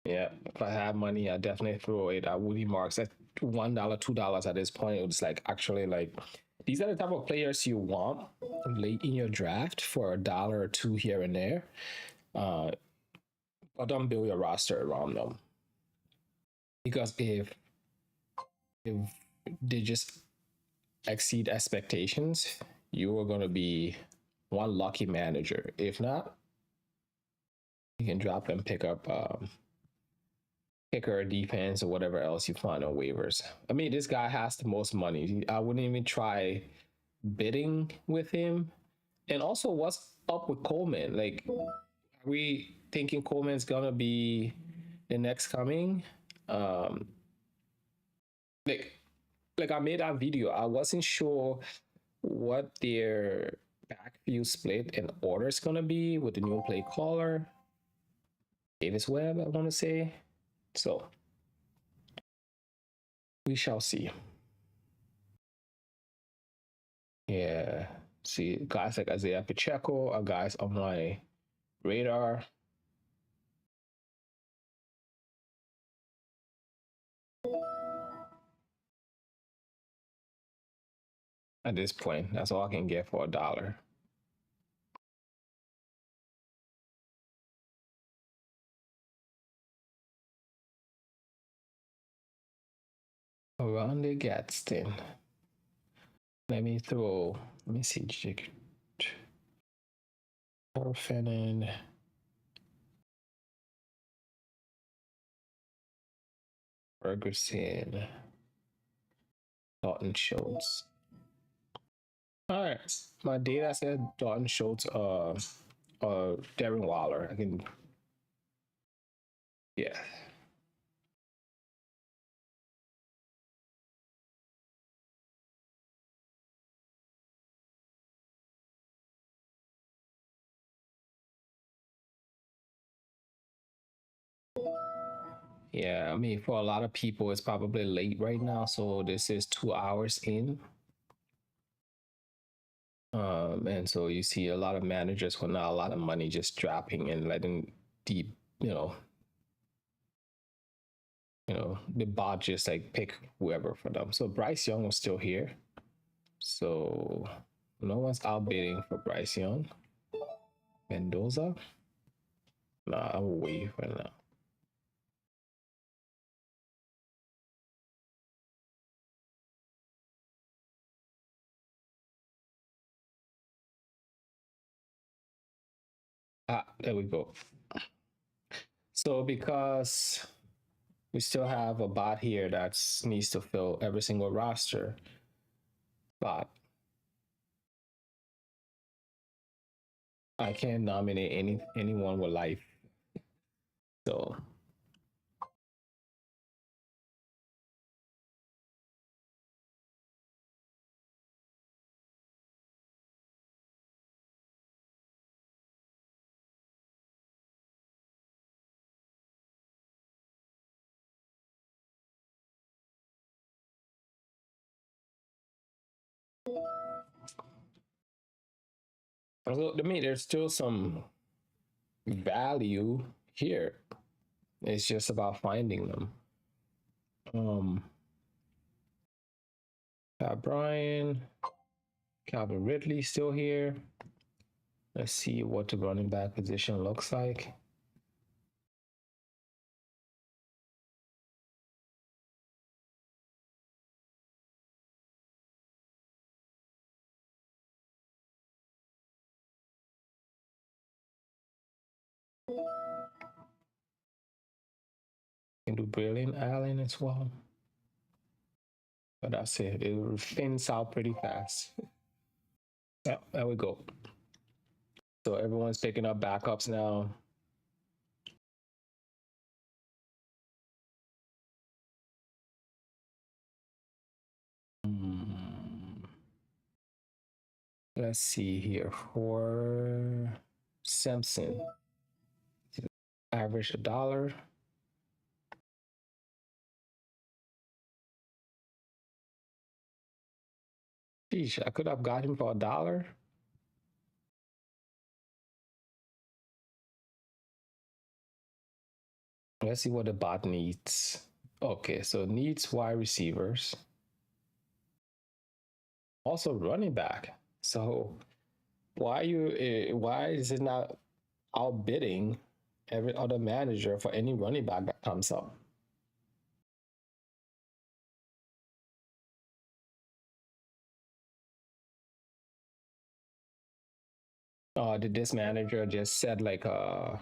Yeah, if I had money, I definitely throw it at Woody Marks at $1, $2 at this point. It was like actually like these are the type of players you want late in your draft for $1 or $2 here and there. Uh, but don't build your roster around them because if they just exceed expectations, you are gonna be one lucky manager. If not, you can drop and pick up kicker, defense, or whatever else you find on waivers. I mean, this guy has the most money. I wouldn't even try bidding with him. And also, what's up with Coleman? Like, are we thinking Coleman's gonna be the next coming? Um, like, like I made that video. I wasn't sure what their backfield split and order is gonna be with the new play caller, Davis Webb. I want to say so. We shall see. Yeah. See, guys like Isaiah Pacheco are guys on my radar. At this point, that's all I can get for $1. Around the Gadsden. Let me see, Orphan Ferguson, Dalton Schultz. All right, my data said Dalton Schultz, Darren Waller. I can, yeah. Yeah, I mean, for a lot of people, it's probably late right now. So this is 2 hours in. And so you see a lot of managers with not a lot of money just dropping and letting deep, the bot just like pick whoever for them. So Bryce Young was still here. So no one's outbidding for Bryce Young. Mendoza? Nah, I will wait for now. Ah, there we go. So because we still have a bot here that needs to fill every single roster spot, I can't nominate anyone with life. So to me, there's still some value here. It's just about finding them. Pat Bryan, Calvin Ridley still here. Let's see what the running back position looks like. Can do Brilliant Allen as well. But that's it. It thins out pretty fast. Yeah, there we go. So everyone's picking up backups now. Let's see here for Simpson. Average $1. Geez, I could have got him for $1. Let's see what the bot needs. Okay, so needs wide receivers, also running back. So why is it not outbidding every other manager for any running back that comes up? Did this manager just set like a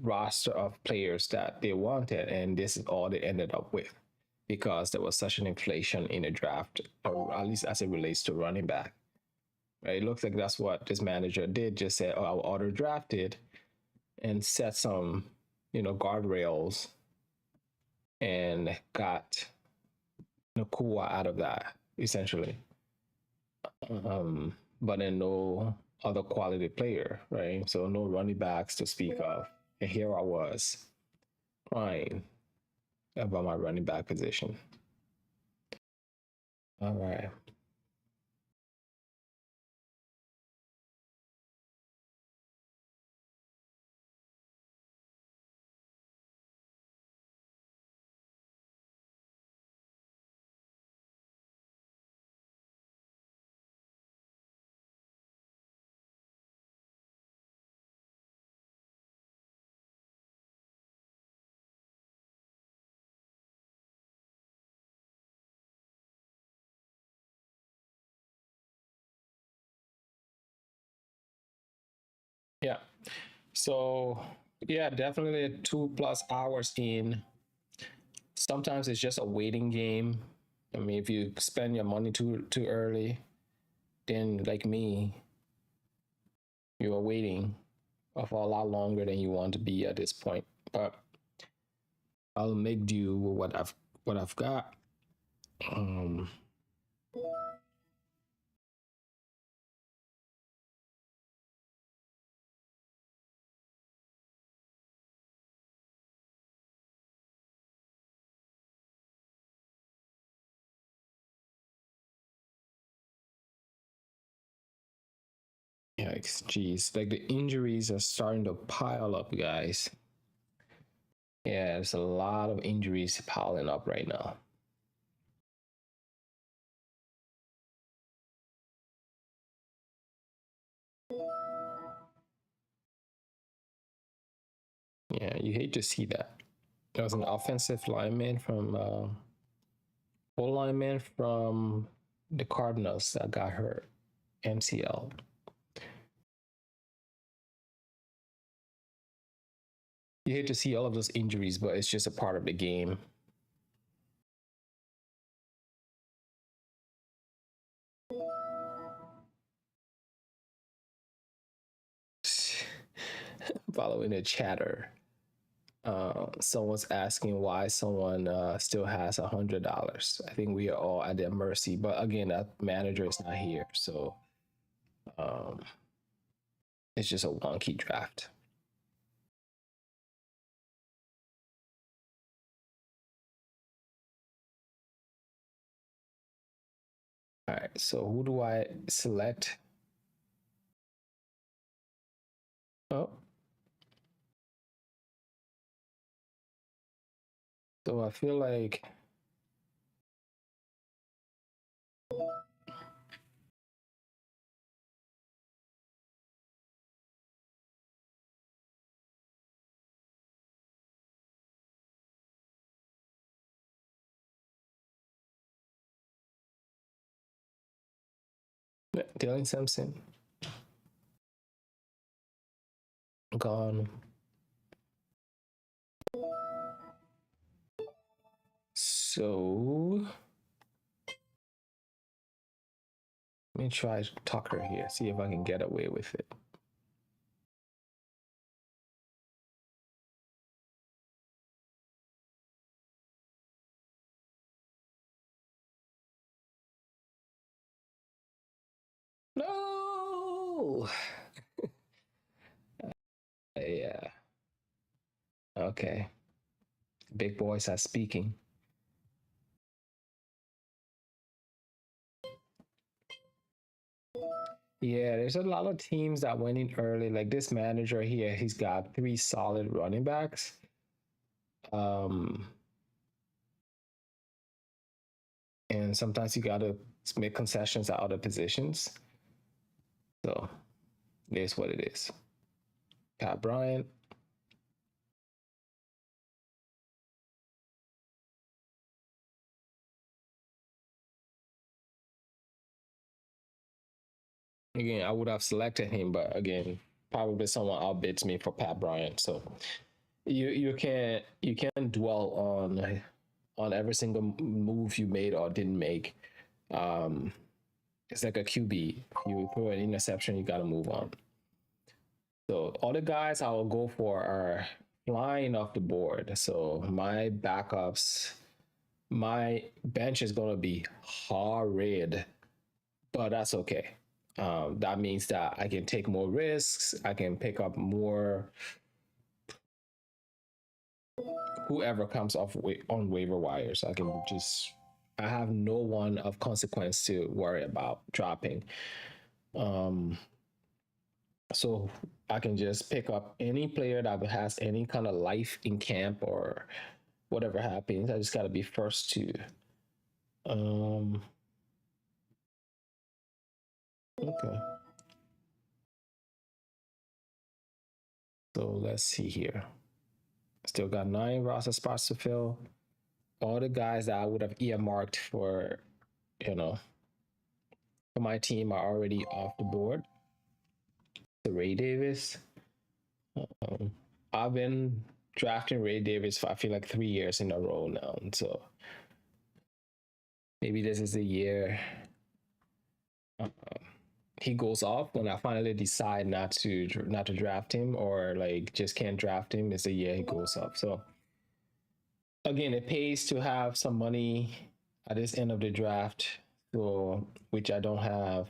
roster of players that they wanted, and this is all they ended up with because there was such an inflation in the draft, or at least as it relates to running back. Right? It looks like that's what this manager did. Just said, "Oh, I'll auto drafted," and set some, guardrails, and got Nakua out of that essentially. But then no other quality player, right? So no running backs to speak of. And here I was crying about my running back position. All right. Yeah. So yeah, definitely 2+ hours in. Sometimes it's just a waiting game. I mean, if you spend your money too early, then like me, you are waiting for a lot longer than you want to be at this point. But I'll make do with what I've got. Um, yeah, geez, like the injuries are starting to pile up, guys. Yeah, there's a lot of injuries piling up right now. Yeah, you hate to see that. There was an offensive lineman from full lineman from the Cardinals that got hurt, MCL. You hate to see all of those injuries, but it's just a part of the game. Following the chatter, someone's asking why someone still has $100. I think we are all at their mercy, but again, that manager is not here, so um, it's just a wonky draft. All right, so who do I select? Oh, so I feel like Dylan Simpson gone. So let me try Tucker here, see if I can get away with it. No. Yeah. Okay. Big boys are speaking. Yeah, there's a lot of teams that went in early. Like this manager here, he's got three solid running backs. Um, and sometimes you gotta make concessions at other positions. So it is what it is. Pat Bryant. Again, I would have selected him, but again, probably someone outbids me for Pat Bryant. So you can't dwell on every single move you made or didn't make. Um, it's like a QB. You throw an interception, you got to move on. So all the guys I will go for are flying off the board. So my backups, my bench is gonna be horrid, but that's okay. That means that I can take more risks. I can pick up more whoever comes off on waiver wires. I have no one of consequence to worry about dropping. Um, so I can just pick up any player that has any kind of life in camp or whatever happens. I just got to be first to. Um, okay. So let's see here. Still got 9 roster spots to fill. All the guys that I would have earmarked for, you know, for my team are already off the board. The Ray Davis. Um, I've been drafting Ray Davis for I feel like 3 years in a row now, and so maybe this is the year uh, he goes off when I finally decide not to draft him or like just can't draft him. Is the year he goes up. So again, it pays to have some money at this end of the draft, so which I don't have.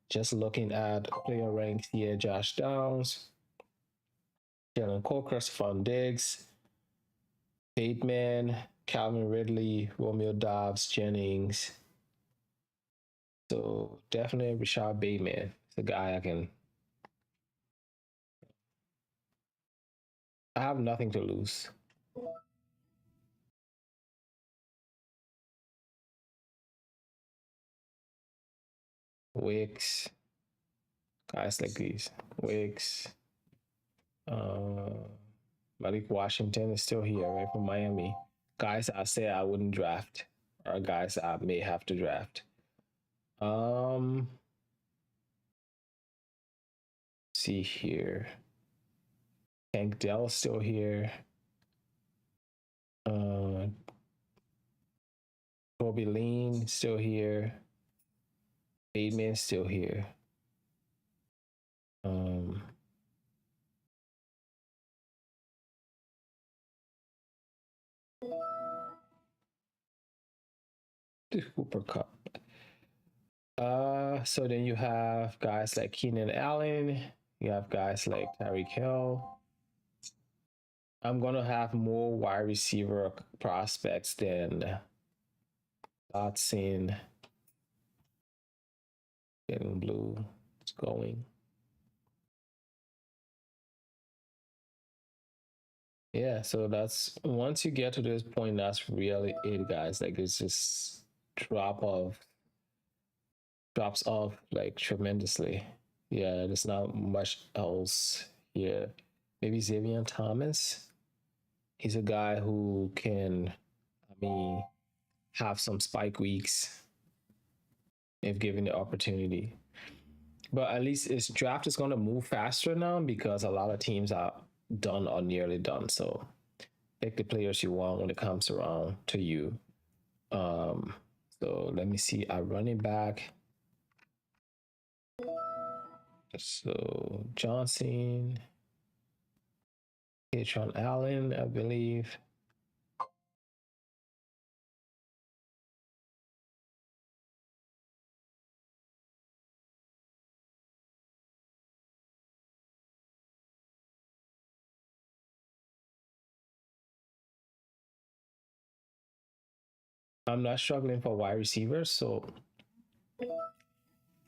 Just looking at player ranks here: Josh Downs, Jalen Coker, Stephon Diggs, Bateman, Calvin Ridley, Romeo Dobbs, Jennings. So definitely Rashad Bateman. It's a guy I have nothing to lose. Wicks, guys like these. Wicks. Uh, Malik Washington is still here, right, from Miami. Guys I say I wouldn't draft, or guys I may have to draft. Um, see here. Tank Dell still here. Uh, Kobe Lean still here. Bateman still here. Um, the Cooper Cup. So then you have guys like Keenan Allen. You have guys like Tyreek Hill. I'm gonna have more wide receiver prospects than Dotson. Getting blue. It's going. Yeah, so that's once you get to this point, that's really it, guys. Like it's just drop off, drops off like tremendously. Yeah, there's not much else here. Maybe Xavier Thomas. He's a guy who can, I mean, have some spike weeks if given the opportunity. But at least its draft is going to move faster now because a lot of teams are done or nearly done. So pick the players you want when it comes around to you. Um, so let me see. I running back. So Johnson, Patron Allen, I believe. I'm not struggling for wide receivers, so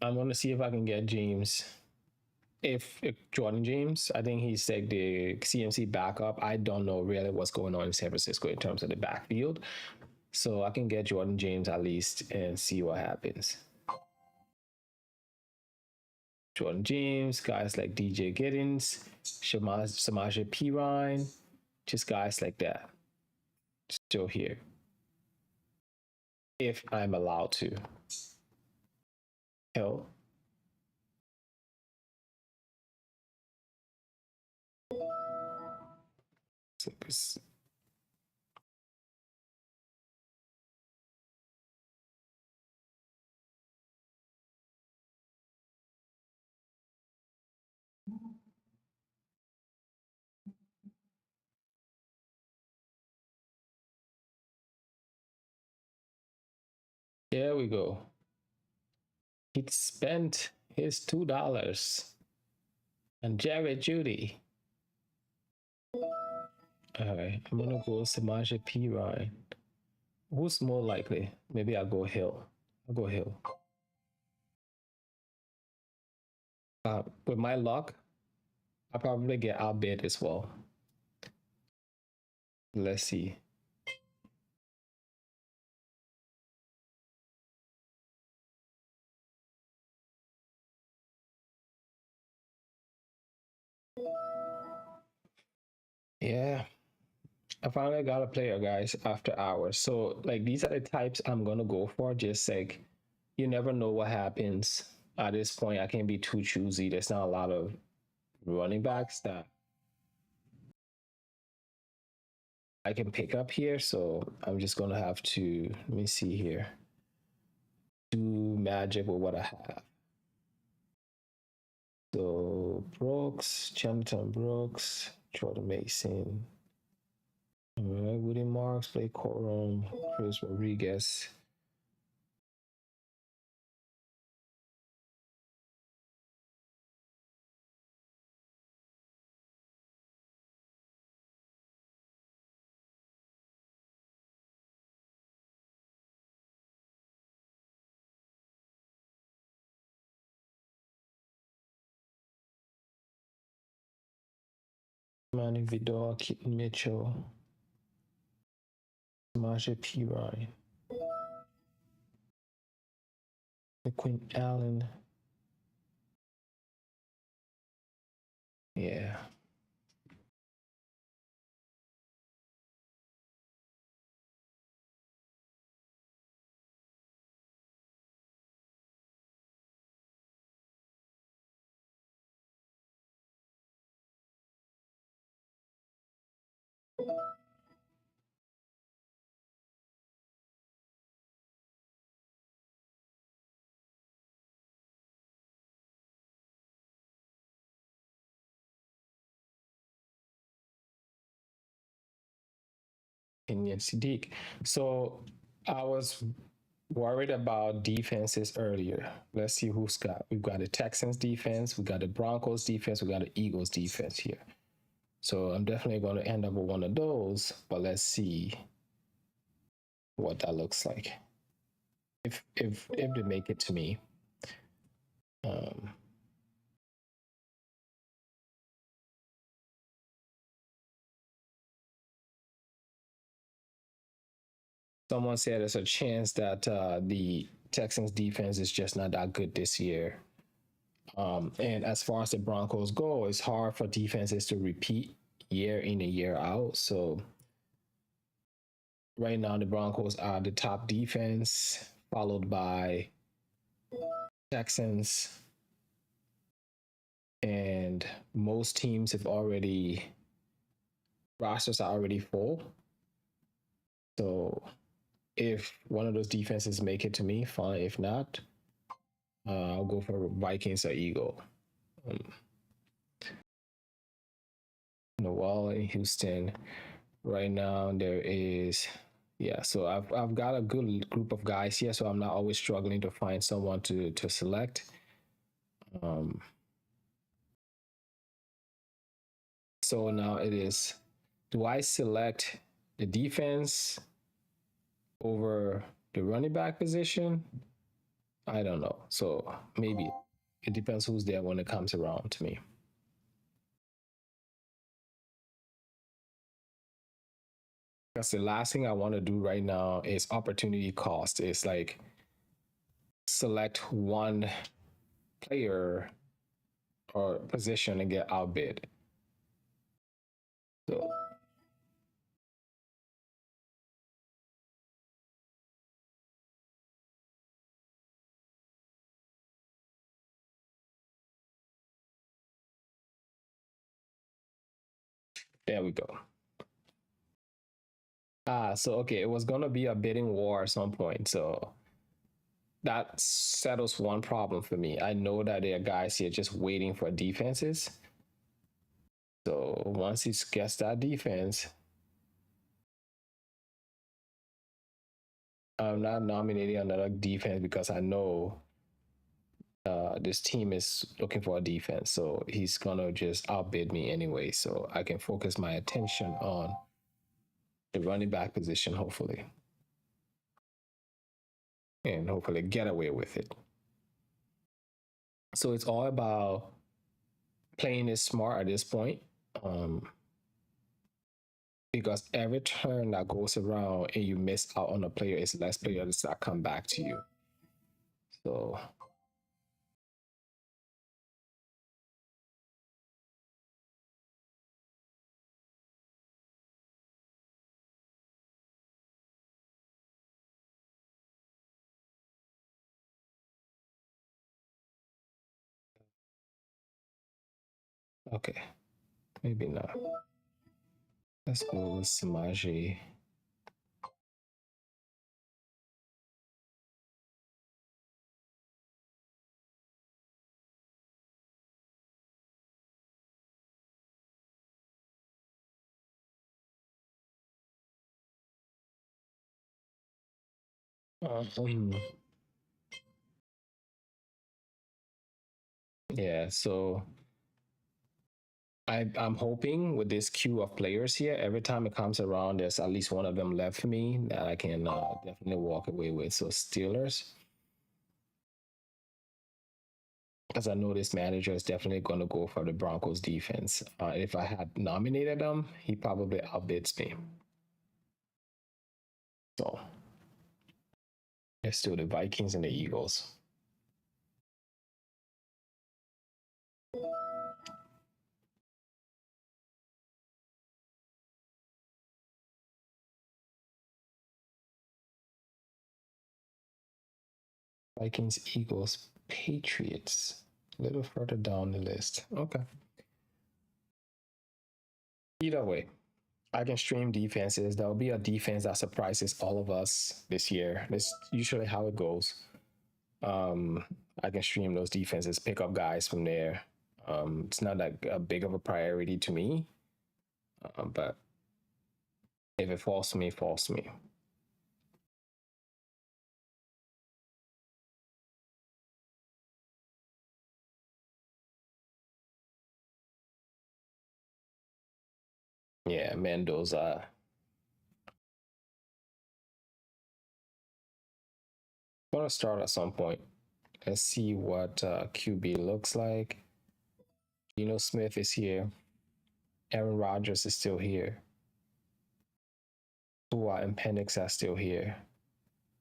I'm gonna see if I can get James if Jordan James, I think he's like the CMC backup. I don't know really what's going on in San Francisco in terms of the backfield. So I can get Jordan James at least and see what happens. Jordan James, guys like DJ Giddens, Samaje Perine, just guys like that. Still here. If I'm allowed to. Hell. There we go. He spent his $2 on Jared Judy. All right, I'm gonna go Samaje Perine. Who's more likely? Maybe I'll go Hill. I'll go Hill. With my luck, I'll probably get outbid as well. Let's see. Yeah, I finally got a player, guys, after hours. So, like, these are the types I'm gonna go for. Just like, you never know what happens. At this point, I can't be too choosy. There's not a lot of running backs that I can pick up here. So, I'm just gonna have to, let me see here, do magic with what I have. So, Brooks, Jonathan Brooks, Jordan Mason. All right, Woody Marks, Blake Corum, Chris Rodriguez. Manny Vidal, Keaton Mitchell, Samaje Perine, Quinn Allen. Yeah. Kenyan Sadiq. So I was worried about defenses earlier. Let's see who's got. We've got the Texans defense, we got the Broncos defense, we got the Eagles defense here. So I'm definitely going to end up with one of those, but let's see what that looks like. If they make it to me. Um, Someone said there's a chance that the Texans defense is just not that good this year. And as far as the Broncos go, it's hard for defenses to repeat year in and year out. So right now, the Broncos are the top defense, followed by Texans. And most teams have already, rosters are already full. So if one of those defenses make it to me, fine. If not, I'll go for Vikings or Eagle. Noel in Houston. Right now, there is, yeah. So I've got a good group of guys here, so I'm not always struggling to find someone to select. So now it is, do I select the defense over the running back position? I don't know. So maybe it depends who's there when it comes around to me. That's the last thing I want to do right now is opportunity cost. It's like select one player or position and get outbid. So there we go. So okay, it was gonna be a bidding war at some point. So that settles one problem for me. I know that there are guys here just waiting for defenses. So once he gets that defense, I'm not nominating another defense because I know this team is looking for a defense. So he's gonna just outbid me anyway. So I can focus my attention on the running back position, hopefully, and hopefully get away with it. So it's all about playing it smart at this point. Because every turn that goes around and you miss out on a player, it's less players that come back to you. So okay, maybe not. Let's go with Samaji. Um, yeah, so I'm hoping with this queue of players here, every time it comes around, there's at least one of them left for me that I can definitely walk away with. So Steelers, because I know this manager is definitely going to go for the Broncos defense. If I had nominated him, he probably outbids me. So let's do the Vikings and the Eagles. Vikings, Eagles, Patriots. A little further down the list. Okay. Either way, I can stream defenses. There'll be a defense that surprises all of us this year. That's usually how it goes. I can stream those defenses, pick up guys from there. It's not like a big of a priority to me, but if it falls to me, it falls to me. Yeah, Mendoza. I'm gonna start at some point. Let's see what QB looks like. Geno Smith is here. Aaron Rodgers is still here. Tua and Penix are still here.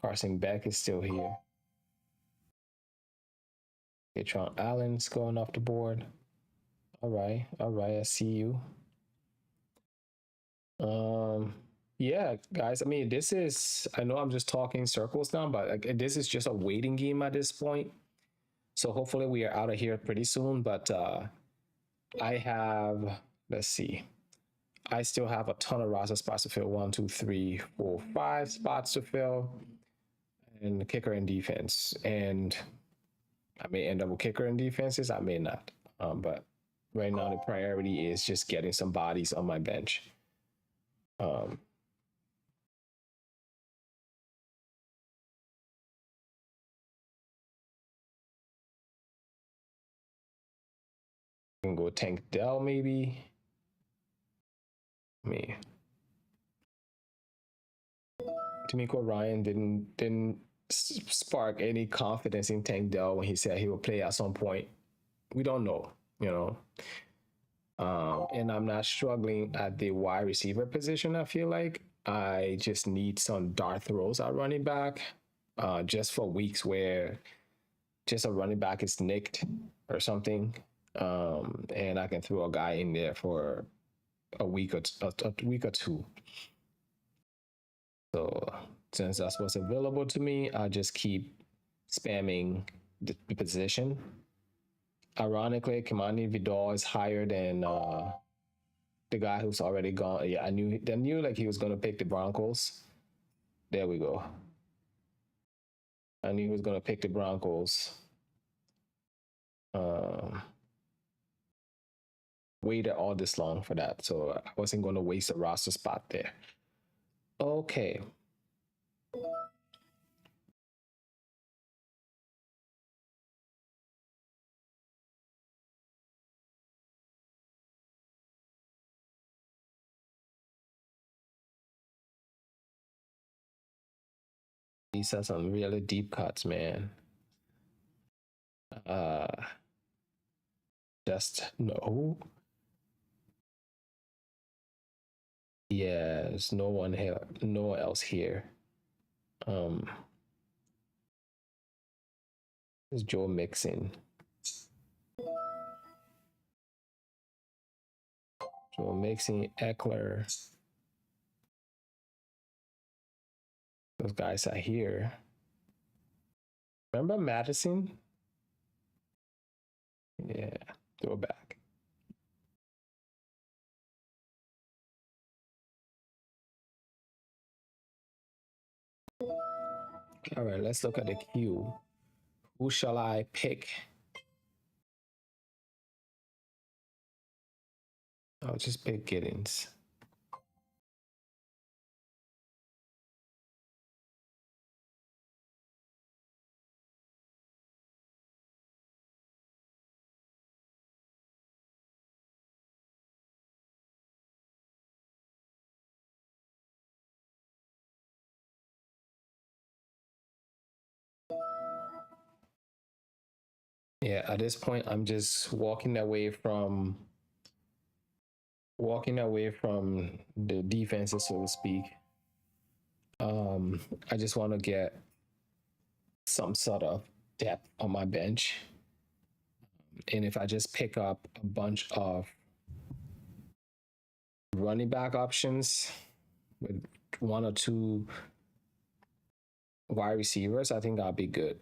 Carson Beck is still here. Tron Allen's going off the board. All right, I see you. Yeah, guys. I mean, this is. I know I'm just talking circles now, but like, this is just a waiting game at this point. So hopefully we are out of here pretty soon. But I have. Let's see. I still have a ton of roster spots to fill. 1, 2, 3, 4, 5 spots to fill, and kicker and defense. And I may end up with kicker and defenses. I may not. But right now the priority is just getting some bodies on my bench. Can go Tank Dell maybe. Me. D'Amico Ryan didn't spark any confidence in Tank Dell when he said he will play at some point. We don't know, you know. And I'm not struggling at the wide receiver position. I feel like I just need some dart throws at running back, just for weeks where just a running back is nicked or something, and I can throw a guy in there for a week or two. So since that's what's available to me, I'll just keep spamming the position. Ironically, Kimani Vidal is higher than the guy who's already gone. Yeah, I knew like he was gonna pick the Broncos. There we go. I knew he was gonna pick the Broncos. Um, Waited all this long for that, so I wasn't gonna waste a roster spot there. Okay. These are some really deep cuts, man. Uh, just no. Yeah, there's no one here, no one else here. Um, is Joe Mixon? Joe Mixon, Eckler. Those guys are here. Remember Madison? Yeah, throw back. All right, let's look at the queue. Who shall I pick? I'll just pick Giddens. Yeah, at this point, I'm just walking away from the defenses, so to speak. I just want to get some sort of depth on my bench. And if I just pick up a bunch of running back options with one or two wide receivers, I think I'll be good.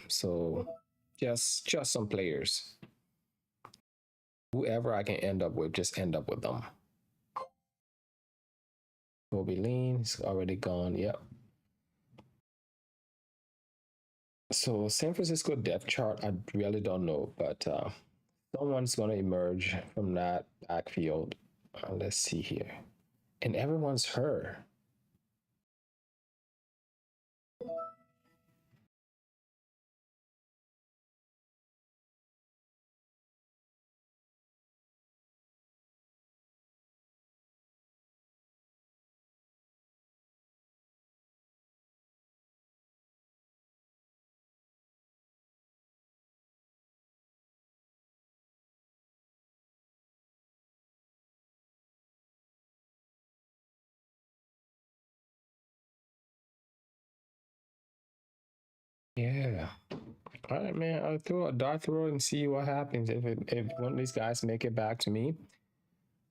So just some players. Whoever I can end up with, just end up with them. Bobby Lean is already gone. Yep. So San Francisco depth chart, I really don't know, but someone's gonna emerge from that backfield. Let's see here, and everyone's hurt. Yeah. All right, man. I'll throw a dart throw and see what happens if one of these guys make it back to me.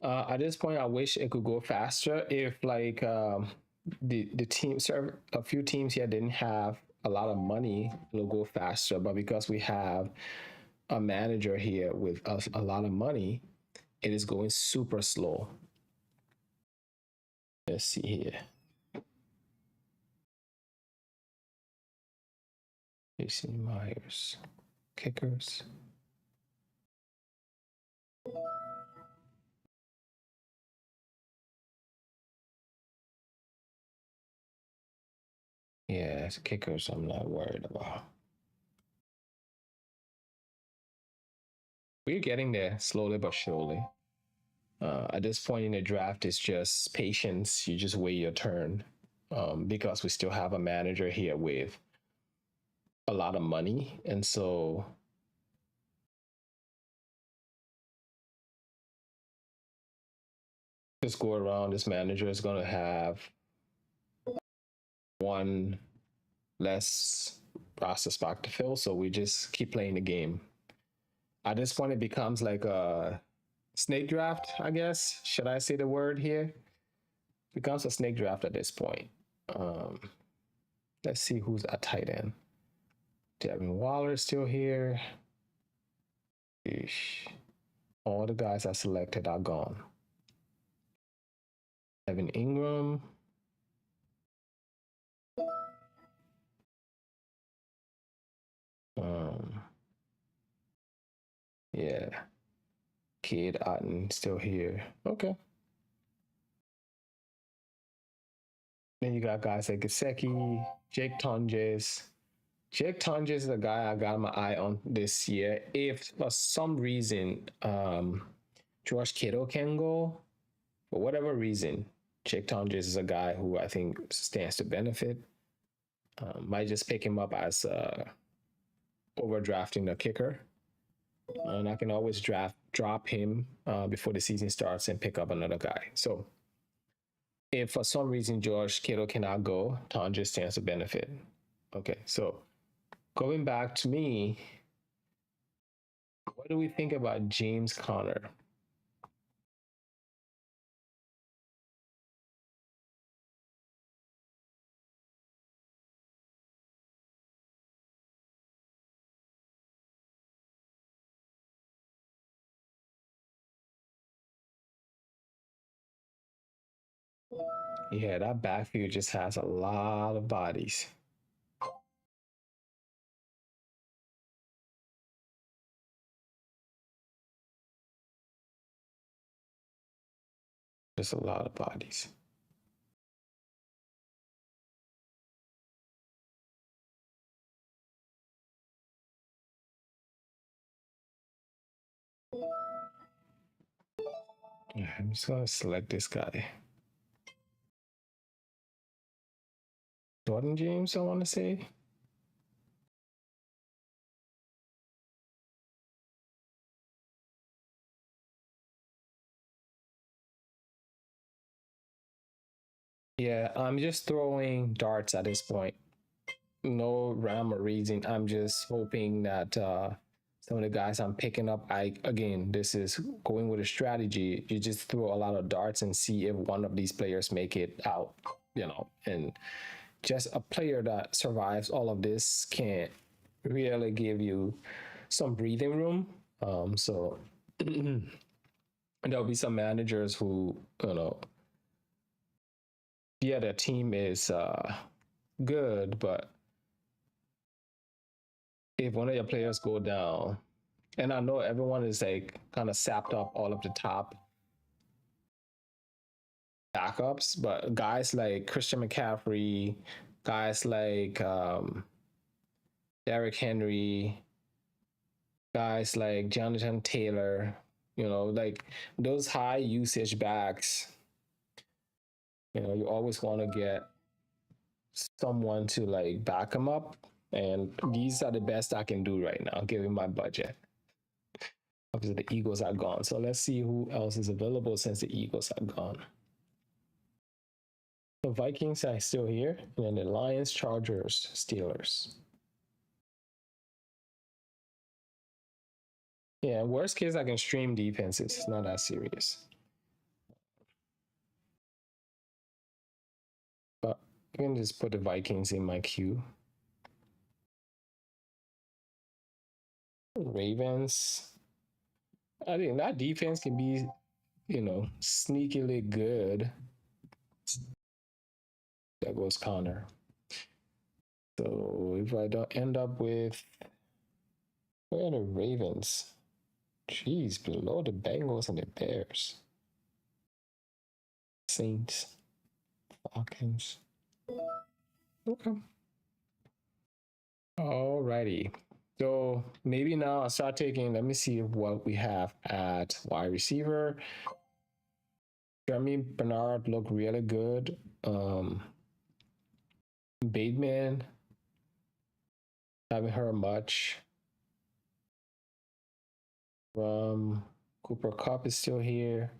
At this point, I wish it could go faster. If like the team, serve a few teams here didn't have a lot of money, it'll go faster. But because we have a manager here with a lot of money, it is going super slow. Let's see here. Jason Myers, kickers. Yeah, it's kickers. I'm not worried about. We're getting there slowly but surely. At this point in the draft, it's just patience. You just wait your turn. because we still have a manager here with a lot of money. And so this go around, this manager is going to have one less roster spot to fill. So we just keep playing the game. At this point, it becomes like a snake draft, I guess. Should I say the word here? Becomes a snake draft at this point. Um, let's see who's at tight end. Devin Waller is still here. Eesh. All the guys I selected are gone. Evan Ingram. Um, yeah. Kid Otten still here. Okay. Then you got guys like Gesicki, Jake Tonjes. Jake Tonjes is a guy I got my eye on this year. If for some reason Josh Kittle can go, for whatever reason, Jake Tonjes is a guy who I think stands to benefit. Might just pick him up as overdrafting the kicker. And I can always drop him before the season starts and pick up another guy. So if for some reason George Kittle cannot go, Tonjes stands to benefit. Okay, so going back to me, what do we think about James Conner? Yeah, that backfield just has a lot of bodies. Just a lot of bodies. I'm just gonna select this guy. Jordan James, I want to say. Yeah, I'm just throwing darts at this point. No rhyme or reason. I'm just hoping that some of the guys I'm picking up, this is going with a strategy. You just throw a lot of darts and see if one of these players make it out, and just a player that survives all of this can't really give you some breathing room. So there'll be some managers who, yeah, their team is good, but if one of your players go down, and I know everyone is like kind of sapped up all of the top backups, but guys like Christian McCaffrey, guys like Derrick Henry, guys like Jonathan Taylor, like those high usage backs, you always want to get someone to like back them up. And these are the best I can do right now, given my budget. Obviously, the Eagles are gone. So let's see who else is available since the Eagles are gone. The Vikings are still here, and then the Lions, Chargers, Steelers. Yeah, worst case, I can stream defenses. It's not that serious. But I can just put the Vikings in my queue. Ravens. I think that defense can be, sneakily good. There goes Connor. So if I don't end up with, where are the Ravens? Jeez, below the Bengals and the Bears. Saints, Falcons. Okay. Alrighty. So maybe now I'll start taking, let me see what we have at wide receiver. Jeremy Bernard looked really good. Bateman, haven't heard much. Cooper Cup is still here.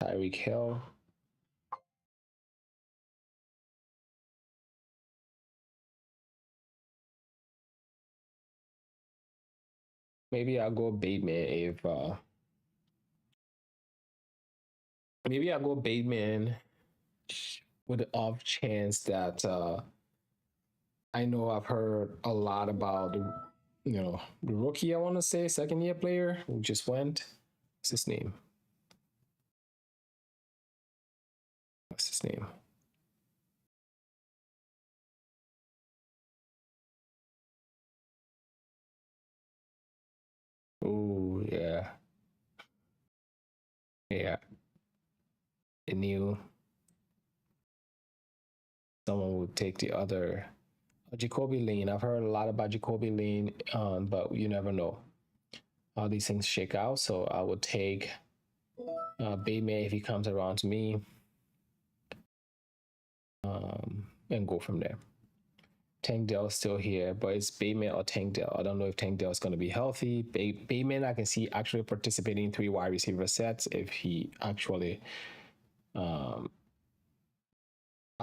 Tyreek Hill. Maybe I'll go Bateman if maybe I'll go Bateman with the off chance that I know I've heard a lot about the rookie, I want to say, second year player who just went. What's his name? What's his name? Oh yeah. Yeah. I knew someone would take the other. Jacoby Lane. I've heard a lot about Jacoby Lane, but you never know how these things shake out. So I would take Bateman if he comes around to me, and go from there. Tank Dell's still here, but it's Bateman or Tank Dell. I don't know if Tank Dell is going to be healthy. Bateman, I can see actually participating in 3 wide receiver sets if he actually. I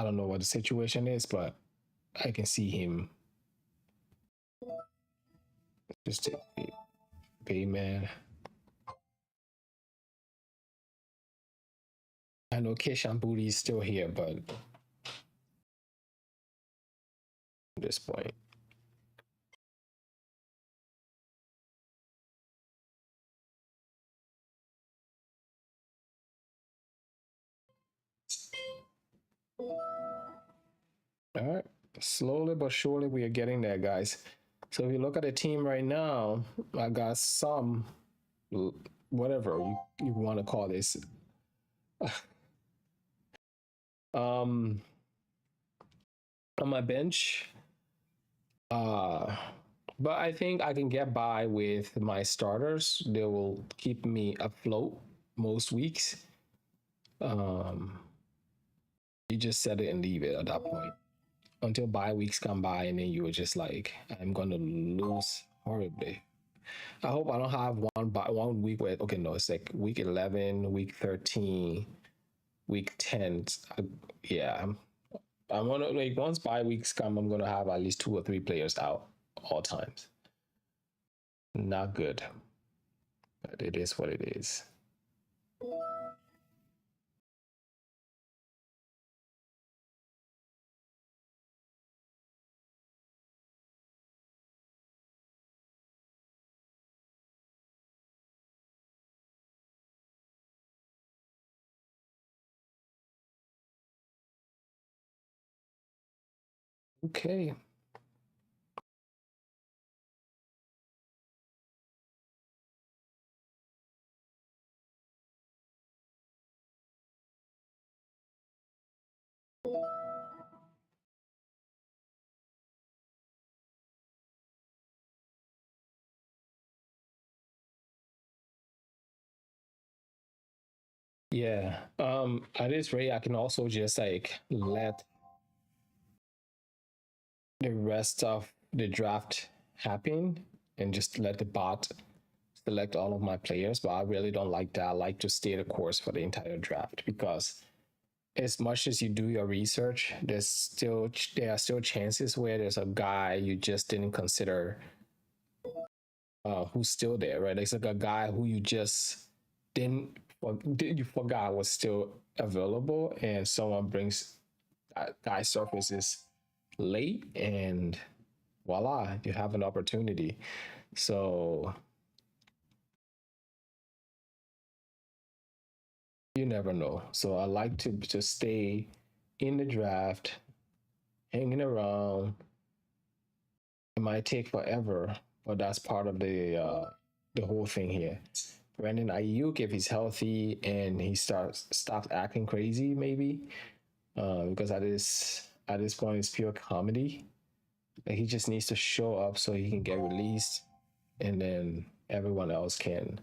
don't know what the situation is, but I can see him just take Bateman. I know Keishan Booty is still here, but at this point. All right. Slowly but surely, we are getting there, guys. So if you look at the team right now, I got some, whatever you want to call this. Um, on my bench, uh, but I think I can get by with my starters. They will keep me afloat most weeks. Um, you just set it and leave it at that point until bye weeks come by, and then you were just like, I'm gonna lose horribly. I hope I don't have one week where okay, no, it's like week 11, week 13, week 10. Yeah, I'm gonna like once bye weeks come, I'm gonna have at least 2 or 3 players out all times. Not good, but it is what it is. Okay. Yeah. At this rate, I can also just like let the rest of the draft happen and just let the bot select all of my players. But I really don't like that. I like to stay the course for the entire draft because as much as you do your research, there are still chances where there's a guy you just didn't consider who's still there, right? It's like a guy who you just didn't you forgot was still available, and someone brings that guy surfaces late, and voila, you have an opportunity. So you never know. So I like to just stay in the draft, hanging around. It might take forever, but that's part of the whole thing here. Brandon Ayuk, if he's healthy and he stops acting crazy, maybe because at this point it's pure comedy. Like he just needs to show up so he can get released, and then everyone else can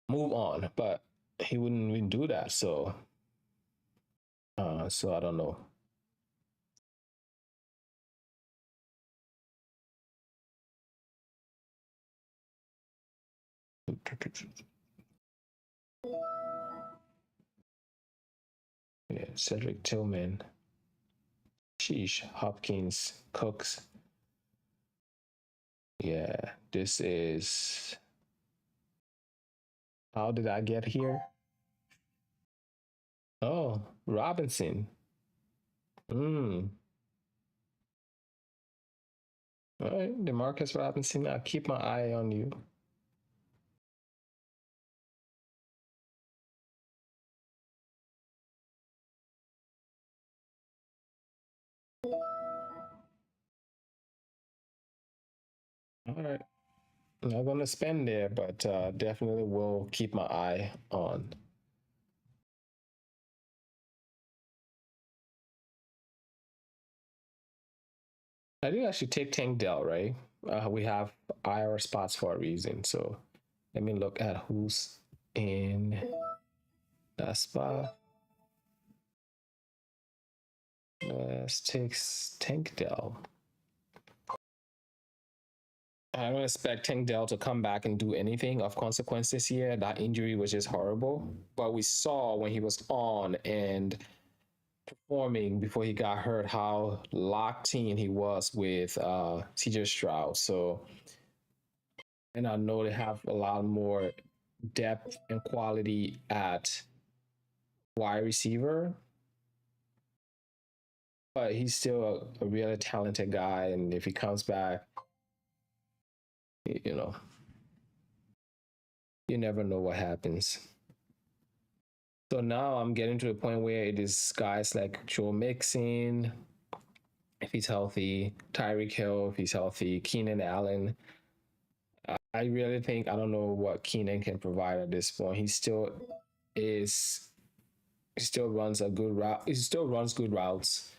move on, but he wouldn't even do that. So I don't know. Yeah, Cedric Tillman, Sheesh, Hopkins, Cooks. Yeah, this is. How did I get here? Oh, Robinson. Hmm. All right, Demarcus Robinson. I'll keep my eye on you. All right. I'm not gonna spend there, but definitely will keep my eye on. I think I should take Tank Dell, right? We have IR spots for a reason. So let me look at who's in that spot. Let's take Tank Dell. I don't expect Tank Dell to come back and do anything of consequence this year. That injury was just horrible. But we saw when he was on and performing before he got hurt how locked in he was with CJ Stroud. So, and I know they have a lot more depth and quality at wide receiver, but he's still a really talented guy. And if he comes back, you know, you never know what happens. So now I'm getting to the point where it is guys like Joe Mixon, if he's healthy, Tyreek Hill, if he's healthy, Keenan Allen. I really think I don't know what Keenan can provide at this point. Is he still runs a good route. He still runs good routes.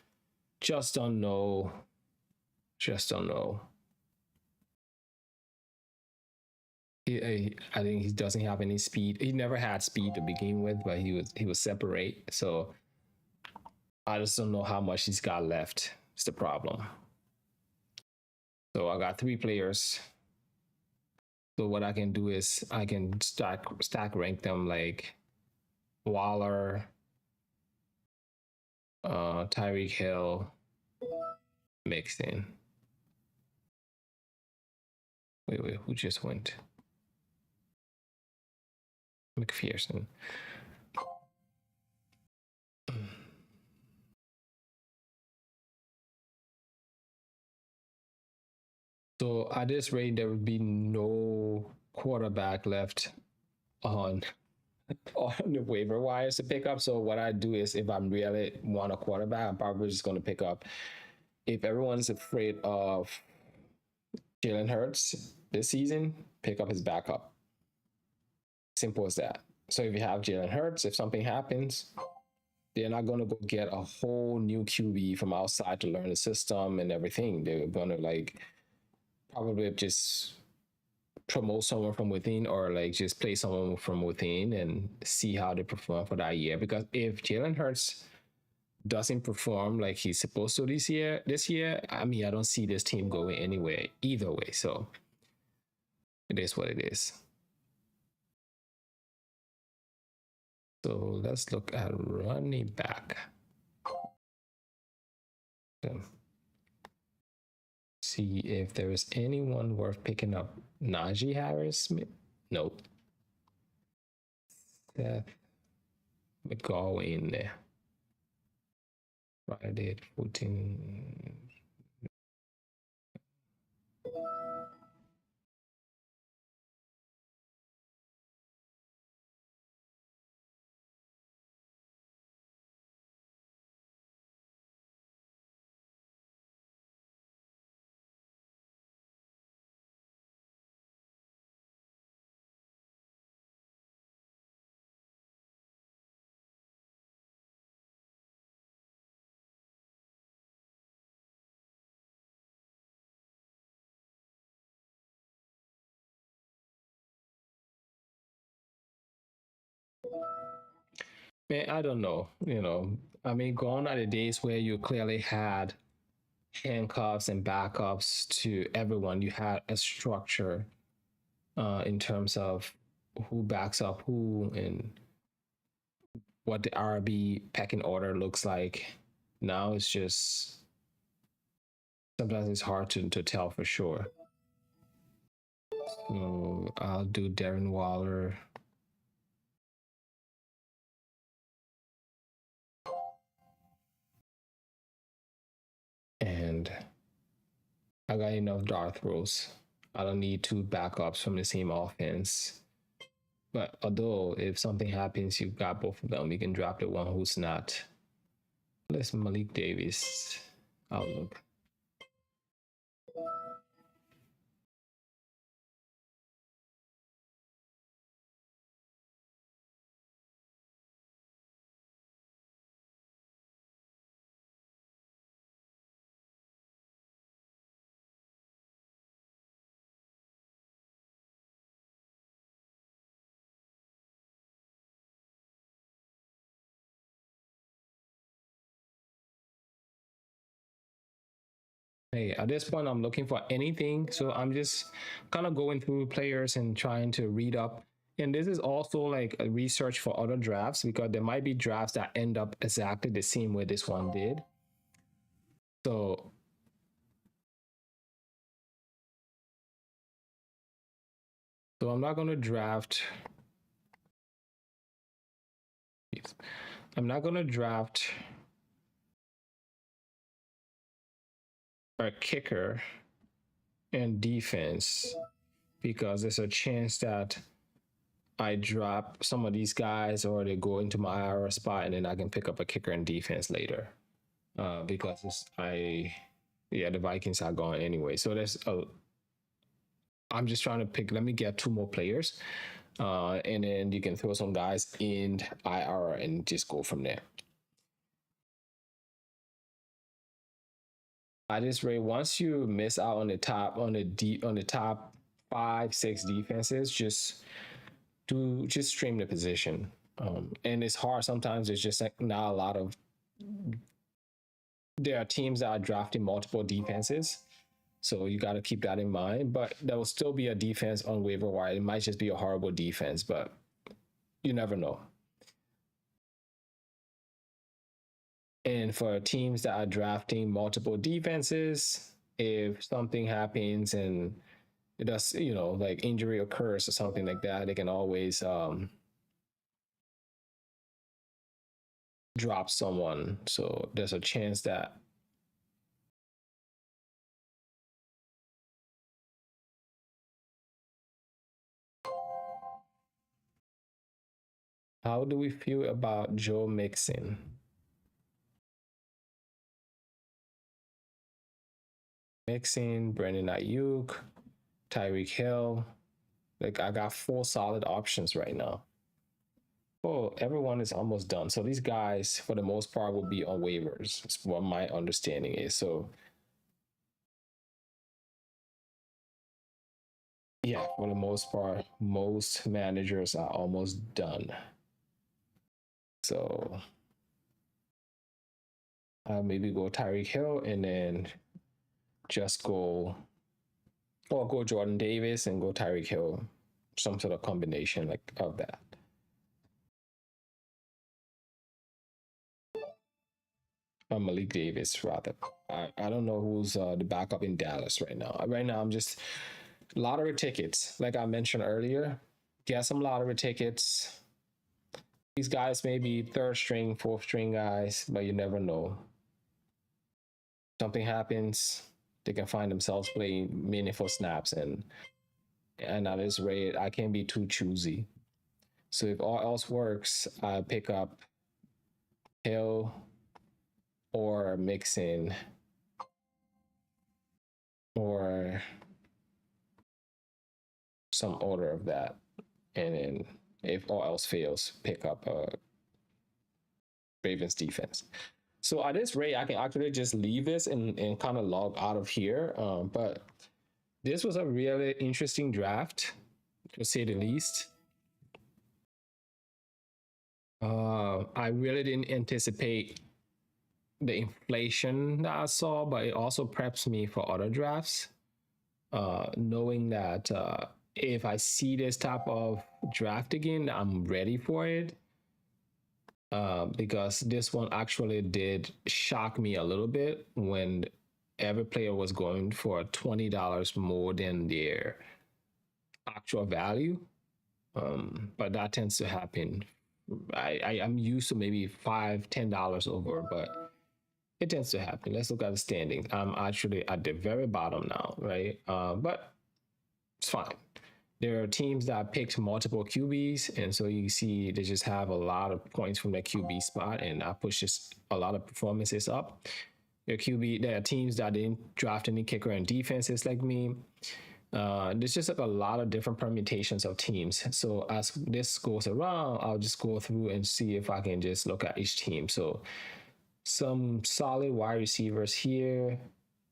Just don't know. Just don't know. I think he doesn't have any speed. He never had speed to begin with, but he was separate. So I just don't know how much he's got left. It's the problem. So I got three players. So what I can do is I can stack rank them like Waller, Tyreek Hill, Mixon. Wait, who just went? McPherson. So at this rate, there would be no quarterback left on on the waiver wires to pick up. So what I do is if I'm really want a quarterback, I'm probably just going to pick up. If everyone's afraid of Jalen Hurts this season, pick up his backup. Simple as that. So if you have Jalen Hurts, if something happens, they're not going to go get a whole new QB from outside to learn the system and everything. They're going to like probably just promote someone from within or like just play someone from within and see how they perform for that year. Because if Jalen Hurts doesn't perform like he's supposed to this year, I mean, I don't see this team going anywhere either way. So it is what it is. So let's look at running back. See if there is anyone worth picking up. Najee Harris? Nope. Seth McGowan. Friday 14. Man, I don't know. I mean, gone are the days where you clearly had handcuffs and backups to everyone. You had a structure in terms of who backs up who and what the RB pecking order looks like. Now it's just sometimes it's hard to tell for sure. So I'll do Darren Waller. And I got enough dart throws. I don't need two backups from the same offense. But although if something happens, you've got both of them. You can drop the one who's not. Let's Malik Davis outlook. Hey, at this point, I'm looking for anything. So I'm just kind of going through players and trying to read up. And this is also like a research for other drafts because there might be drafts that end up exactly the same way this one did. So, so I'm not going to draft. I'm not going to draft a kicker and defense because there's a chance that I drop some of these guys or they go into my IR spot and then I can pick up a kicker and defense later. Because yeah, the Vikings are gone anyway. So I'm just trying to pick, let me get two more players. And then you can throw some guys in IR and just go from there. I just rate once you miss out on the top on the top 5 6 defenses, just stream the position. And it's hard sometimes. There's just like not a lot of. There are teams that are drafting multiple defenses, so you got to keep that in mind. But there will still be a defense on waiver wire. It might just be a horrible defense, but you never know. And for teams that are drafting multiple defenses, if something happens and it does, like injury occurs or something like that, they can always drop someone. So there's a chance that. How do we feel about Joe Mixon? Mixon, Brandon Ayuk, Tyreek Hill. Like I got 4 solid options right now. Oh, everyone is almost done. So these guys, for the most part, will be on waivers. That's what my understanding is. So yeah, for the most part, most managers are almost done. So maybe go Tyreek Hill and then just go, or go Jordan Davis and go Tyreek Hill, some sort of combination like of that. Malik Davis rather. I don't know who's the backup in Dallas right now. Right now, I'm just lottery tickets. Like I mentioned earlier, get some lottery tickets. These guys may be third string, fourth string guys, but you never know. Something happens, they can find themselves playing meaningful snaps, and at this rate, I can't be too choosy. So if all else works, I pick up Hill or Mixon or some order of that. And then if all else fails, pick up Ravens defense. So at this rate, I can actually just leave this and kind of log out of here. But this was a really interesting draft, to say the least. I really didn't anticipate the inflation that I saw, but it also preps me for other drafts. Knowing that if I see this type of draft again, I'm ready for it. Because this one actually did shock me a little bit when every player was going for $20 more than their actual value. But that tends to happen. I'm used to maybe $5, $10 over, but it tends to happen. Let's look at the standing. I'm actually at the very bottom now, right? But it's fine. There are teams that picked multiple QBs, and so you see they just have a lot of points from their QB spot, and that pushes a lot of performances up. There are teams that didn't draft any kicker and defenses like me. There's just like a lot of different permutations of teams. So as this goes around, I'll just go through and see if I can just look at each team. So some solid wide receivers here,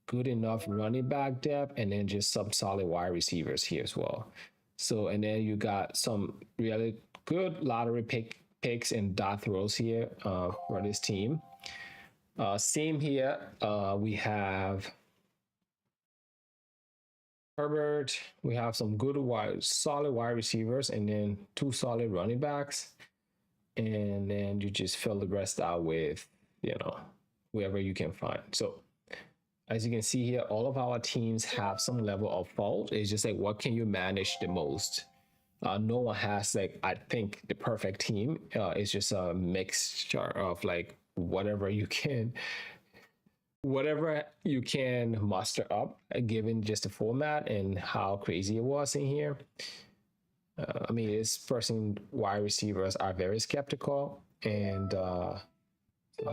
good enough running back depth, and then just some solid wide receivers here as well. So, and then you got some really good lottery picks and dot throws here for this team. Same here. We have Herbert. We have some good solid wide receivers, and then two solid running backs. And then you just fill the rest out with, whoever you can find. So as you can see here, all of our teams have some level of fault. It's just like, what can you manage the most? No one has like, I think, the perfect team. It's just a mixture of like whatever you can muster up, given just the format and how crazy it was in here. I mean, this person wide receivers are very skeptical, and I'll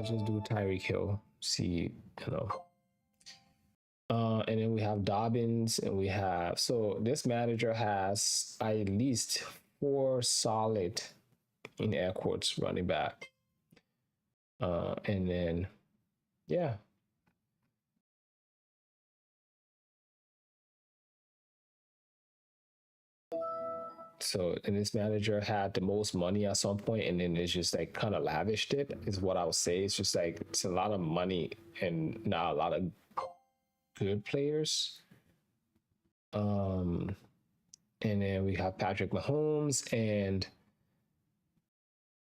just do Tyreek Hill. See, and then we have Dobbins, and we have, so this manager has at least 4 solid, in air quotes, running back. And then, yeah. So, and this manager had the most money at some point, and then it's just like kind of lavished it, is what I would say. It's just like, it's a lot of money and not a lot of good players. And then we have Patrick Mahomes, and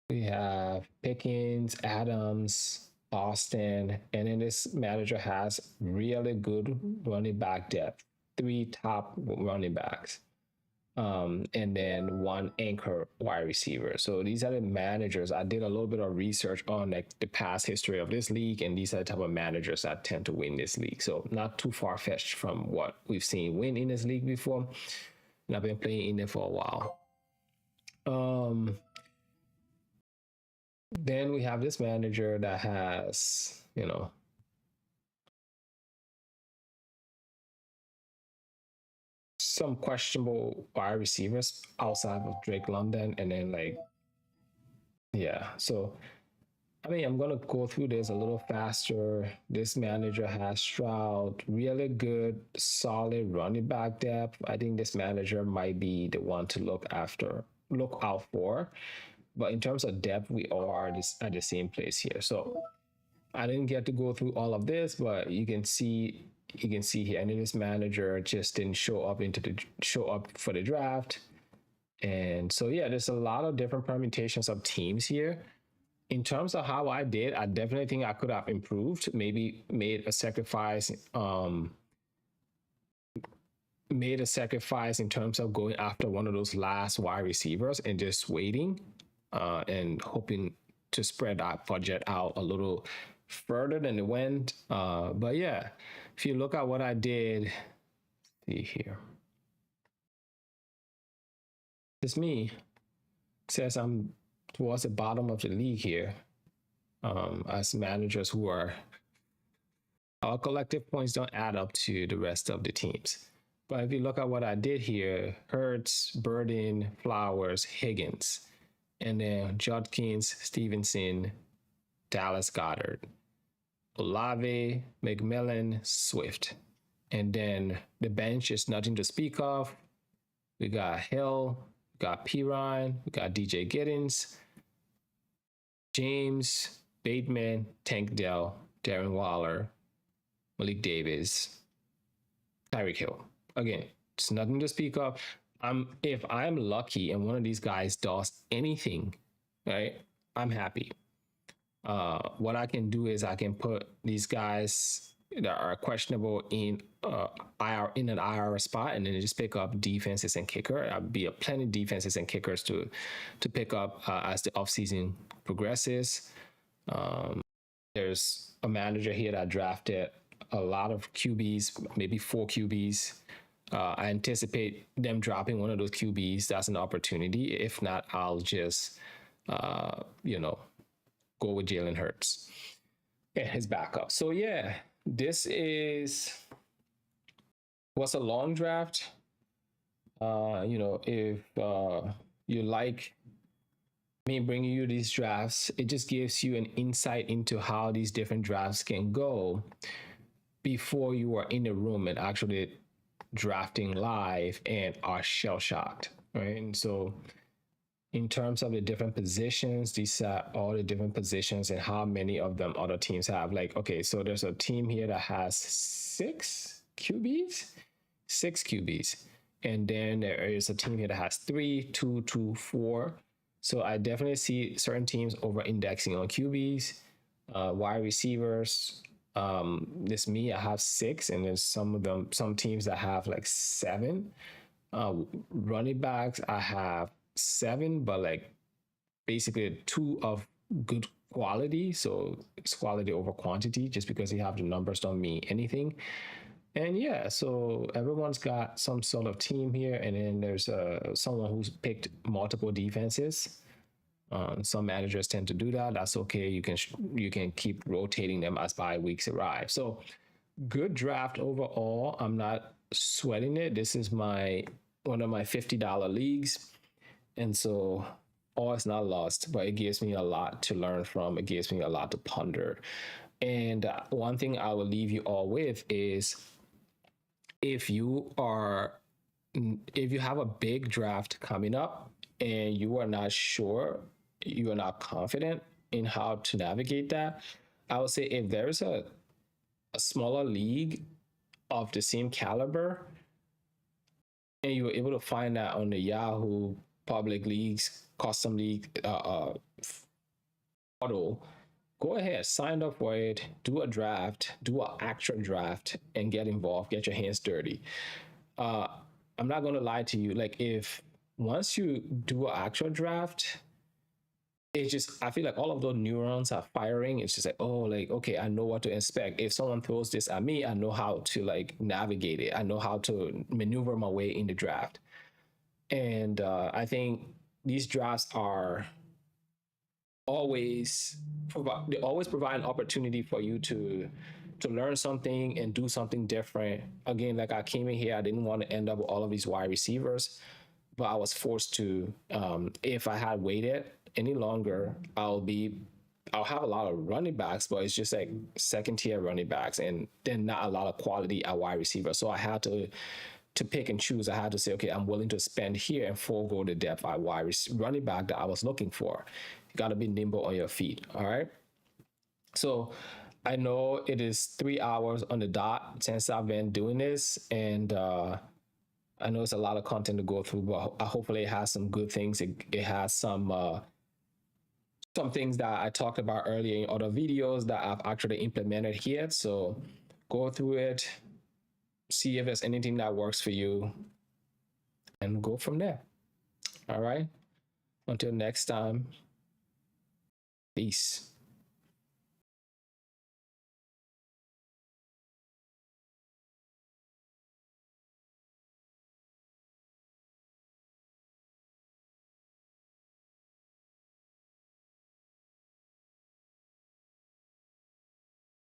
we have Pickens, Adams, Austin, and then this manager has really good running back depth, 3 top running backs, and then 1 anchor wide receiver. So these are the managers. I did a little bit of research on like the past history of this league, and these are the type of managers that tend to win this league. So not too far fetched from what we've seen win in this league before. And I've been playing in it for a while. Then we have this manager that has, some questionable wide receivers outside of Drake London, and then like, yeah. So I mean, I'm gonna go through this a little faster. This manager has Stroud, really good, solid running back depth. I think this manager might be the one to look out for. But in terms of depth, we all are at the same place here. So I didn't get to go through all of this, but you can see here, and this manager just didn't show up for the draft. And so yeah, there's a lot of different permutations of teams here. In terms of how I did, I definitely think I could have improved, maybe made a sacrifice in terms of going after one of those last wide receivers and just waiting and hoping to spread that budget out a little further than it went. But yeah, if you look at what I did, see here. It's me. It says I'm towards the bottom of the league here. As managers who are, our collective points don't add up to the rest of the teams. But if you look at what I did here, Hurts, Burden, Flowers, Higgins, and then Judkins, Stevenson, Dallas Goddard, Olave, McMillan, Swift. And then the bench is nothing to speak of. We got Hill, we got Pirine, we got DJ Giddens, James, Bateman, Tank Dell, Darren Waller, Malik Davis, Tyreek Hill. Again, it's nothing to speak of. If I'm lucky and one of these guys does anything, right, I'm happy. What I can do is I can put these guys that are questionable in IR in an IR spot, and then just pick up defenses and kicker. I'll be a plenty of defenses and kickers to pick up as the offseason progresses. There's a manager here that drafted a lot of QBs, maybe 4 QBs. I anticipate them dropping one of those QBs. That's an opportunity. If not, I'll just, go with Jalen Hurts and his backup. So yeah, this was a long draft. If you like me bringing you these drafts, it just gives you an insight into how these different drafts can go before you are in the room and actually drafting live and are shell shocked, right? And so, in terms of the different positions, these are all the different positions and how many of them other teams have. Like, okay, so there's a team here that has 6 QBs, 6 QBs. And then there is a team here that has 3, 2, 2, 4. So I definitely see certain teams over indexing on QBs, wide receivers. This me, I have 6, and there's some teams that have like 7. Running backs, I have 7, but like basically 2 of good quality. So it's quality over quantity, just because you have the numbers don't mean anything. And yeah, so everyone's got some sort of team here, and then there's someone who's picked multiple defenses. Some managers tend to do that. That's okay. You can keep rotating them as bye weeks arrive. So good draft overall. I'm not sweating it. This is one of my $50 leagues, and so all is not lost. But it gives me a lot to learn from. It gives me a lot to ponder. And one thing I will leave you all with is, if you have a big draft coming up and you are not sure, you are not confident in how to navigate that, I would say if there's a smaller league of the same caliber and you were able to find that on the Yahoo public leagues, custom league portal, go ahead, sign up for it, do a draft, do an actual draft, and get involved, get your hands dirty. I'm not going to lie to you. Like, if once you do an actual draft, I feel like all of those neurons are firing. It's just like, oh, like, okay, I know what to expect. If someone throws this at me, I know how to like navigate it. I know how to maneuver my way in the draft. And I think these drafts are they always provide an opportunity for you to learn something and do something different. Again, like, I came in here, I didn't want to end up with all of these wide receivers, but I was forced to. If I had waited any longer, I'll have a lot of running backs, but it's just like second tier running backs, and then not a lot of quality at wide receiver. So I had to pick and choose. I had to say, okay, I'm willing to spend here and forego the depth at running back that I was looking for. You got to be nimble on your feet. All right. So I know it is 3 hours on the dot since I've been doing this, and I know it's a lot of content to go through, but hopefully it has some good things. It has some things that I talked about earlier in other videos that I've actually implemented here. So go through it, see if there's anything that works for you, and go from there. All right. Until next time. Peace.